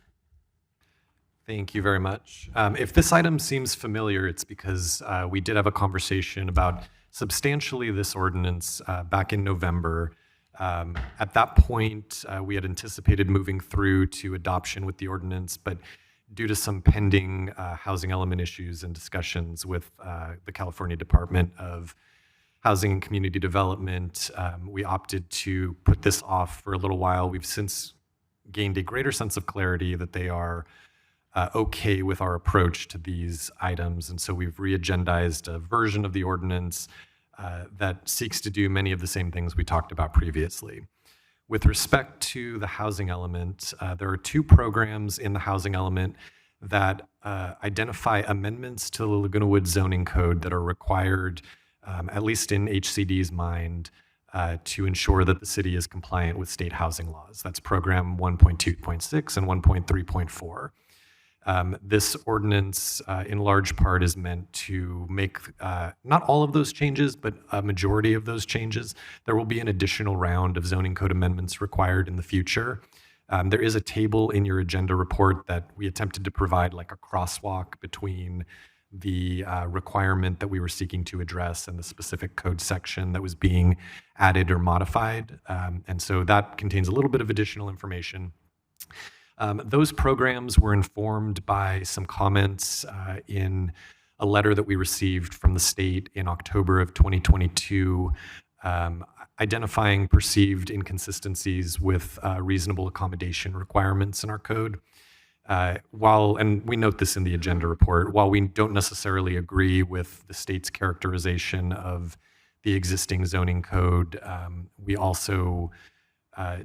Thank you very much. If this item seems familiar, it's because we did have a conversation about substantially this ordinance back in November. At that point, we had anticipated moving through to adoption with the ordinance, but due to some pending housing element issues and discussions with the California Department of Housing and Community Development, we opted to put this off for a little while. We've since gained a greater sense of clarity that they are okay with our approach to these items, and so we've re-agendized a version of the ordinance that seeks to do many of the same things we talked about previously. With respect to the housing element, there are two programs in the housing element that identify amendments to the Laguna Woods zoning code that are required, at least in HCD's mind, to ensure that the city is compliant with state housing laws. That's program 1.2.6 and 1.3.4. This ordinance, in large part, is meant to make not all of those changes, but a majority of those changes. There will be an additional round of zoning code amendments required in the future. There is a table in your agenda report that we attempted to provide like a crosswalk between the requirement that we were seeking to address and the specific code section that was being added or modified. And so that contains a little bit of additional information. Those programs were informed by some comments in a letter that we received from the state in October of 2022, identifying perceived inconsistencies with reasonable accommodation requirements in our code. And we note this in the agenda report, while we don't necessarily agree with the state's characterization of the existing zoning code, we also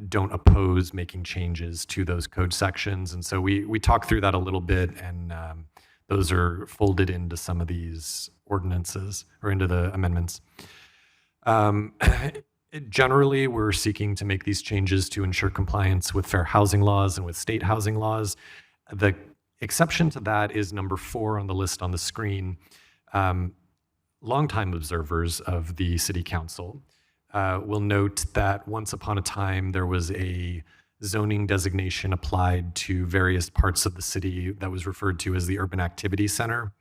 don't oppose making changes to those code sections. And so we talked through that a little bit, and those are folded into some of these ordinances or into the amendments. Generally, we're seeking to make these changes to ensure compliance with fair housing laws and with state housing laws. The exception to that is number 4 on the list on the screen. Longtime observers of the City Council will note that once upon a time there was a zoning designation applied to various parts of the city that was referred to as the Urban Activity Center.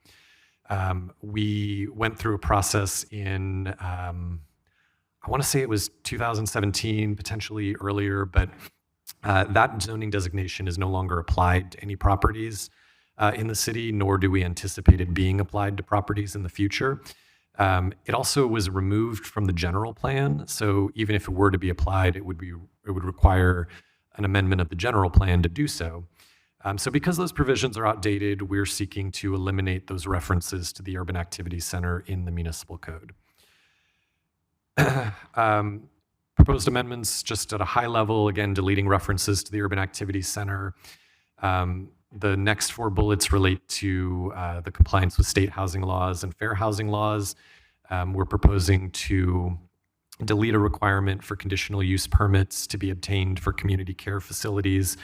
We went through a process in, I want to say it was 2017, potentially earlier, but that zoning designation is no longer applied to any properties in the city, nor do we anticipate it being applied to properties in the future. It also was removed from the general plan, so even if it were to be applied, it would require an amendment of the general plan to do so. So because those provisions are outdated, we're seeking to eliminate those references to the Urban Activity Center in the municipal code. Proposed amendments, just at a high level, again, deleting references to the Urban Activity Center. The next 4 bullets relate to the compliance with state housing laws and fair housing laws. We're proposing to delete a requirement for conditional use permits to be obtained for community care facilities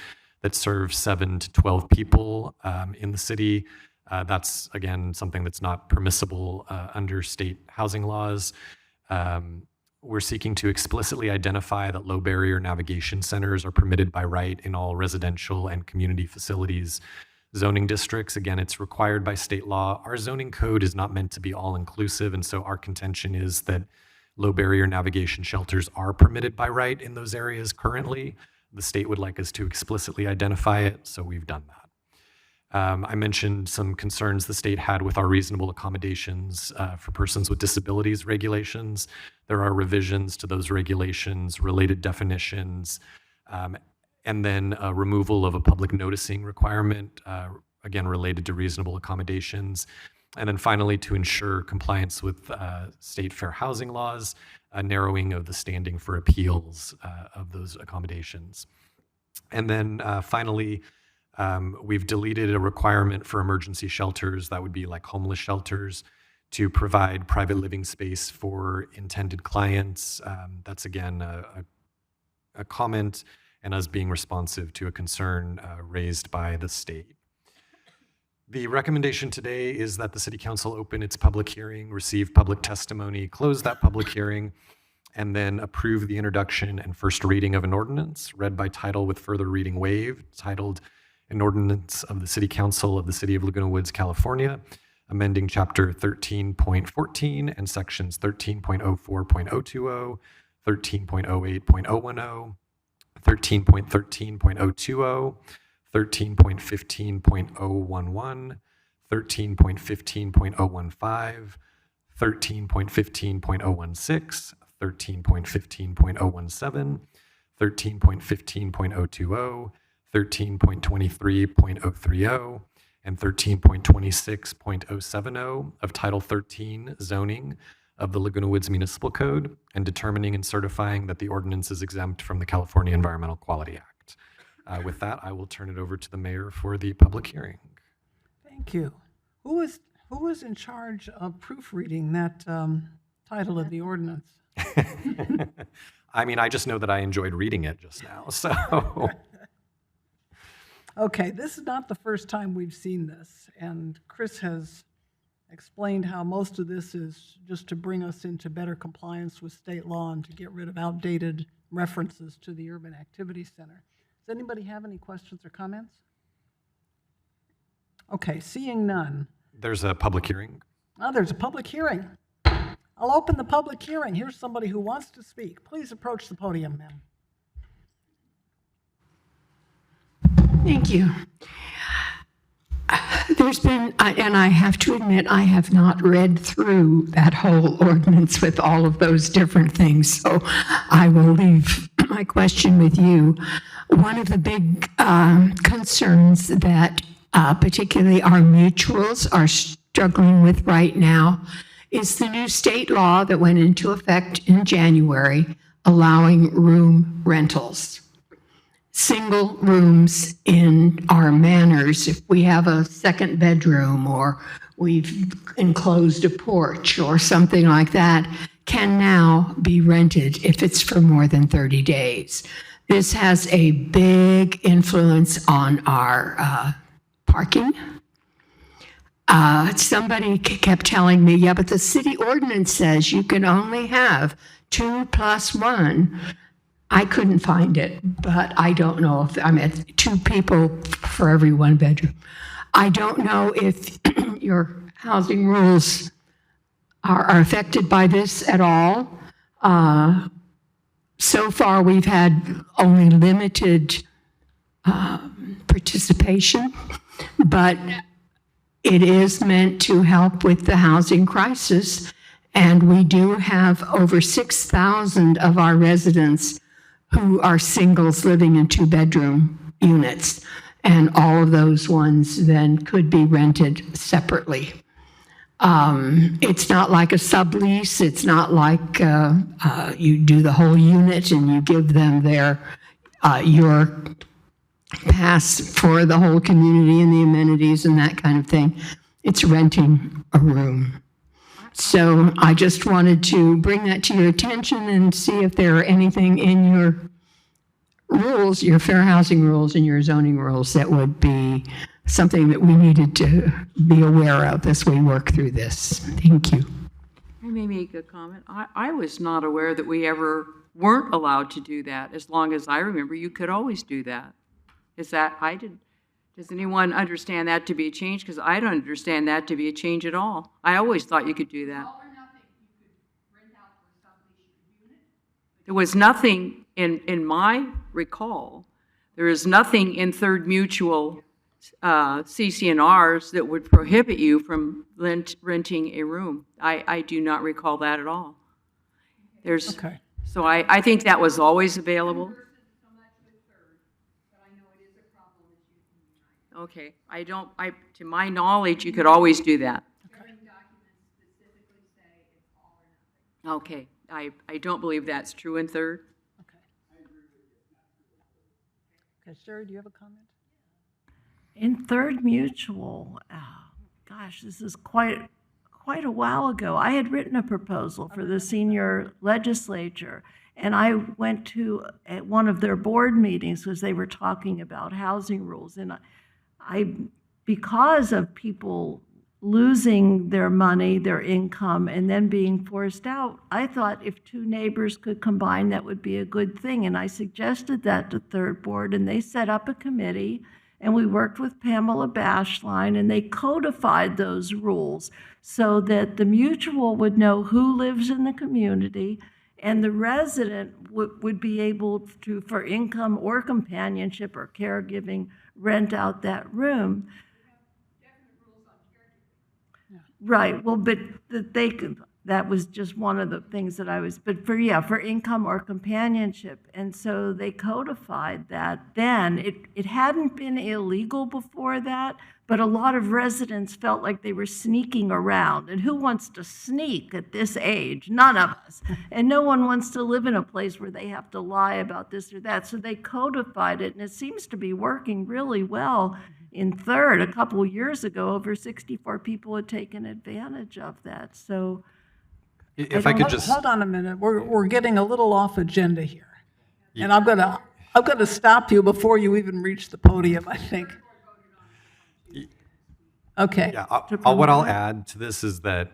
that serve 7 to 12 people in the city. That's, again, something that's not permissible under state housing laws. We're seeking to explicitly identify that low barrier navigation centers are permitted by right in all residential and community facilities zoning districts. Again, it's required by state law. Our zoning code is not meant to be all inclusive, and so our contention is that low barrier navigation shelters are permitted by right in those areas currently. The state would like us to explicitly identify it, so we've done that. I mentioned some concerns the state had with our reasonable accommodations for persons with disabilities regulations. There are revisions to those regulations, related definitions, and then a removal of a public noticing requirement, again, related to reasonable accommodations. And then finally, to ensure compliance with state fair housing laws, a narrowing of the standing for appeals of those accommodations. And then finally, we've deleted a requirement for emergency shelters, that would be like homeless shelters, to provide private living space for intended clients. That's again a comment and us being responsive to a concern raised by the state. The recommendation today is that the City Council open its public hearing, receive public testimony, close that public hearing, and then approve the introduction and first reading of an ordinance read by title with further reading waived, titled An Ordinance of the City Council of the City of Laguna Woods, California, amending Chapter 13.14 and Sections 13.04.020, 13.08.010, 13.13.020, 13.15.011, 13.15.015, 13.15.016, 13.15.017, 13.15.020, 13.23.030, and 13.26.070 of Title 13 Zoning of the Laguna Woods Municipal Code, and determining and certifying that the ordinance is exempt from the California Environmental Quality Act. With that, I will turn it over to the mayor for the public hearing. Thank you. Who is in charge of proofreading that title of the ordinance? I mean, I just know that I enjoyed reading it just now, so. Okay, this is not the first time we've seen this, and Chris has explained how most of this is just to bring us into better compliance with state law and to get rid of outdated references to the Urban Activity Center. Does anybody have any questions or comments? Okay, seeing none. There's a public hearing. Oh, there's a public hearing. I'll open the public hearing. Here's somebody who wants to speak. Please approach the podium, ma'am. Thank you. There's been, and I have to admit, I have not read through that whole ordinance with all of those different things, so I will leave my question with you. One of the big concerns that particularly our mutuals are struggling with right now is the new state law that went into effect in January allowing room rentals. Single rooms in our manors, if we have a second bedroom or we've enclosed a porch or something like that, can now be rented if it's for more than 30 days. This has a big influence on our parking. Somebody kept telling me, yeah, but the city ordinance says you can only have 2 + 1. I couldn't find it, but I don't know if, I'm at 2 people for every 1 bedroom. I don't know if your housing rules are affected by this at all. So far, we've had only limited participation, but it is meant to help with the housing crisis. And we do have over 6,000 of our residents who are singles living in 2-bedroom units. And all of those ones then could be rented separately. It's not like a sublease. It's not like you do the whole unit and you give them your pass for the whole community and the amenities and that kind of thing. It's renting a room. So I just wanted to bring that to your attention and see if there are anything in your rules, your fair housing rules and your zoning rules that would be something that we needed to be aware of as we work through this. Thank you. I may make a comment. I was not aware that we ever weren't allowed to do that. As long as I remember, you could always do that. Does anyone understand that to be a change? Because I don't understand that to be a change at all. I always thought you could do that. There was nothing in my recall. There is nothing in Third Mutual CC&Rs that would prohibit you from renting a room. I do not recall that at all. Okay. So I think that was always available. Okay, to my knowledge, you could always do that. Okay, I don't believe that's true in Third. Okay, Sherry, do you have a comment? In Third Mutual, gosh, this is quite a while ago. I had written a proposal for the senior legislature, and I went to one of their board meetings because they were talking about housing rules, and I because of people losing their money, their income, and then being forced out, I thought if two neighbors could combine, that would be a good thing. And I suggested that to Third Board, and they set up a committee, and we worked with Pamela Bashline, and they codified those rules so that the mutual would know who lives in the community, and the resident would be able to, for income or companionship or caregiving, rent out that room. Right, well, but they could, that was just one of the things that I was, but for income or companionship. And so they codified that then. It hadn't been illegal before that, but a lot of residents felt like they were sneaking around. And who wants to sneak at this age? None of us. And no one wants to live in a place where they have to lie about this or that. So they codified it, and it seems to be working really well. In Third, a couple of years ago, over 64 people had taken advantage of that. So, if I could just hold on a minute. We're getting a little off agenda here, and I'm gonna stop you before you even reach the podium, I think. Okay. Yeah. What I'll add to this is that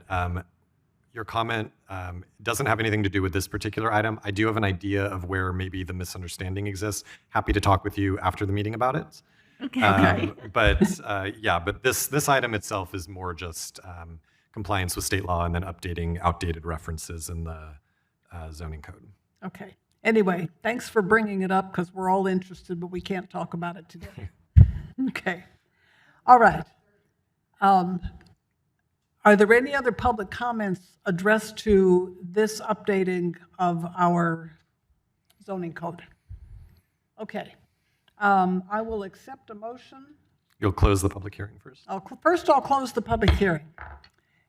your comment doesn't have anything to do with this particular item. I do have an idea of where maybe the misunderstanding exists. Happy to talk with you after the meeting about it. Okay. But this item itself is more just compliance with state law and then updating outdated references in the zoning code. Okay. Anyway, thanks for bringing it up because we're all interested, but we can't talk about it today. Okay. All right. Are there any other public comments addressed to this updating of our zoning code? Okay. I will accept a motion. You'll close the public hearing first? First, I'll close the public hearing.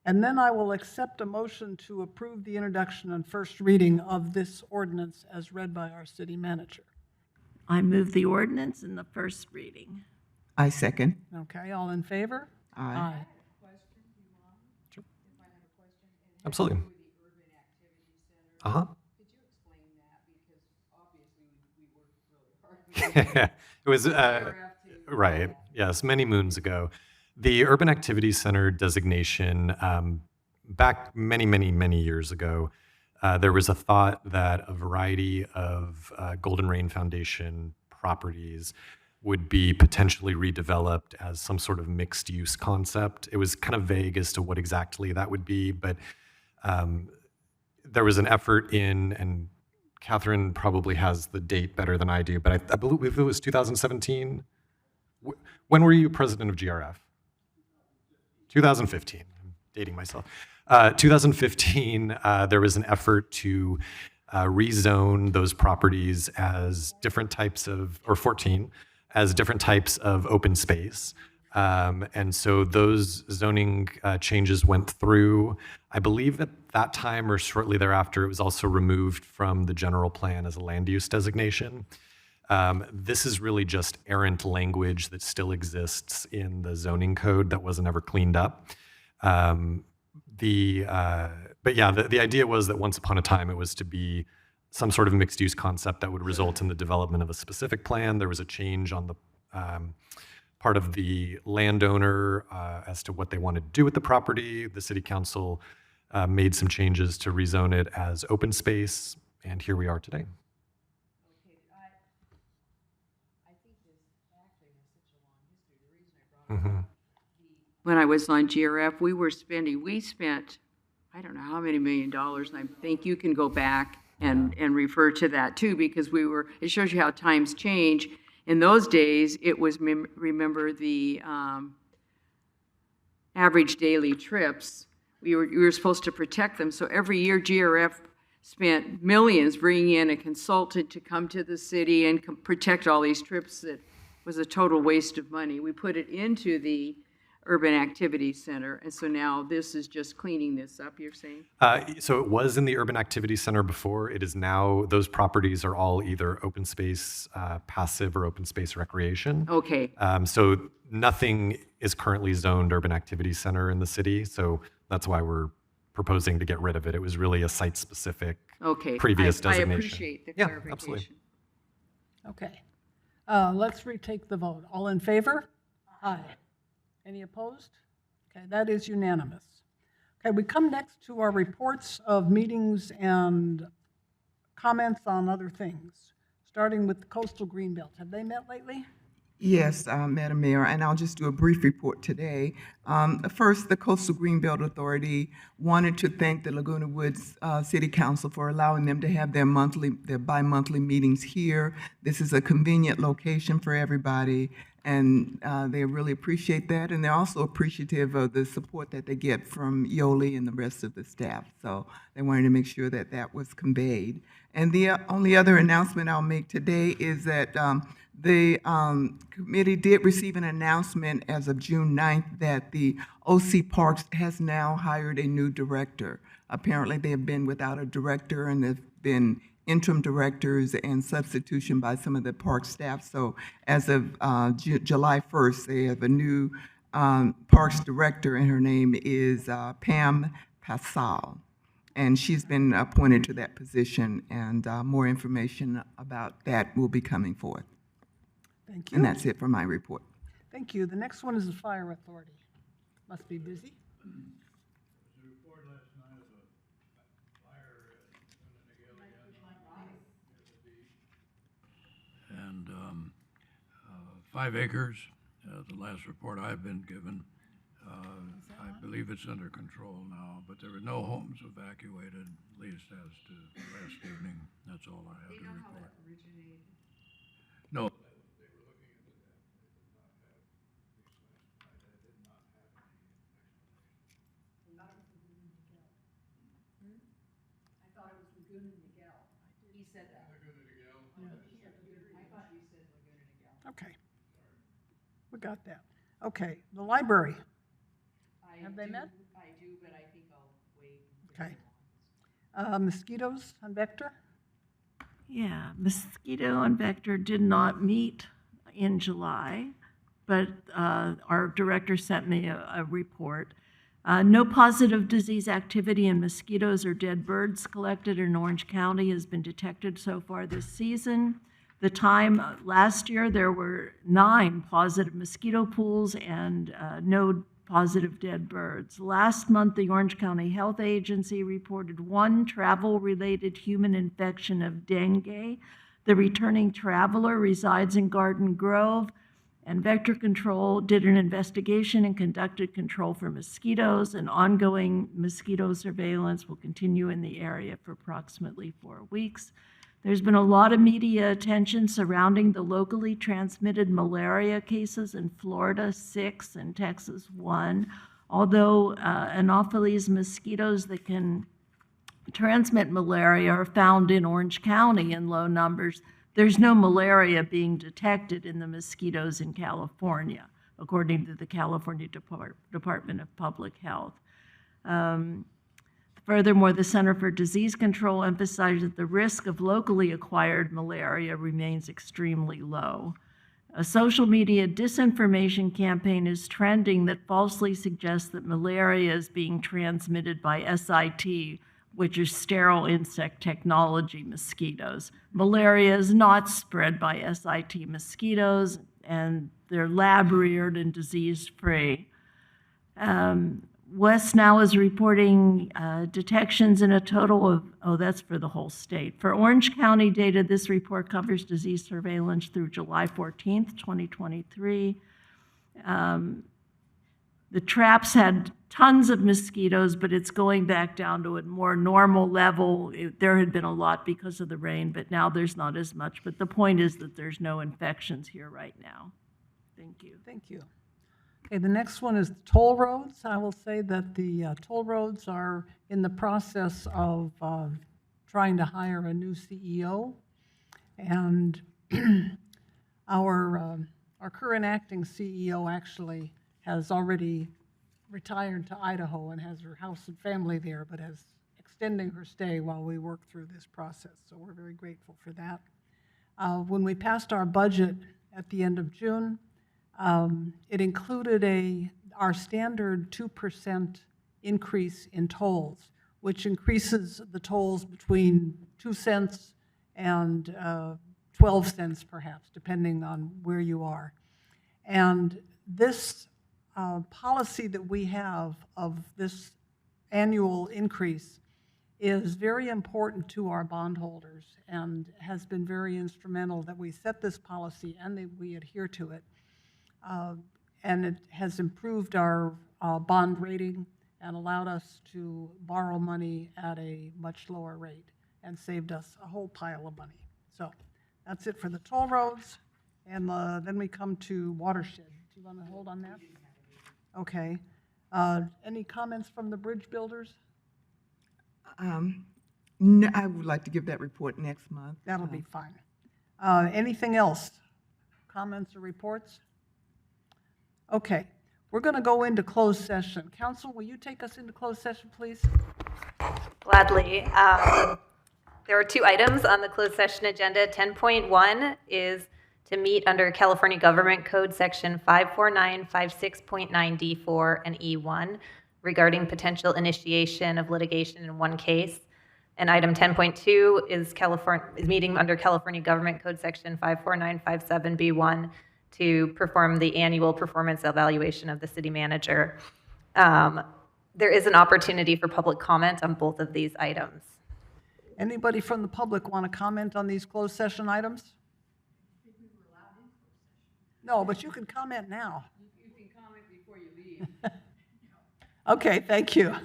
And then I will accept a motion to approve the introduction and first reading of this ordinance as read by our city manager. I move the ordinance in the first reading. I second. Okay, all in favor? Aye. Sure. Absolutely. Uh-huh. It was, right, yes, many moons ago. The Urban Activities Center designation, back many years ago, there was a thought that a variety of Golden Rain Foundation properties would be potentially redeveloped as some sort of mixed-use concept. It was kind of vague as to what exactly that would be, but there was an effort in, and Catherine probably has the date better than I do, but I believe it was 2017. When were you president of GRF? 2015. I'm dating myself. 2015, there was an effort to rezone those properties as different types of, or 14, as different types of open space. And so those zoning changes went through. I believe at that time or shortly thereafter, it was also removed from the general plan as a land use designation. This is really just errant language that still exists in the zoning code that wasn't ever cleaned up. But yeah, the idea was that once upon a time it was to be some sort of mixed use concept that would result in the development of a specific plan. There was a change on the part of the landowner as to what they wanted to do with the property. The city council made some changes to rezone it as open space, and here we are today. Mm-hmm. When I was on GRF, we spent, I don't know how many $1 million, and I think you can go back and refer to that too, because it shows you how times change. In those days, it was, remember the average daily trips. We were supposed to protect them. So every year, GRF spent millions bringing in a consultant to come to the city and protect all these trips. That was a total waste of money. We put it into the Urban Activities Center, and so now this is just cleaning this up, you're saying? So it was in the Urban Activities Center before. It is now, those properties are all either open space passive or open space recreation. Okay. So nothing is currently zoned Urban Activities Center in the city, so that's why we're proposing to get rid of it. It was really a site-specific previous designation. I appreciate the clarification. Yeah, absolutely. Okay. Let's retake the vote. All in favor? Aye. Any opposed? Okay, that is unanimous. Okay, we come next to our reports of meetings and comments on other things, starting with the Coastal Greenbelt. Have they met lately? Yes, Madam Mayor, and I'll just do a brief report today. First, the Coastal Greenbelt Authority wanted to thank the Laguna Woods City Council for allowing them to have their bi-monthly meetings here. This is a convenient location for everybody, and they really appreciate that. And they're also appreciative of the support that they get from Yoli and the rest of the staff. So they wanted to make sure that that was conveyed. And the only other announcement I'll make today is that the committee did receive an announcement as of June 9th that the OC Parks has now hired a new director. Apparently, they have been without a director, and there's been interim directors and substitution by some of the park staff. So as of July 1st, they have a new parks director, and her name is Pam Passal. And she's been appointed to that position, and more information about that will be coming forth. Thank you. And that's it for my report. Thank you. The next one is the Fire Authority. Must be busy. And 5 acres, the last report I've been given, I believe it's under control now, but there were no homes evacuated, at least as to last evening. That's all I have to report. No. I thought it was Laguna Niguel. He said that. I thought you said Laguna Niguel. Okay. We got that. Okay, the library. Have they met? I do, but I think I'll wait. Okay. Mosquitoes on Vector? Yeah, mosquito and vector did not meet in July, but our director sent me a report. No positive disease activity in mosquitoes or dead birds collected in Orange County has been detected so far this season. The time last year, there were 9 positive mosquito pools and no positive dead birds. Last month, the Orange County Health Agency reported 1 travel-related human infection of dengue. The returning traveler resides in Garden Grove, and Vector Control did an investigation and conducted control for mosquitoes, and ongoing mosquito surveillance will continue in the area for approximately 4 weeks. There's been a lot of media attention surrounding the locally transmitted malaria cases in Florida, 6, and Texas, 1. Although Anopheles mosquitoes that can transmit malaria are found in Orange County in low numbers, there's no malaria being detected in the mosquitoes in California, according to the California Department of Public Health. Furthermore, the Center for Disease Control emphasized that the risk of locally acquired malaria remains extremely low. A social media disinformation campaign is trending that falsely suggests that malaria is being transmitted by SIT, which is sterile insect technology mosquitoes. Malaria is not spread by SIT mosquitoes, and they're lab-reared and disease-free. West now is reporting detections in a total of, that's for the whole state. For Orange County data, this report covers disease surveillance through July 14th, 2023. The traps had tons of mosquitoes, but it's going back down to a more normal level. There had been a lot because of the rain, but now there's not as much. But the point is that there's no infections here right now. Thank you. Thank you. Okay, the next one is the toll roads. I will say that the toll roads are in the process of trying to hire a new CEO. And our current acting CEO actually has already retired to Idaho and has her house and family there, but is extending her stay while we work through this process. So we're very grateful for that. When we passed our budget at the end of June, it included our standard 2% increase in tolls, which increases the tolls between 2 cents and 12 cents perhaps, depending on where you are. And this policy that we have of this annual increase is very important to our bondholders and has been very instrumental that we set this policy and that we adhere to it. And it has improved our bond rating and allowed us to borrow money at a much lower rate and saved us a whole pile of money. So that's it for the toll roads. And then we come to watershed. Do you want to hold on that? Okay. Any comments from the bridge builders? No, I would like to give that report next month. That'll be fine. Anything else? Comments or reports? Okay, we're going to go into closed session. Council, will you take us into closed session, please? Gladly. There are 2 items on the closed session agenda. 10.1 is to meet under California Government Code Section 54956.9 D4 and E1 regarding potential initiation of litigation in one case. And item 10.2 is meeting under California Government Code Section 54957 B1 to perform the annual performance evaluation of the city manager. There is an opportunity for public comment on both of these items. Anybody from the public want to comment on these closed session items? No, but you can comment now. You can comment before you leave. Okay, thank you.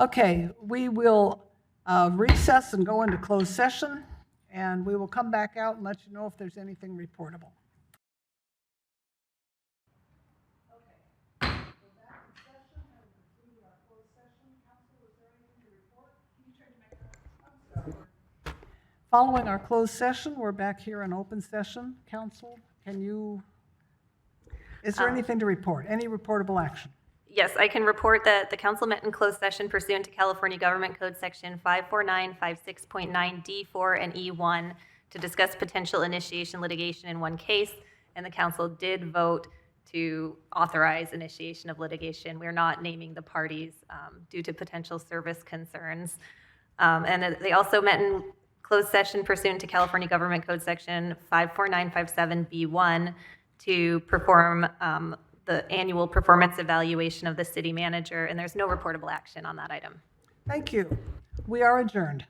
Okay, we will recess and go into closed session, and we will come back out and let you know if there's anything reportable. Following our closed session, we're back here in open session. Council, is there anything to report? Any reportable action? Yes, I can report that the council met in closed session pursuant to California Government Code Section 54956.9 D4 and E1 to discuss potential initiation litigation in one case, and the council did vote to authorize initiation of litigation. We're not naming the parties due to potential service concerns. And they also met in closed session pursuant to California Government Code Section 54957 B1 to perform the annual performance evaluation of the city manager, and there's no reportable action on that item. Thank you. We are adjourned.